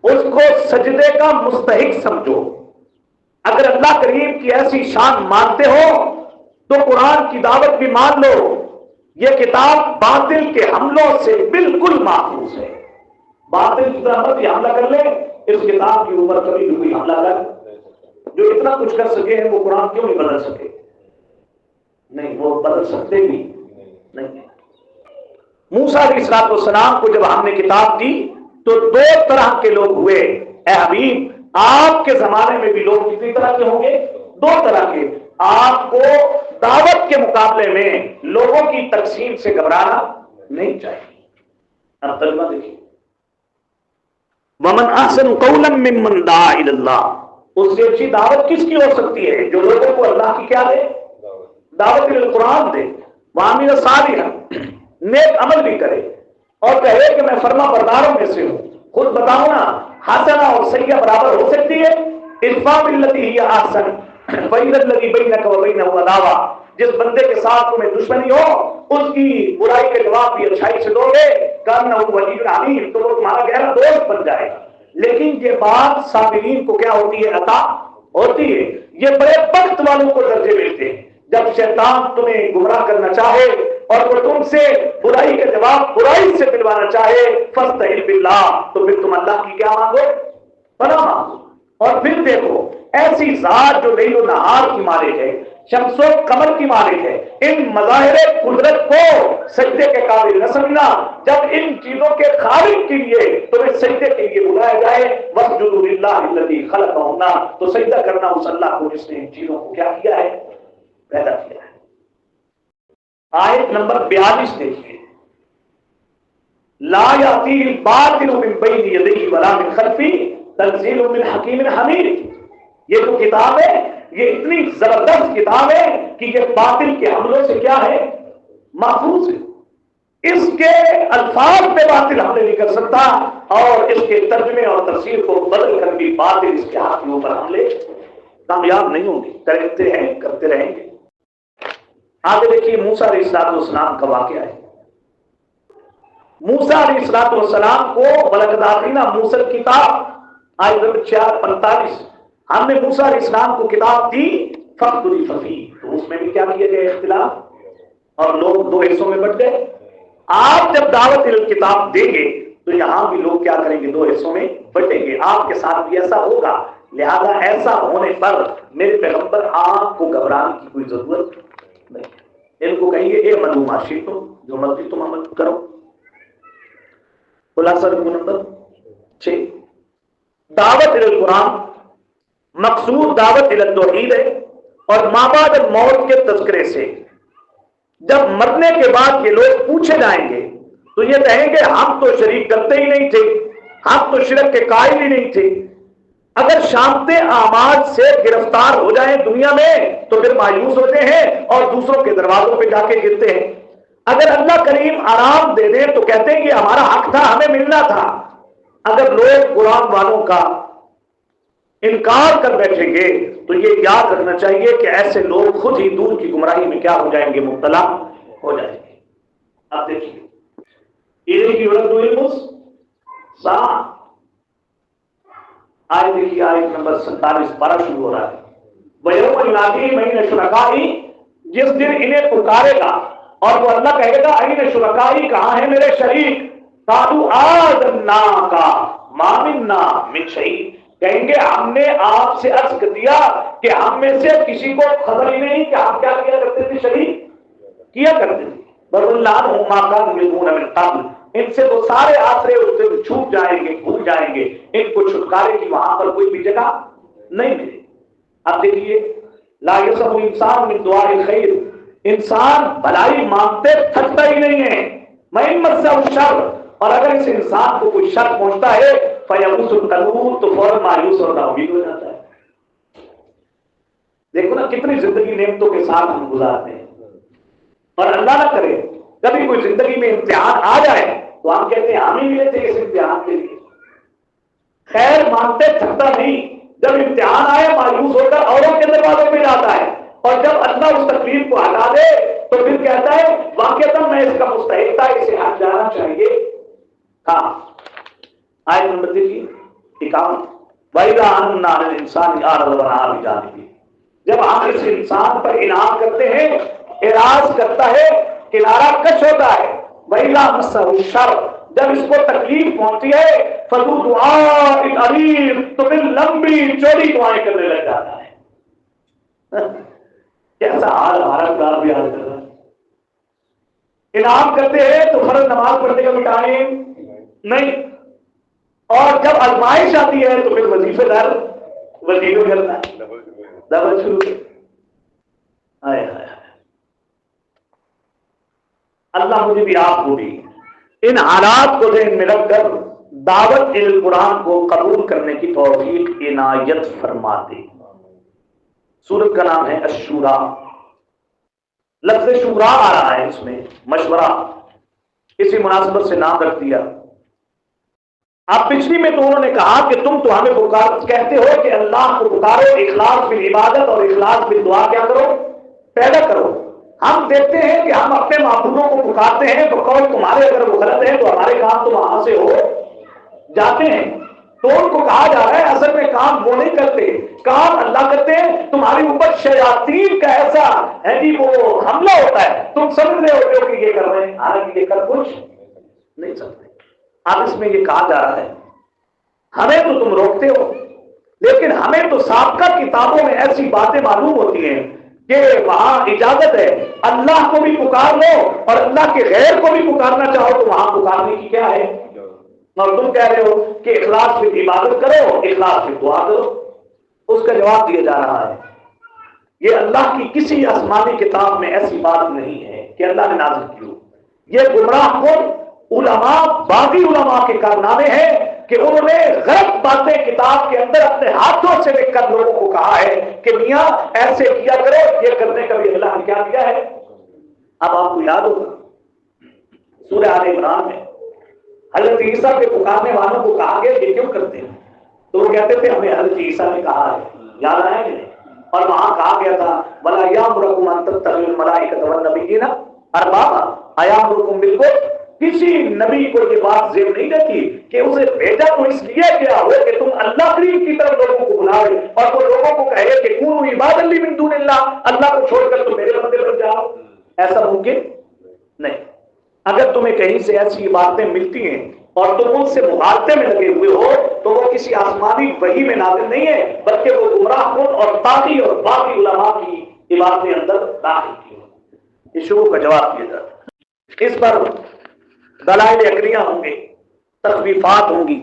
اس کو سجدے کا مستحق سمجھو۔ اگر اللہ کریم کی ایسی شان مانتے ہو تو قرآن کی دعوت بھی مان لو۔ یہ کتاب باطل کے حملوں سے بالکل محفوظ ہے۔ باطل کی طرح مت حملہ کر لے، اس کتاب کی اوپر کبھی بھی کوئی حملہ کر، جو اتنا کچھ کر سکے ہیں وہ قرآن کیوں نہیں بدل سکے؟ نہیں، وہ بدل سکتے بھی نہیں۔ موسیٰ علیہ السلام کو جب ہم نے کتاب دی تو 2 طرح کے لوگ ہوئے۔ اے حبیب، آپ کے زمانے میں بھی لوگ کتنی طرح کے ہوں گے؟ 2 طرح کے۔ آپ کو دعوت کے مقابلے میں لوگوں کی تقسیم سے گھبرانا نہیں چاہیے۔ اب ترجمہ دیکھیے، وَمَنْ أَحْسَنُ قَوْلًا مِّمَّنْ دَعَا إِلَى اللَّهِ، اس سے اچھی دعوت کس کی ہو سکتی ہے؟ جو لوگوں کو اللہ کی کیا دے؟ دعوت الی القرآن دے، وَعَمِلَ صَالِحًا، نیک عمل بھی کرے اور کہے کہ میں فرما برداروں میں سے ہوں۔ خود بتاؤ نا، حسنہ اور سیئہ برابر ہو سکتی ہے؟ ادفع باللتی ہی احسن فإذا الذی بینک وبینہ عداوہ، جس بندے کے ساتھ تمہیں دشمنی ہو اس کی برائی کے جواب بھی اچھائی سے دو گے، کانہ ولی حمیم، تو وہ تمہارا گہرا دوست بن جائے گا۔ لیکن یہ بات صابرین کو کیا ہوتی ہے؟ عطا ہوتی ہے۔ یہ بڑے بخت والوں کو درجے ملتے ہیں جب شیطان تمہیں گمراہ کرنا چاہے اور وہ تم سے برائی کا جواب برائی سے دلوانا چاہے، فاستعن باللہ، تو پھر تم اللہ کی کیا مانگو؟ پناہ مانگو۔ اور پھر دیکھو، ایسی ذات جو لیل و نہار کی مالک ہے، شمس و قمر کی مالک ہے، ان مظاہر قدرت کو سجدے کے قابل نہ سمجھنا۔ جب ان چیزوں کے خالق کے لیے تمہیں سجدے کے لیے بلایا جائے، واسجدوا للہ الذی خلقہن، تو سجدہ کرنا اس اللہ کو جس نے ان چیزوں کو کیا کیا ہے؟ پیدا کیا ہے۔ آیت نمبر 42 دیکھیے، لا یأتیہ الباطل من بین یدیہ ولا من خلفہ تنزیل من حکیم حمید۔ یہ جو کتاب ہے یہ اتنی زبردست کتاب ہے کہ یہ باطل کے حملوں سے کیا ہے؟ محفوظ ہے۔ اس کے الفاظ پہ باطل حملے نہیں کر سکتا، اور اس کے ترجمے اور تفسیر کو بدل کر بھی باطل اس کے ہاتھ کے اوپر حملے کامیاب نہیں ہوں گے، کرتے رہیں گے۔ آگے دیکھیے، موسیٰ علیہ السلام کا واقعہ ہے۔ موسیٰ علیہ السلام کو وَلَقَدْ آتَيْنَا مُوسَى الْكِتَابَ، آیت نمبر 45، ہم نے موسیٰ علیہ السلام کو کتاب دی، فَاخْتُلِفَ فِيهِ، تو اس میں بھی کیا کیا گیا؟ اختلاف، اور لوگ 2 حصوں میں بٹ گئے۔ آپ جب دعوت الکتاب دیں گے تو یہاں بھی لوگ کیا کریں گے؟ 2 حصوں میں بٹیں گے۔ آپ کے ساتھ بھی ایسا ہوگا، لہذا ایسا ہونے پر میرے پیغمبر آپ کو گھبرانے کی کوئی ضرورت نہیں۔ ان کو کہیں گے اے معلومات تم جو مرضی تم عمل کرو۔ خلاصہ نمبر 6، دعوت الی القرآن مقصود دعوت الی التوحید ہے، اور ما بعد الموت کے تذکرے سے جب مرنے کے بعد یہ لوگ پوچھے جائیں گے تو یہ کہیں گے ہم تو شریک کرتے ہی نہیں تھے، ہم تو شرک کے قائل ہی نہیں تھے۔ اگر شامتے اعمال سے گرفتار ہو جائیں دنیا میں تو پھر مایوس ہوتے ہیں اور دوسروں کے دروازوں پہ جا کے گرتے ہیں۔ اگر اللہ کریم آرام دے دے تو کہتے ہیں کہ ہمارا حق تھا، ہمیں ملنا تھا۔ اگر لوگ قرآن والوں کا انکار کر بیٹھیں گے تو یہ یاد رکھنا چاہیے کہ ایسے لوگ خود ہی دور کی گمراہی میں کیا ہو جائیں گے، مبتلا ہو جائیں گے۔ اب دیکھیے دیکھیے آیت نمبر 47 پارہ شروع ہو رہا ہے۔ وَيَوْمَ يُنَادِيهِمْ أَيْنَ شُرَكَائِي، جس دن انہیں پکارے گا اور وہ اللہ کہے گا أَيْنَ شُرَكَائِي، کہاں ہیں میرے شریک؟ قَالُوا آذَنَّاكَ مَا مِنَّا مِن شَيْءٍ، کہیں گے ہم نے آپ سے عرض کر دیا کہ ہم میں سے کسی کو خبر ہی نہیں کہ آپ کیا کیا کرتے تھے، شریک کیا کرتے تھے۔ وَاللَّهُ مَا كَانُوا يَدْعُونَ مِن قَبْلُ، ان سے وہ سارے آسرے اس سے چھوٹ جائیں گے، بھول جائیں گے، ان کو چھٹکارے کی وہاں پر کوئی بھی جگہ نہیں ملے۔ اب دیکھیے لا یسمع انسان من دعاء الخیر، انسان بھلائی مانگتے تھکتا ہی نہیں ہے۔ وَإِن مَسَّهُ الشَّرُّ، اور اگر اس انسان کو کوئی شر پہنچتا ہے فَيَئُوسٌ قَنُوطٌ، تو فوراً مایوس اور ناامید ہو جاتا ہے۔ دیکھو نا کتنی زندگی نعمتوں کے ساتھ ہم گزارتے ہیں، اور اللہ نہ کرے کبھی کوئی زندگی میں امتحان آ جائے تو ہم کہتے ہیں ہم ہی ملے تھے اس امتحان کے لیے۔ خیر مانگتے تھکتا نہیں، جب امتحان آئے مایوس ہو کر اوروں کے دروازوں پہ جاتا ہے، اور جب اللہ اس تکلیف کو ہٹا دے تو پھر کہتا ہے واقعتاً میں اس کا مستحق تھا، اسے ہٹ جانا چاہیے۔ ہاں آیت نمبر دیکھیے 51، وَإِذَا أَنْعَمْنَا عَلَى الْإِنسَانِ أَعْرَضَ وَنَأَىٰ بِجَانِبِهِ، جب ہم اس انسان پر انعام کرتے ہیں اعراض کرتا ہے، کنارہ کش ہوتا ہے۔ وَإِذَا مَسَّهُ الشَّرُّ، جب اس کو تکلیف پہنچتی ہے فَذُو دُعَاءٍ عَرِيضٍ، تو پھر لمبی چوڑی دعائیں کرنے لگ جاتا ہے۔ کیسا حال ہمارا خدا بھی حال کر رہا ہے۔ انعام کرتے ہیں تو فرض نماز پڑھنے کا بھی ٹائم نہیں، اور جب آزمائش آتی ہے تو پھر وظیفے دار وظیفے کرتا ہے، ڈبل شروع ہائے ہائے۔ اللہ مجھے بھی آپ کو بھی ان حالات کو ذہن میں رکھ کر دعوت قرآن کو قبول کرنے کی توفیق عنایت فرما دے۔ سورت کا نام ہے الشورا، لفظ شورا آ رہا ہے اس میں مشورہ، اسی مناسبت سے نام رکھ دیا۔ آپ پچھلی میں تو انہوں نے کہا کہ تم تو ہمیں کہتے ہو کہ اللہ کو پکارو، اخلاص بالعبادت اور اخلاص بالدعا کیا کرو، پیدا کرو۔ ہم دیکھتے ہیں کہ ہم اپنے معبودوں کو پکارتے ہیں تو قول تمہارے اگر وہ غلط ہے تو ہمارے کام تو وہاں سے ہو جاتے ہیں۔ تو ان کو کہا جا رہا ہے اصل میں کام وہ نہیں کرتے، کام اللہ کرتے ہیں۔ تمہارے اوپر شیاطین کا ایسا ہے کہ وہ حملہ ہوتا ہے، تم سمجھ رہے ہوتے ہو کہ یہ کر رہے ہیں، حالانکہ یہ کر کچھ نہیں سکتے۔ اب اس میں یہ کہا جا رہا ہے ہمیں تو تم روکتے ہو، لیکن ہمیں تو سابقہ کتابوں میں ایسی باتیں معلوم ہوتی ہیں کہ وہاں اجازت ہے اللہ کو بھی پکار لو اور اللہ کے غیر کو بھی پکارنا چاہو تو وہاں پکارنے کی کیا ہے، اور تم کہہ رہے ہو کہ اخلاص میں عبادت کرو، اخلاص میں دعا کرو۔ اس کا جواب دیا جا رہا ہے یہ اللہ کی کسی آسمانی کتاب میں ایسی بات نہیں ہے کہ اللہ نے نازل کی ہو۔ یہ گمراہ خود علماء، باقی علماء کے کارنامے ہیں کہ انہوں نے غلط باتیں کتاب کے اندر اپنے ہاتھوں سے لکھ کر لوگوں کو کہا ہے کہ میاں ایسے کیا کرو، یہ کرنے کا بھی اللہ نے کیا کیا ہے۔ اب آپ کو یاد ہوگا سورہ آل عمران میں حضرت عیسیٰ کے پکارنے والوں کو کہا گیا یہ کیوں کرتے ہیں، تو وہ کہتے تھے ہمیں حضرت عیسیٰ نے کہا ہے، یاد آیا کہ نہیں؟ اور وہاں کہا گیا تھا وَلَا يَأْمُرُكُمْ أَن تَتَّخِذُوا الْمَلَائِكَةَ وَالنَّبِيِّينَ أَرْبَابًا، أَيَأْمُرُكُمْ بِالْكُفْرِ، کسی نبی کو یہ بات ذہن نہیں رہتی کہ اسے بھیجا تو اس لیے کیا ہو کہ تم اللہ کریم کی طرف لوگوں کو بلاؤ اور وہ لوگوں کو کہے کہ کونوا عبادا لی من دون اللہ، اللہ کو چھوڑ کر تم میرے بندے بن جاؤ۔ ایسا ممکن نہیں۔ اگر تمہیں کہیں سے ایسی باتیں ملتی ہیں اور تم ان سے مغالطے میں لگے ہوئے ہو تو وہ کسی آسمانی وحی میں نازل نہیں ہے، بلکہ وہ گمراہ کن اور طاغی اور باقی علماء کی عبادتیں اندر داخل کی ہیں۔ اس شبہے کا جواب دیا جاتا ہے۔ اس پر دلائل عقلیہ ہوں گے، تخویفات ہوں گی،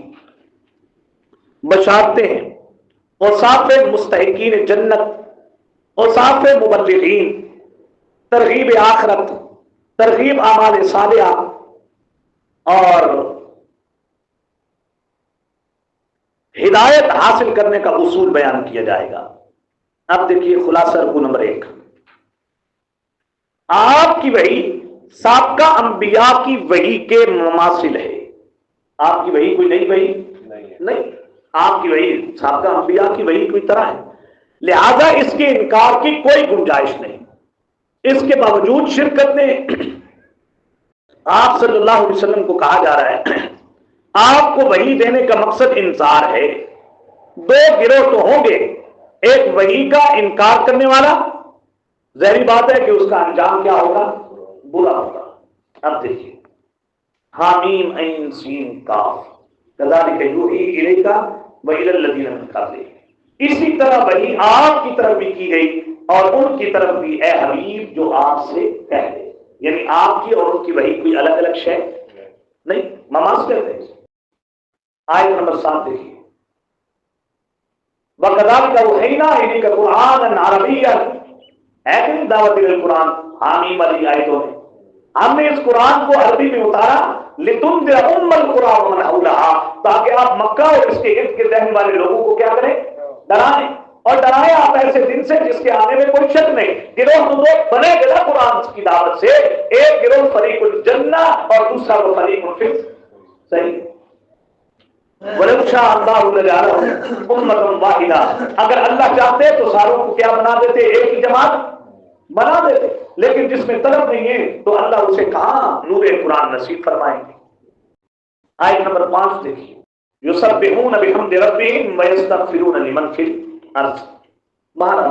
بشارتیں ہیں، اوصاف مستحقین جنت، اوصاف مبلغین، ترغیب آخرت، ترغیب اعمال صالحہ، اور ہدایت حاصل کرنے کا اصول بیان کیا جائے گا۔ اب دیکھیے خلاصہ رکوع نمبر 1، آپ کی وحی سابقہ انبیاء کی وحی کے مماثل ہے. آپ کی وحی کوئی نئی وحی نہیں، آپ کی وحی سابقہ انبیاء کی وحی کوئی طرح ہے، لہذا اس کے انکار کی کوئی گنجائش نہیں. اس کے باوجود شرکت نے آپ صلی اللہ علیہ وسلم کو کہا جا رہا ہے آپ کو وحی دینے کا مقصد انذار ہے. دو گروہ تو ہوں گے، ایک وحی کا انکار کرنے والا، ظاہری بات ہے کہ اس کا انجام کیا ہوگا؟ برا ہوگا. اب دیکھیے حامیم عین سین کاف کذالک یوحی الیک والی الذین من قبلک، اسی طرح وحی آپ کی طرف بھی کی گئی اور ان کی طرف بھی اے حبیب جو آپ سے پہلے، یعنی آپ کی اور ان کی وحی کوئی الگ الگ شے نہیں، مماثلت ہے. آیت نمبر 7 دیکھیے وَكَذَلِكَ أَوْحَيْنَا إِلَيْكَ قُرْآنًا عَرَبِيًّا، ہے کہ دعوت القرآن حامیم والی آیتوں میں ہم نے اس قرآن کو عربی میں اتارا لِتُنذِرَ أُمَّ الْقُرَىٰ وَمَنْ حَوْلَهَا، تاکہ آپ مکہ اور اس کے ارد گرد رہنے والے لوگوں کو کیا کریں؟ ڈرائیں. اور ڈرائیں آپ ایسے دن سے جس کے آنے میں کوئی شک نہیں. گروہ تو دو بنے گا قرآن کی دعوت سے، ایک گروہ فریق الجنہ اور دوسرا وہ فریق الفس. صحیح. وَلَوْ شَاءَ اللَّهُ لَجَعَلَهُمْ أُمَّةً وَاحِدَةً، اگر اللہ چاہتے تو ساروں کو کیا بنا دیتے؟ ایک ہی جماعت بنا دیتے. لیکن جس میں طلب نہیں ہے تو اللہ اسے کہاں نور قرآن نصیب فرمائیں گے. آیت نمبر 5 دیکھیے یسبحون بحمد ربهم ویستغفرون لمن فی الارض. مہارا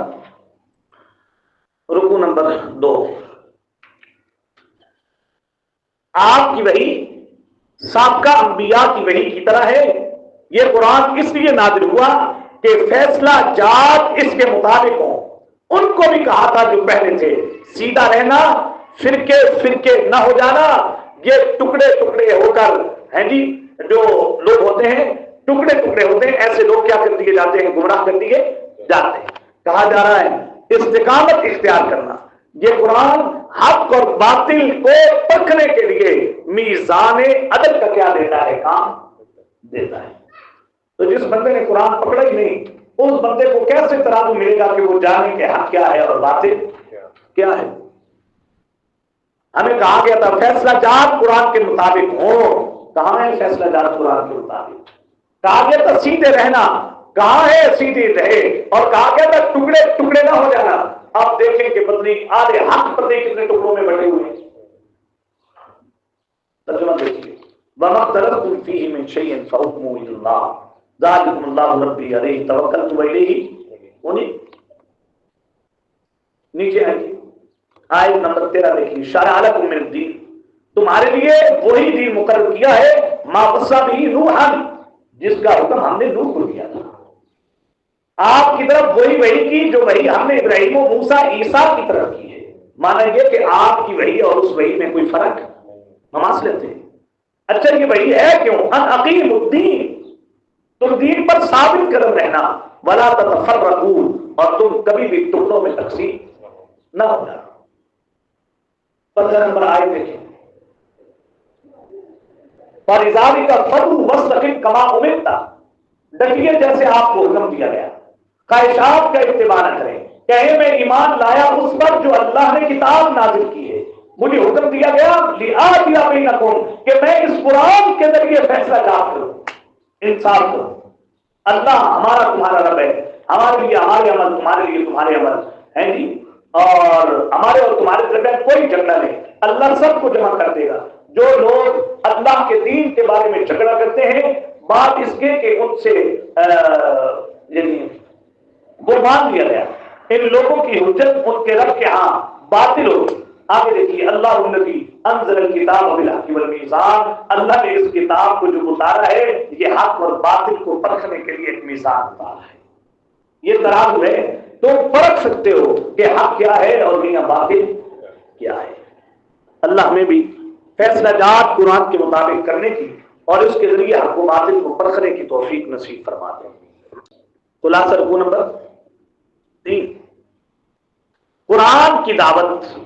رکو نمبر 2. آپ کی وحی سابقہ انبیاء کی وحی کی طرح ہے. یہ قرآن اس لیے نازل ہوا کہ فیصلہ جات اس کے مطابق ہوں. ان کو بھی کہا تھا جو پہلے تھے سیدھا رہنا، فرقے فرقے نہ ہو جانا. یہ ٹکڑے ٹکڑے ہو کر ہیں جی جو لوگ ہوتے ہیں ٹکڑے ٹکڑے ہوتے ہیں، ایسے لوگ کیا کر دیے جاتے ہیں؟ گمراہ کر دیے جاتے ہیں. کہا جا رہا ہے استقامت اختیار کرنا. یہ قرآن حق اور باطل کو پرکھنے کے لیے میزان عدل کا کیا دیتا ہے؟ کام دیتا ہے. تو جس بندے نے قرآن پکڑا ہی نہیں اس بندے کو کیسے ترازو ملے گا کہ وہ جانے کہ حق کیا ہے اور باطل کیا ہے؟ ہمیں کہا گیا تھا فیصلہ جات قرآن کے مطابق ہو. کہاں ہے فیصلہ جات قرآن کے مطابق؟ کہا گیا تھا سیدھے رہنا، کہاں ہے سیدھے رہے. اور کہا گیا تھا ٹکڑے ٹکڑے نہ ہو جانا. آپ دیکھیں کہ بدلی آدھے حق پردے کتنے ٹکڑوں میں بٹے ہوئے ہیں. ترجمہ دیکھیے وَمَا اخْتَلَفْتُمْ فِيهِ مِنْ شَيْءٍ فَحُكْمُهُ إِلَى اللَّهِ ذَلِكُمُ اللَّهُ رَبِّي عَلَيْهِ تَوَكَّلْتُ وَإِلَيْهِ. نیچے آئیے آیت نمبر 13 دیکھیے شرع لکم من الدین، تمہارے لیے وہی دین مقرر کیا ہے ما وصى به نوحا، جس کا حکم ہم نے نوح کو دیا تھا. آپ کی طرف وہی کی جو وہی ہم نے ابراہیم و موسیٰ عیسیٰ کی طرف کی ہے. مانا یہ کہ آپ کی وحی اور اس وحی میں کوئی فرق مماثلت ہے. اچھا یہ وحی ہے کیوں؟ ان اقیم الدین، تم دین پر ثابت قدم رہنا، ولا تتفرقوا، اور تم کبھی بھی ٹکڑوں میں تقسیم نہ ہونا. 15 نمبر آیت دیکھیں فَلِذَٰلِكَ فَادْعُ وَاسْتَقِمْ كَمَا أُمِرْتَ، ڈٹیے جیسے آپ کو حکم دیا گیا، خواہشات کا اتباع نہ کریں. کہیں میں ایمان لایا اس پر جو اللہ نے کتاب نازل کی ہے، مجھے حکم دیا گیا لِآتِیَ بَیْنَکُمْ کہ میں اس قرآن کے ذریعے فیصلہ جات کروں، انصاف کروں. اللہ ہمارا تمہارا رب ہے، ہمارے لیے ہمارے عمل، تمہارے لیے تمہارے عمل ہیں جی، اور ہمارے اور تمہارے درمیان کوئی جھگڑا نہیں. اللہ سب کو جمع کر دے گا. جو لوگ اللہ کے دین کے بارے میں جھگڑا کرتے ہیں، بات اس کے کہ ان سے یعنی وہ مان لیا گیا، ان لوگوں کی حجت ان کے رب کے ہاں باطل ہوگی. آگے دیکھیے اللہ الذی انزل الکتاب بالحق والمیزان، اللہ نے اس کتاب کو جو اتارا ہے یہ حق اور باطل کو پرکھنے کے لیے ایک میزان اتارا ہے. یہ ترازو ہے، تم پرکھ سکتے ہو کہ حق کیا ہے اور میاں باطل کیا ہے. اللہ ہمیں بھی فیصلہ جات قرآن کے مطابق کرنے کی اور اس کے ذریعے حق و باطل کو پرکھنے کی توفیق نصیب فرما دیں. خلاصہ رکوع نمبر 3، قرآن کی دعوت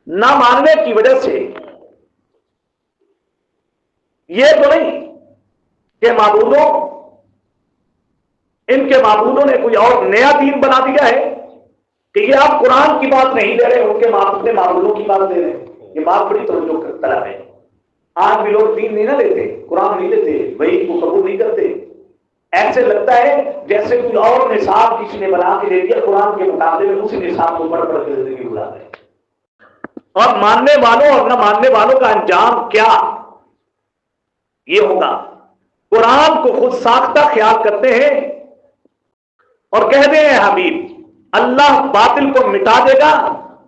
نہ ماننے کی وجہ سے یہ تو نہیں کہ ان کے معبودوں نے کوئی اور نیا دین بنا دیا ہے کہ یہ آپ قرآن کی بات نہیں دے رہے، ان کے معبودوں کی بات دے رہے ہیں. یہ بات بڑی توجہ کا طلب ہے. آج بھی لوگ دین نہیں نہ لیتے، قرآن نہیں لیتے، وحی کو قبول نہیں کرتے. ایسے لگتا ہے جیسے کوئی اور نصاب کسی نے بنا کے دے دیا، قرآن کے مقابلے میں اسی نصاب کو پڑھ پڑھ کے زندگی گزار رہے ہیں. اور ماننے والوں اور نہ ماننے والوں کا انجام کیا یہ ہوگا. قرآن کو خود ساختہ خیال کرتے ہیں اور کہتے ہیں حبیب اللہ باطل کو مٹا دے گا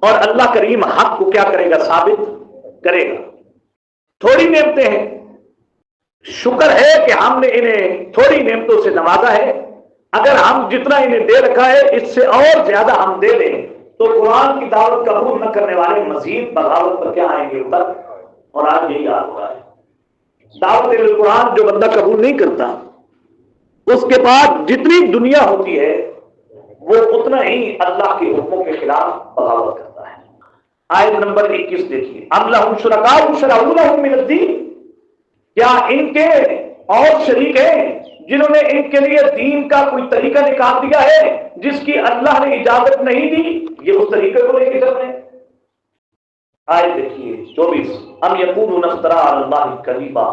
اور اللہ کریم حق کو کیا کرے گا؟ ثابت کرے گا. تھوڑی نعمتیں ہیں، شکر ہے کہ ہم نے انہیں تھوڑی نعمتوں سے نوازا ہے. اگر ہم جتنا انہیں دے رکھا ہے اس سے اور زیادہ ہم دے دیں تو قرآن کی دعوت قبول نہ کرنے والے مزید بغاوت پر کیا آئیں گے اوپر. اور آج یہی حال ہو رہا ہے. دعوت قرآن جو بندہ قبول نہیں کرتا اس کے بعد جتنی دنیا ہوتی ہے وہ اتنا ہی اللہ کے حکموں کے خلاف بغاوت کرتا ہے. آیت نمبر 21 دیکھیے. ام لہم شرکاء شرعوا لہم من الدین، کیا ان کے اور شریک ہیں جنہوں نے ان کے لیے دین کا کوئی طریقہ نکال دیا ہے جس کی اللہ نے اجازت نہیں دی، یہ اس طریقے کو لے کے چل رہے ہیں. آیت دیکھیے 24. ام یقولون افترا علی اللہ کذبا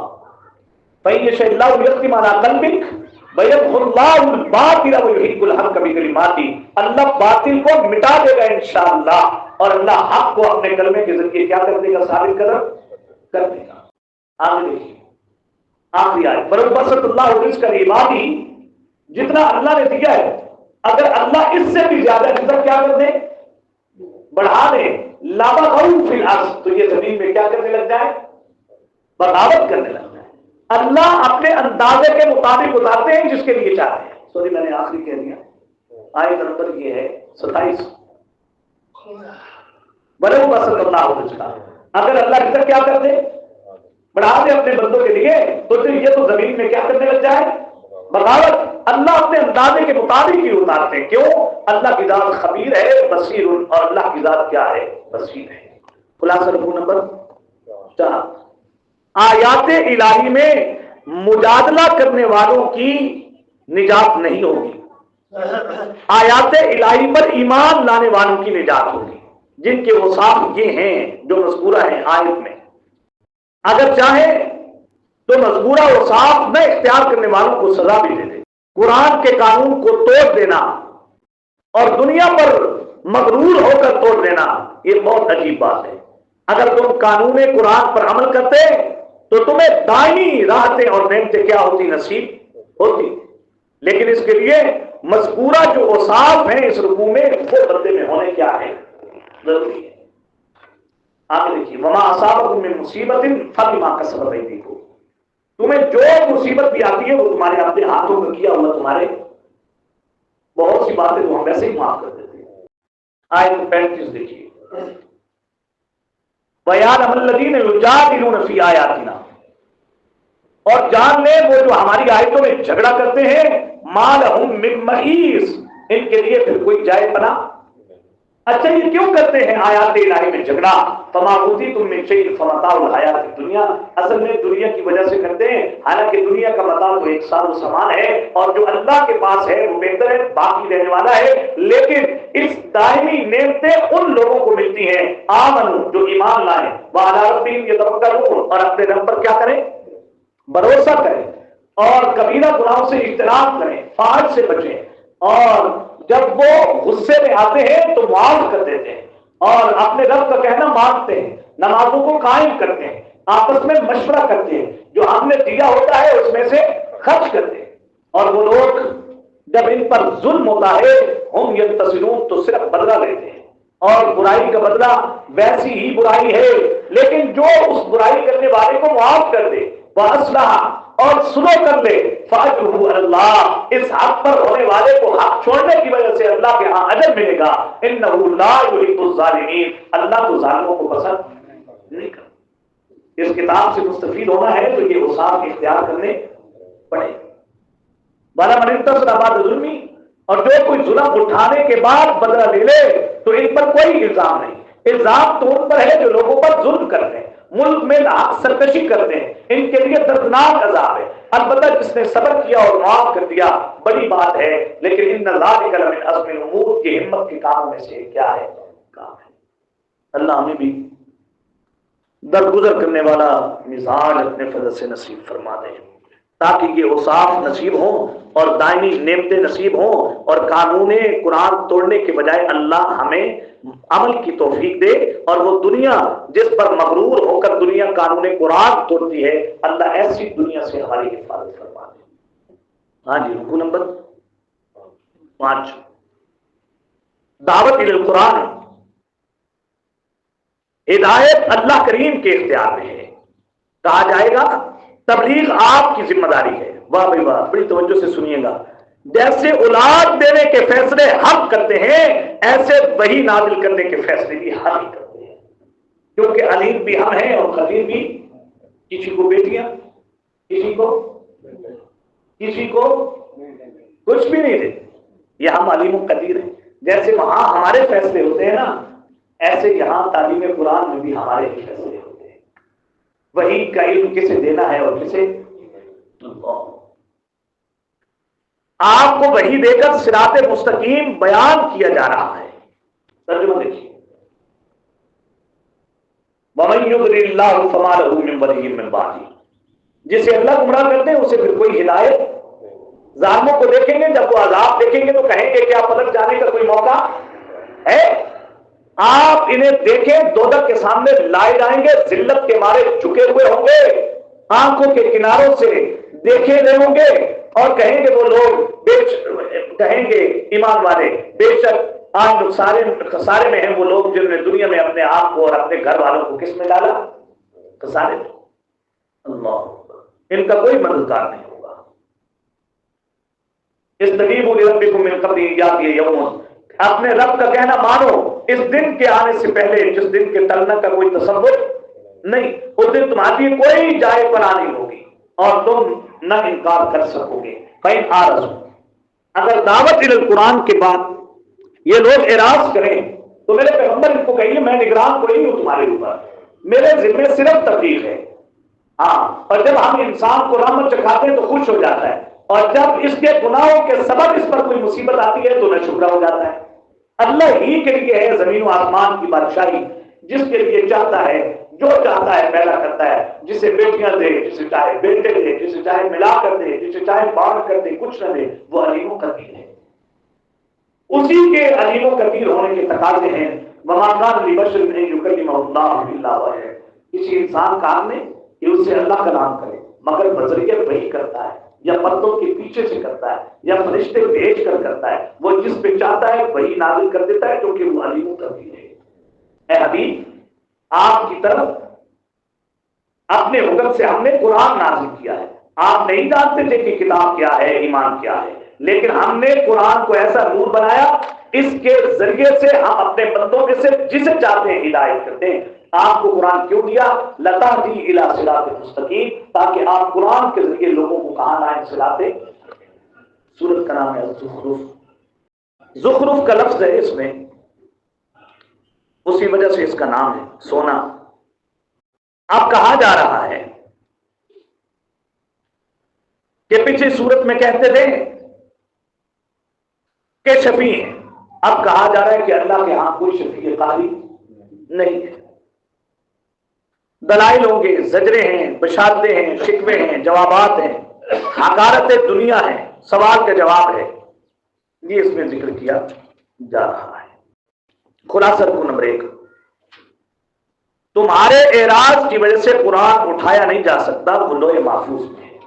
فإن یشاء اللہ یختم علی قلبک ویمحو اللہ الباطل ویحق الحق بکلماتہ. اللہ باطل کو مٹا دے گا انشاءاللہ اور اللہ حق کو اپنے کلمے کے ذریعے کیا کر دے گا؟ ثابت کر دے گا. آگے دیکھیے آخری آیت. بسط اللہ رزق لعبادہ، جتنا اللہ نے دیا ہے اگر اللہ اس سے بھی زیادہ رزق کیا کر دے؟ بڑھا دے. لبغوا فی الارض، تو یہ زمین میں کیا کرنے لگ جائے؟ بغاوت کرنے لگ جائے. اللہ اپنے اندازے کے مطابق اتارتے ہیں جس کے لیے چاہتے ہیں. سوری میں نے آخری کہہ دیا. آیت نمبر یہ ہے 27. بلو بسط اللہ رزق، اگر اللہ رزق کیا کر دے؟ بڑھا دے اپنے بندوں کے لیے تو پھر یہ تو زمین میں کیا کرنے لگ جائے؟ بغاوت. اللہ اپنے اندازے کے مطابق ہی اتارتے ہیں. کیوں؟ اللہ کی ذات خبیر ہے بصیر، اور اللہ کی ذات کیا ہے؟ بصیر ہے. خلاصہ رکوع نمبر 4. آیات الہی میں مجادلہ کرنے والوں کی نجات نہیں ہوگی، آیات الہی پر ایمان لانے والوں کی نجات ہوگی جن کے اوصاف یہ ہیں جو مذکورہ ہیں آیت میں. اگر چاہیں تو مذکورہ اوصاف نہ اختیار کرنے والوں کو سزا بھی دے دے. قرآن کے قانون کو توڑ دینا اور دنیا پر مغرور ہو کر توڑ دینا یہ بہت عجیب بات ہے. اگر تم قانون قرآن پر عمل کرتے تو تمہیں دائمی راحتیں اور نعمتیں کیا ہوتی؟ نصیب ہوتی. لیکن اس کے لیے مذکورہ جو اوصاف ہیں اس رکوع میں وہ بندے میں ہونے کیا ہے؟ ضروری ہے. آگے دیکھیے. وما اصابکم من مصیبت فبما کسبت ایدیکم، تمہیں جو مصیبت بھی آتی ہے وہ تمہارے اپنے ہاتھوں میں کیا ہوا تمہارے بہت سی باتیں تو ہم ویسے ہی معاف کر دیتے ہیں. آیت 35 دیکھیے. وَيَعْلَمَ الَّذِينَ يُجَادِلُونَ فِي آيَاتِنَا، اور جان لیں وہ جو ہماری آیتوں میں جھگڑا کرتے ہیں، مَا لَهُم مِّن مَّحِيصٍ، ان کے لیے پھر کوئی جائے پناہ. اچھا یہ کیوں کرتے ہیں آیات الہی میں جھگڑا؟ فَمَا أُوتِيتُم مِّن شَيْءٍ فَمَتَاعُ الْحَيَاةِ الدُّنْيَا، اصل میں دنیا کی وجہ سے کرتے ہیں، حالانکہ دنیا کا متاع تو ایک سال و سامان ہے اور جو اللہ کے پاس ہے وہ بہتر ہے، باقی رہنے والا ہے. لیکن اس دائمی نعمتیں ان لوگوں کو ملتی ہیں آمنوا، جو ایمان لائیں، وعلی ربہم یتوکلون، اور اپنے رب پر کیا کریں؟ بھروسہ کریں، اور کبیرہ گناہوں سے اجتناب کریں، فحش سے بچیں، اور جب وہ غصے میں آتے ہیں تو معاف کر دیتے ہیں، اور اپنے رب کا کہنا مانتے ہیں، نمازوں کو قائم کرتے ہیں، آپس میں مشورہ کرتے ہیں، جو ہم نے دیا ہوتا ہے اس میں سے خرچ کرتے ہیں. اور وہ لوگ جب ان پر ظلم ہوتا ہے ہم ینتصرون، تو صرف بدلہ لیتے ہیں، اور برائی کا بدلہ ویسی ہی برائی ہے، لیکن جو اس برائی کرنے والے کو معاف کر دے وَأَصْلَحَ، اور سلو کر لے، فَأَجْرُهُ عَلَى اللَّهِ، اس حق پر ہونے والے کو حق چھوڑنے کی وجہ سے اللہ کے ہاں اجر ملے گا. إِنَّهُ لَا يُحِبُّ الظَّالِمِينَ، اللہ تو ظالموں کو پسند نہیں کرتا. اس کتاب سے مستفید ہونا ہے تو یہ اوصاف اختیار کرنے پڑے. وَلَا مَنِ انتَصَرَ بَعْدَ ظُلْمِهِ، اور جو کوئی ظلم اٹھانے کے بعد بدلہ لے لے تو ان پر کوئی الزام نہیں. الزام تو ان پر ہے جو لوگوں پر ظلم کرتے ہیں، ملک میں ناحق سرکشی کرتے ہیں، ان کے لیے دردناک عذاب ہے. البتہ جس نے صبر کیا اور معاف کر دیا بڑی بات ہے، لیکن ان ذالک لمن عزم الامور، کی ہمت کے کاموں میں سے کیا ہے؟ کام ہے. اللہ ہمیں بھی درگزر کرنے والا مزاج اپنے فضل سے نصیب فرما دیں، تاکہ یہ اوصاف نصیب ہوں اور دائمی نعمتیں نصیب ہوں، اور قانون قرآن توڑنے کے بجائے اللہ ہمیں عمل کی توفیق دے، اور وہ دنیا جس پر مغرور ہو کر دنیا قانون قرآن توڑتی ہے، اللہ ایسی دنیا سے ہماری حفاظت فرما دے۔ ہاں جی، رکوع نمبر 5، دعوت القرآن، ہدایت اللہ کریم کے اختیار میں ہے۔ کہا جائے گا تبلیغ آپ کی ذمہ داری ہے۔ واہ بھائی واہ، بڑی توجہ سے سنیے گا۔ جیسے اولاد دینے کے فیصلے ہم کرتے ہیں، ایسے وحی نازل کرنے کے فیصلے بھی ہم ہی کرتے ہیں، کیونکہ علیم بھی ہم ہیں اور خبیر بھی۔ کسی کو بیٹیاں، کسی کو کچھ بھی نہیں دیتے، یہ ہم علیم و قدیر ہیں۔ جیسے وہاں ہمارے فیصلے ہوتے ہیں نا، ایسے یہاں تعلیم قرآن میں بھی ہمارے ہی فیصلے ہوتے ہیں۔ وحی کا علم کسے دینا ہے اور کسے اللہ۔ آپ کو وحی دے کر صراط مستقیم بیان کیا جا رہا ہے۔ ترجمہ دیکھیے، وَمَن يُضْلِلِ اللَّهُ فَمَا لَهُ مِن وَلِيٍّ مِّن بَعْدِهِ، جسے اللہ گمراہ کرتے ہیں اسے پھر کوئی ہدایت۔ ظالموں کو دیکھیں گے، جب وہ عذاب دیکھیں گے تو کہیں گے کیا پلٹ جانے کا کوئی موقع ہے؟ آپ انہیں دیکھیں، دوزخ کے سامنے لائے جائیں گے، ذلت کے مارے جھکے ہوئے ہوں گے، آنکھوں کے کناروں سے دیکھے گئے ہوں گے، اور کہیں گے وہ لوگ کہیں گے ایمان والے، بے شک آج خسارے میں ہیں وہ لوگ جنہوں نے دنیا میں اپنے آپ کو اور اپنے گھر والوں کو کس میں ڈالا؟ خسارے میں۔ اللہ، ان کا کوئی مددگار نہیں ہوگا۔ استجیبوا لربکم من قبل ان یاتی یوم، اپنے رب کا کہنا مانو اس دن کے آنے سے پہلے، جس دن کے ٹلنے کا کوئی تصور نہیں۔ اس دن تمہاری کوئی جائے پناہ نہیں ہوگی اور تم نہ انکار کر سکو گے۔ فَإِنْ أَعْرَضُوا، اگر دعوت القرآن کے بعد یہ لوگ اعراض کریں تو میرے پیغمبر ان کو کہیے میں نگران کوئی ہوں تمہارے اوپر، میرے ذمہ صرف تبلیغ ہے۔ ہاں، اور جب ہم انسان کو رحمت چکھاتے ہیں تو خوش ہو جاتا ہے، اور جب اس کے گناہوں کے سبب اس پر کوئی مصیبت آتی ہے تو ناشکرا ہو جاتا ہے۔ اللہ ہی کے لیے ہے زمین و آسمان کی بادشاہی، جس کے لیے چاہتا ہے جو چاہتا ہے پیدا کرتا ہے، جسے بیٹیاں دے، جسے چاہے بیٹے دے، جسے چاہے ملا کر دے، جسے چاہے بانٹ کر دے، کچھ نہ دے، وہ علیم و قدیر ہے۔ اسی کے علیم و قدیر ہونے کے تقاضے ہیں۔ وما کان لبشر ان یکلمہ اللہ الا وحی، کسی انسان کام میں کہ اس سے اللہ کلام کرے مگر بذریعہ وحی کرتا ہے، یا پردوں کے پیچھے سے کرتا ہے، یا فرشتے بھیج کر کرتا ہے۔ وہ جس پہ چاہتا ہے وہی نازل کر دیتا ہے، کیونکہ وہ علیم و قدیر ہے۔ اے حبیب، آپ کی طرف اپنے حکم سے ہم نے قرآن نازل کیا ہے۔ آپ نہیں جانتے تھے کہ کتاب کیا ہے، ایمان کیا ہے، لیکن ہم نے قرآن کو ایسا نور بنایا، اس کے ذریعے سے ہم اپنے بندوں میں سے جسے چاہتے ہیں ہدایت کرتے ہیں۔ آپ کو قرآن کیوں دیا؟ لتہدی الی صراط مستقیم، تاکہ آپ قرآن کے ذریعے لوگوں کو کہاں لائیں؟ صراط۔ سورت کا نام ہے زخرف۔ زخرف کا لفظ ہے اس میں، اسی وجہ سے اس کا نام ہے سونا۔ اب کہا جا رہا ہے کہ پچھلی صورت میں کہتے تھے کہ شفیع ہیں، اب کہا جا رہا ہے کہ اللہ کے ہاں کوئی شفیع قاری نہیں ہے۔ دلائل ہوں گے، زجرے ہیں، بشارتیں ہیں، شکوے ہیں، جوابات ہیں، حقارت دنیا ہے، سوال کا جواب ہے، یہ اس میں ذکر کیا جا رہا ہے۔ خلاصہ رکو نمبر 1، تمہارے اعراض کی وجہ سے قرآن اٹھایا نہیں جا سکتا، وہ لوح محفوظ میں ہے۔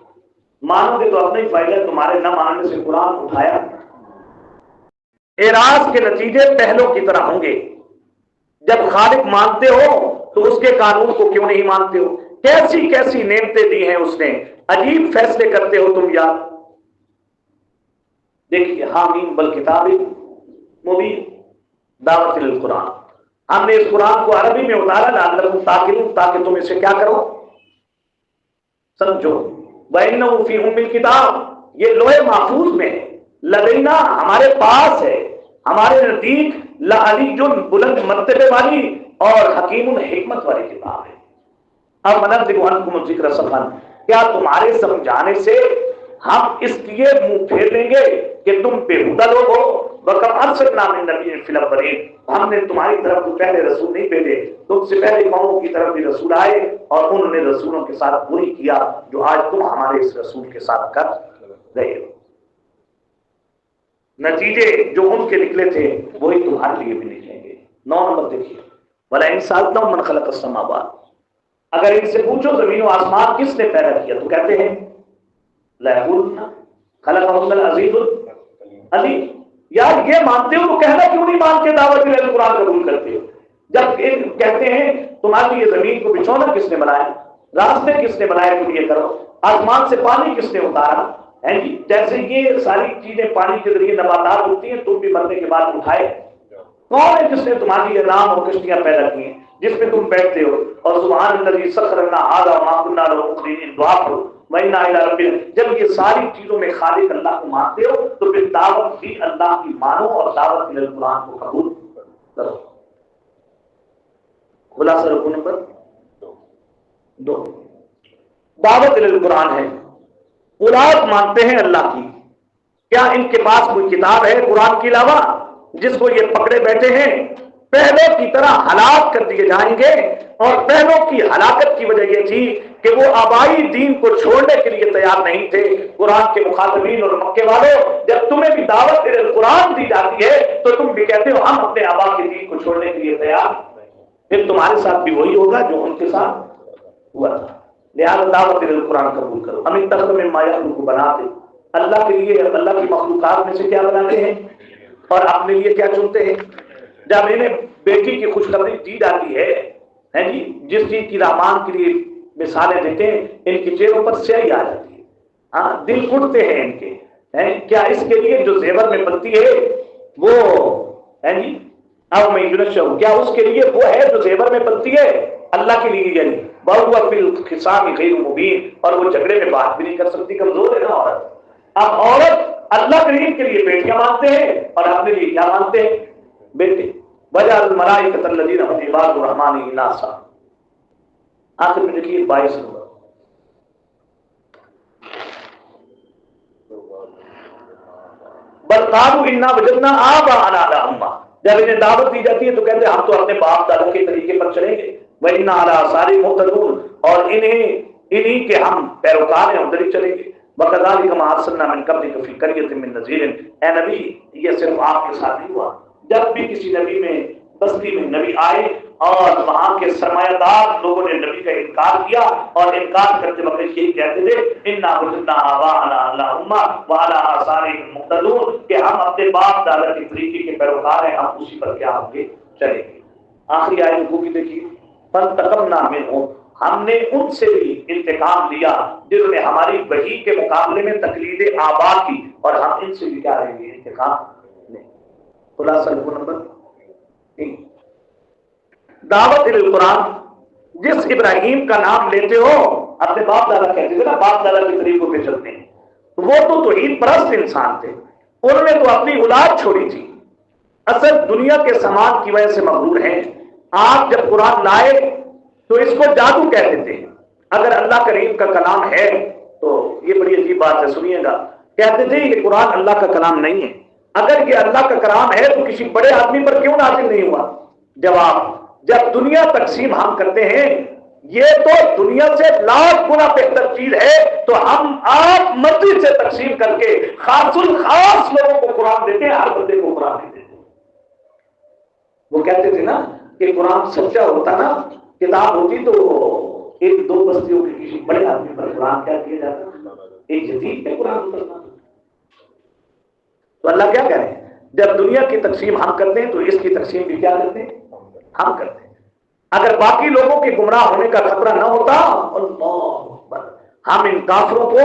مانو گے تو اپنے ہی فائدہ، تمہارے نہ ماننے سے قرآن اٹھایا۔ اعراض کے نتیجے پہلوں کی طرح ہوں گے۔ جب خالق مانتے ہو تو اس کے قانون کو کیوں نہیں مانتے ہو؟ کیسی کیسی نعمتیں دی ہیں اس نے، عجیب فیصلے کرتے ہو تم یار۔ دیکھیے، حامیم بالکتاب مبین، دعوت القرآن، ہم نے اس قرآن کو عربی میں اتارا لعلکم تعقلون، تاکہ تم اسے کیا کرو؟ سمجھو۔ وَإِنَّهُ فِي أُمِّ الْكِتَابِ، یہ لوح محفوظ میں ہے، لدینا ہمارے پاس ہے، ہمارے نزدیک، لعلی بلند مرتبے والی اور حکیم حکمت والی کتاب ہے۔ اب منزل عنکم الذکر صفحا، کیا تمہارے سمجھانے سے ہم اس لیے منہ پھیر لیں گے کہ تم بےہودہ لوگ ہو؟ وَكَمْ أَرْسَلْنَا مِن نَبِيٍّ فِي الْأَوَّلِينَ، ہم نے تمہاری طرف تو پہلے رسول نہیں بھیجے، تم سے پہلے قوموں کی طرف بھی رسول آئے اور انہوں نے رسولوں کے ساتھ وہی کیا جو آج تم ہمارے اس رسول کے ساتھ کر رہے ہو۔ نتیجے جو ان کے نکلے تھے وہی تمہارے لیے بھی نکلیں گے۔ 9 نمبر دیکھیے، وَلَئِن سَأَلْتَهُم مَّنْ خَلَقَ السَّمَاوَاتِ، اگر ان سے پوچھو زمین و آسمان کس نے پیدا کیا تو کہتے ہیں لَيَقُولُنَّ خَلَقَهُنَّ الْعَزِيزُ الْعَلِيمُ۔ یار یہ مانتے ہو تو کہنا کیوں نہیں مان کے دعوت قرآن قبول کرتے ہو؟ جب کہتے ہیں تمہارے لیے زمین کو بچھونا کس نے بنایا، راستے کس نے بنائے تم یہ کرو، آسمان سے پانی کس نے اتارا ہے جی، جیسے یہ ساری چیزیں پانی کے ذریعے نباتات ہوتی ہیں، تم بھی مرنے کے بعد اٹھائے، کون ہے جس نے تمہاری لیے نام اور کشتیاں پیدا کی ہیں جس میں تم بیٹھتے ہو؟ اور سبحان الذی سخر لنا ھذا وما كنا له مقرنین، دعا کرو وَإِنَّا إِلَىٰ رَبِّنَا۔ جب یہ ساری چیزوں میں خالق اللہ کو مانتے ہو تو پھر دعوت بھی اللہ کی مانو اور دعوت الى القرآن کو قبول کرو۔ خلاصہ رکو نمبر 2، دعوت الى القرآن ہے، اولاد مانتے ہیں اللہ کی، کیا ان کے پاس کوئی کتاب ہے قرآن کے علاوہ جس کو یہ پکڑے بیٹھے ہیں؟ پہلوں کی طرح ہلاک کر دیے جائیں گے، اور پہلوں کی ہلاکت کی وجہ یہ تھی کہ وہ آبائی دین کو چھوڑنے کے لیے تیار نہیں تھے۔ قرآن کے مخاطبین اور مکے والوں، جب تمہیں بھی دعوت قرآن دی جاتی ہے تو تم بھی کہتے ہو ہم اپنے آبا کے دین کو چھوڑنے کے لیے تیار، پھر تمہارے ساتھ بھی وہی ہوگا جو ان کے ساتھ ہوا تھا۔ لہٰذا دعوت قرآن قبول کرو۔ ہم اتخذ مما یخلق بنات، اللہ کے لیے اللہ کی مخلوقات میں سے کیا بناتے ہیں اور اپنے لیے کیا چنتے ہیں؟ جب انہیں بیٹی کی خوشخبری دی جاتی ہے جی، جس چیز کی رحمان کے لیے مثالیں دیتے ہیں، ان کے چہروں پر سیاہی آ جاتی ہے، ہاں دل اٹھتے ہیں ان کے، کیا اس کے لیے جو زیور میں بنتی ہے وہ ہے جی اب میں کیا اس کے لیے وہ ہے جو زیور میں بنتی ہے؟ اللہ کے لیے یعنی بہو فی الخصام غیر مبین، اور وہ جھگڑے میں بات بھی نہیں کر سکتی، کمزور ہے نا عورت۔ اب عورت اللہ کریم کے لیے بیٹیاں مانتے ہیں اور اپنے لیے کیا مانتے ہیں؟ بیٹے۔ وجعل الملائکۃ الذین هم عباد الرحمن اناثا، آخر میں دیکھیے 22 نمبر، بل قالوا انا وجدنا آباءنا علی امہ، جب انہیں دعوت دی جاتی ہے تو کہتے ہیں ہم تو اپنے باپ دادا کے طریقے پر چلیں گے، وَإِنَّا عَلَىٰ آثَارِهِمْ مُهْتَدُونَ، اور انہی کے ہم پیروکار ہیں، ادھر ہی چلیں گے۔ وَكَذَٰلِكَ مَا أَرْسَلْنَا مِن قَبْلِكَ فِي قَرْيَةٍ مِّن نَذِيرٍ، اے نبی یہ صرف آپ کے ساتھ نہیں ہوا، جب بھی کسی نبی میں بستی میں نبی آئے اور وہاں کے سرمایہ دار لوگوں نے نبی کا انکار کیا، اور انکار کرتے وقت یہی کہتے تھے انا وجدنا آباءنا علی امہ وعلی آثارہم مقتدون، کہ ہم اپنے باپ دادا کے طریقے کے پیروکار ہیں، ہم اسی پر کیا ہوں گے، چلیں گے۔ آخری آیت رکوع کی دیکھیے، فانتقمنا منہم، ہم نے ان سے بھی انتقام لیا جنہوں نے ہماری وحی کے مقابلے میں تقلید آبا کی، اور ہم ان سے بھی کیا رہیں گے، انتقام لیں۔ خلاصہ نمبر 3، دعوت القرآن، جس ابراہیم کا نام لیتے ہو، اپنے باپ دادا کہتے تھے نا، باپ دادا کے طریقوں پہ چلتے ہیں، وہ تو توحید پرست انسان تھے، انہوں نے تو اپنی اولاد چھوڑی تھی، اصل دنیا کے سامان کی وجہ سے مغرور ہیں۔ آپ جب قرآن لائے تو اس کو جادو کہتے تھے، اگر اللہ کریم کا کلام ہے تو یہ بڑی عجیب بات ہے، سنیے گا، کہتے تھے یہ قرآن اللہ کا کلام نہیں ہے، اگر یہ اللہ کا کلام ہے تو کسی بڑے آدمی پر کیوں نازل نہیں ہوا؟ جواب، جب دنیا تقسیم ہم کرتے ہیں، یہ تو دنیا سے لاکھ گنا بہتر چیز ہے، تو ہم آپ مرضی سے تقسیم کر کے خاص الخاص لوگوں کو قرآن دیتے ہیں، ہر بندے کو قرآن نہیں دیتے۔ وہ کہتے تھے نا کہ قرآن سچا ہوتا نا، کتاب ہوتی تو ایک دو بستیوں کے کسی بڑے آدمی پر قرآن کیا کیا جاتا، ایک جدید پہ قرآن اترنا۔ تو اللہ کیا کہہ رہے ہیں، جب دنیا کی تقسیم ہم کرتے ہیں تو اس کی تقسیم بھی کیا کرتے ہیں، ہم کرتے ہیں۔ اگر باقی لوگوں کے گمراہ ہونے کا خطرہ نہ ہوتا، اللہ اکبر، ہم ان کافروں کو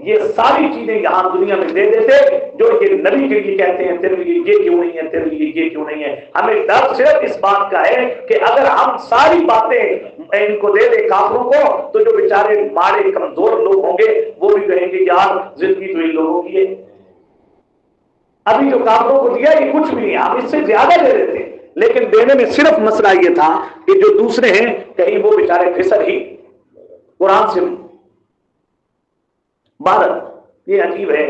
یہ ساری چیزیں یہاں دنیا میں دے دیتے جو یہ نبی کے لیے کہتے ہیں تیرے لیے یہ کیوں نہیں ہے، تیرے لیے یہ کیوں نہیں ہے۔ ہمیں ڈر صرف اس بات کا ہے کہ اگر ہم ساری باتیں ان کو دے دیں کافروں کو، تو جو بیچارے ماڑے کمزور لوگ ہوں گے وہ بھی کہیں گے یار زندگی تو ان لوگوں کی ہے، ابھی جو کافروں کو دیا یہ کچھ بھی نہیں، ہم اس سے زیادہ دے دیتے، لیکن دینے میں صرف مسئلہ یہ تھا کہ جو دوسرے ہیں کہیں وہ بیچارے پھسل ہی قرآن سے بھارت۔ یہ عجیب ہے،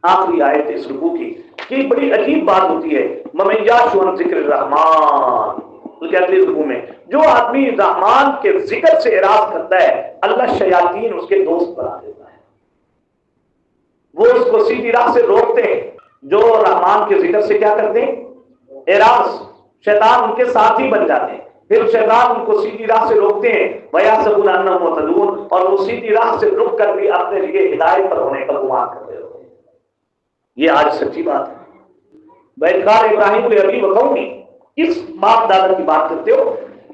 آخری آیت اس رکوع کی کہ بڑی عجیب بات ہوتی ہے، مَمَن یعش عن ذکر الرحمن، تو کہتے ہیں رکوع میں جو آدمی رحمان کے ذکر سے اعراض کرتا ہے اللہ شیاطین اس کے دوست بنا دیتا ہے، وہ اس کو سیدھی راہ سے روکتے ہیں۔ جو رحمان کے ذکر سے کیا کرتے ہیں؟ اعراض، شیطان ان کے ساتھی بن جاتے ہیں، پھر شیطان ان کو سیدھی راہ سے روکتے ہیں، وَيَحْسَبُونَ أَنَّهُمْ مُهْتَدُونَ، اور وہ سیدھی راہ سے رک کر بھی اپنے لیے ہدایت پر ہونے کا گمان کرتے ہوتے ہیں۔ یہ آج سچی بات ہے۔ وَإِذْ قَالَ إِبْرَاهِيمُ لِأَبِيهِ وَقَوْمِهِ، کس باپ دادا کی بات کرتے ہو؟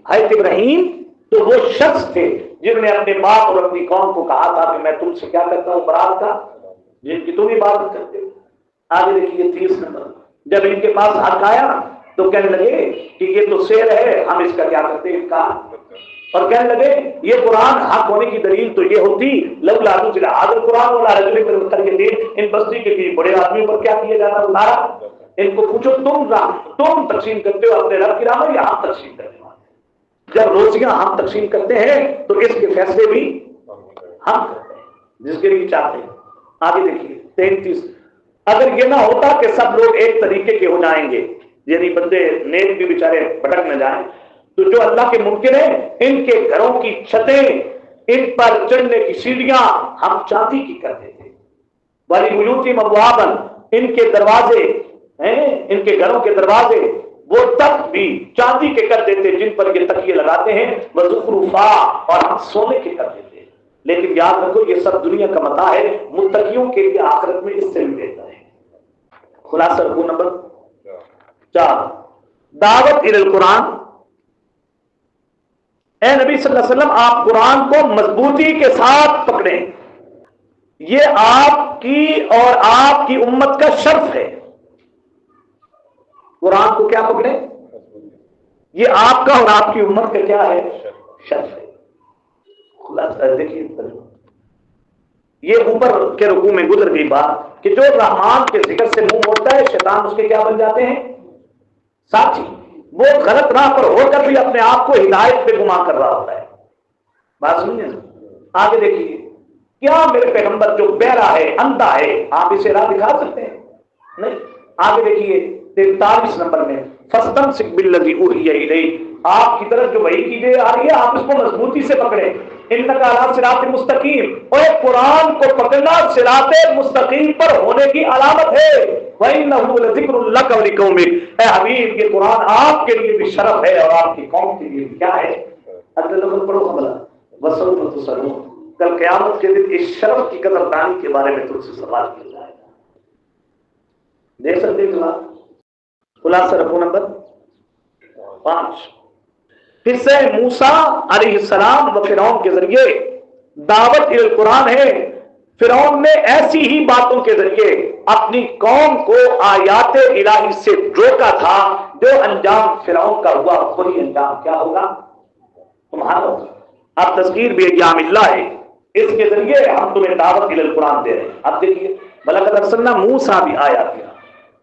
حضرت ابراہیم تو وہ شخص تھے جنہوں نے اپنے باپ اور اپنی قوم کو کہا تھا کہ میں تم سے کیا کرتا ہوں؟ برات کا، جن کی تم عبادت کرتے ہو۔ آگے دیکھیے 30 نمبر، جب ان کے پاس حق آیا تو کہنے لگے کہ یہ تو سحر ہے، ہم اس کا کیا کرتے ہیں انکار، اور کہنے لگے یہ قرآن حق ہونے کی دلیل تو یہ ہوتی لولا نزل هذا القرآن على رجل من القريتين، ان بستی کے کسی بڑے آدمی پر کیا کیا جاتا اتارا۔ ان کو پوچھو تم تقسیم کرتے ہو اپنے رب کی راہ یا ہم تقسیم کرتے ہیں؟ جب روزیاں ہم تقسیم کرتے ہیں تو اس کے فیصلے بھی ہم کرتے ہیں جس کے لیے چاہتے ہیں۔ آگے دیکھیے 33، اگر یہ نہ ہوتا کہ سب لوگ ایک طریقے کے ہو جائیں گے، یعنی بندے نیک بھی بیچارے بھٹک نہ جائیں، تو جو اللہ کے منکر ہیں ان کے گھروں کی چھتیں، ان پر چڑھنے کی سیڑھیاں ہم چاندی کی کر دیتے، والی بیوتہم ابوابا، ان کے دروازے، ان کے گھروں کے دروازے وہ تک بھی چاندی کے کر دیتے جن پر یہ تکیے لگاتے ہیں، وزخرفا، اور ہم سونے کے کر دیتے۔ لیکن یاد رکھو یہ سب دنیا کا متاع ہے، متقیوں کے لیے آخرت میں اس سے بھی بہتر ہے۔ خلاصہ رکو نمبر 4، دعوت الی القرآن۔ اے نبی صلی اللہ علیہ وسلم آپ قرآن کو مضبوطی کے ساتھ پکڑیں، یہ آپ کی اور آپ کی امت کا شرف ہے۔ قرآن کو کیا پکڑے؟ یہ آپ کا اور آپ کی امت کا کیا ہے؟ شرف ہے۔ خلاصہ دیکھیے، یہ اوپر کے رکوع میں گزر گئی بات کہ جو رحمان کے ذکر سے منہ موڑتا ہے شیطان اس کے کیا بن جاتے ہیں؟ ساتھی۔ وہ غلط راہ پر ہو کر بھی اپنے آپ کو ہدایت پہ گمان کر رہا ہوتا ہے۔ بات سنیے، آگے دیکھیے، کیا میرے پیغمبر جو بہرا ہے، اندھا ہے، آپ اسے راہ دکھا سکتے ہیں؟ نہیں۔ آگے دیکھیے 43 نمبر میں، فاستمسک بالذی اوحی الیک، آپ کی طرف جو وحی کی جا رہی ہے آپ اس کو مضبوطی سے پکڑیں، انک علی صراط مستقیم، اور قرآن کو پکڑنا صراط مستقیم پر ہونے کی علامت ہے۔ وَإِنَّهُ لَذِكْرٌ لَكَ وَلِقَوْمِكَ، اے حبیب یہ قرآن آپ کے لیے بھی شرف ہے اور آپ کی قوم کے لیے بھی کیا ہے؟ اگلے لفظ پڑھو قبلہ وَسَوْفَ تُسْأَلُونَ، کل قیامت کے دن اس شرف کی قدردانی کے بارے میں تم سے سوال کیا جائے گا۔ دیکھ سکتے ہیں خلاصہ رکھو نمبر 5، قصہ موسیٰ علیہ السلام و فرعون کے ذریعے دعوت القرآن ہے۔ فرعون نے ایسی ہی باتوں کے ذریعے اپنی قوم کو آیات الہی سے روکا تھا، جو انجام فرعون کا ہوا وہی انجام کیا ہوگا؟ تمہارا ہوگا۔ اب تذکیر بھی ایام اللہ ہے، اس کے ذریعے ہم تمہیں دعوت القرآن دے رہے ہیں۔ اب دیکھیے وَلَقَدْ أَرْسَلْنَا مُوسَىٰ بِآيَاتِنَا،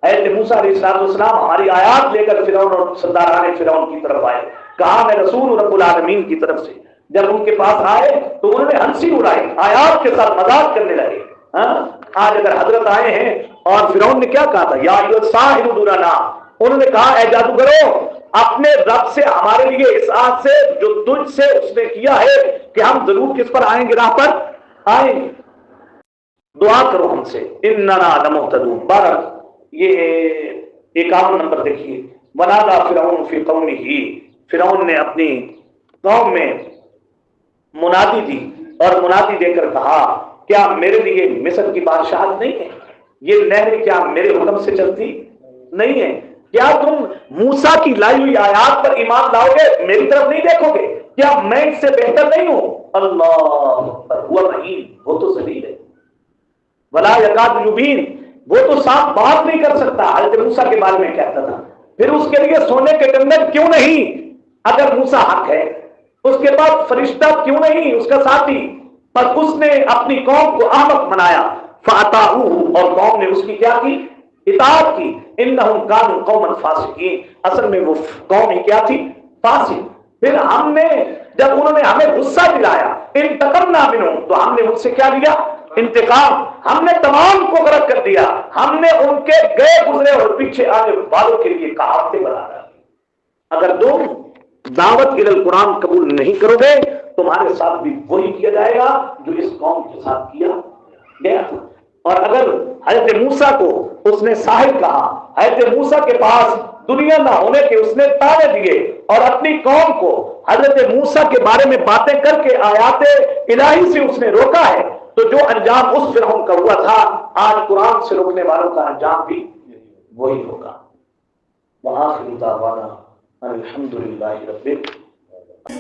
حضرت موسیٰ علیہ السلام ہماری آیات لے کر فرعون اور سرداران فرعون کی طرف آئے، کہا میں رسول رب العالمین کی طرف سے۔ جب ان کے پاس آئے تو انہوں نے ہنسی اڑائی، آیات کے ساتھ مذاق کرنے لگے۔ آج اگر حضرت آئے ہیں اور فرعون نے کیا کہا تھا؟ یا ایھا الساحر ادع لنا، انہوں نے کہا اے جادوگرو اپنے رب سے ہمارے لیے اس آج سے جو تجھ سے اس نے کیا ہے کہ ہم ضرور کس پر آئیں گے؟ راہ پر آئیں گے، دعا کرو ہم سے، اننا لمہتدون۔ 12 یہ 51 نمبر دیکھیے، ونادى فرعون فی قومہ، فرعون نے اپنی قوم میں منادی دی اور منادی دے کر کہا کیا میرے لیے مصر کی بادشاہت نہیں ہے؟ یہ نہر کیا میرے حکم سے چلتی نہیں ہے؟ کیا تم موسیٰ کی لائی ہوئی آیات پر ایمان لاؤ گے، میری طرف نہیں دیکھو گے؟ کیا میں اس سے بہتر نہیں ہوں؟ اللہ ہوا مہین، وہ تو ذلیل ہے، ولا یکاد یبین، وہ تو صاف بات نہیں کر سکتا۔ حضرت موسیٰ کے بارے میں کہتا تھا، پھر اس کے لیے سونے کے ٹنڈن کیوں نہیں؟ اگر موسیٰ حق ہے اس کے بعد فرشتہ کیوں نہیں اس کا ساتھی؟ پر اس نے اپنی قوم کو احمق بنایا، فَأَطَاعُوهُ، اور قوم نے اس کی کیا کی؟ اطاعت کی۔ انہم کانوا قوما فاسقین، اصل میں وہ قوم ہی کیا تھی؟ فاسق۔ پھر ہم نے جب انہوں نے ہمیں غصہ دلایا، انتقمنا منہم، تو ہم نے ان سے کیا لیا؟ انتقام ہم نے تمام کو غرق کر دیا، ہم نے ان کے گئے گزرے اور پیچھے آنے والوں کے لیے کہاوتیں بنا ڈالی۔ اگر تم دعوت الی القرآن قبول نہیں کرو گے تمہارے ساتھ بھی وہی کیا جائے گا جو اس قوم کے ساتھ کیا گیا۔ اور اگر حضرت موسیٰ کو اس نے ساحر کہا، حضرت موسیٰ کے پاس دنیا نہ ہونے کے اس نے تانے دیے اور اپنی قوم کو حضرت موسیٰ کے بارے میں باتیں کر کے آیات الہی سے اس نے روکا ہے، تو جو انجام اس فرعون کا ہوا تھا آج قرآن سے روکنے والوں کا انجام بھی وہی ہوگا۔ وآخر دعوانا الحمدللہ رب العالمین۔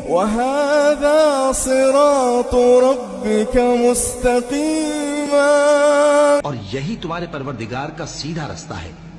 وهذا صراط ربك مستقيما، اور یہی تمہارے پروردگار کا سیدھا رستہ ہے۔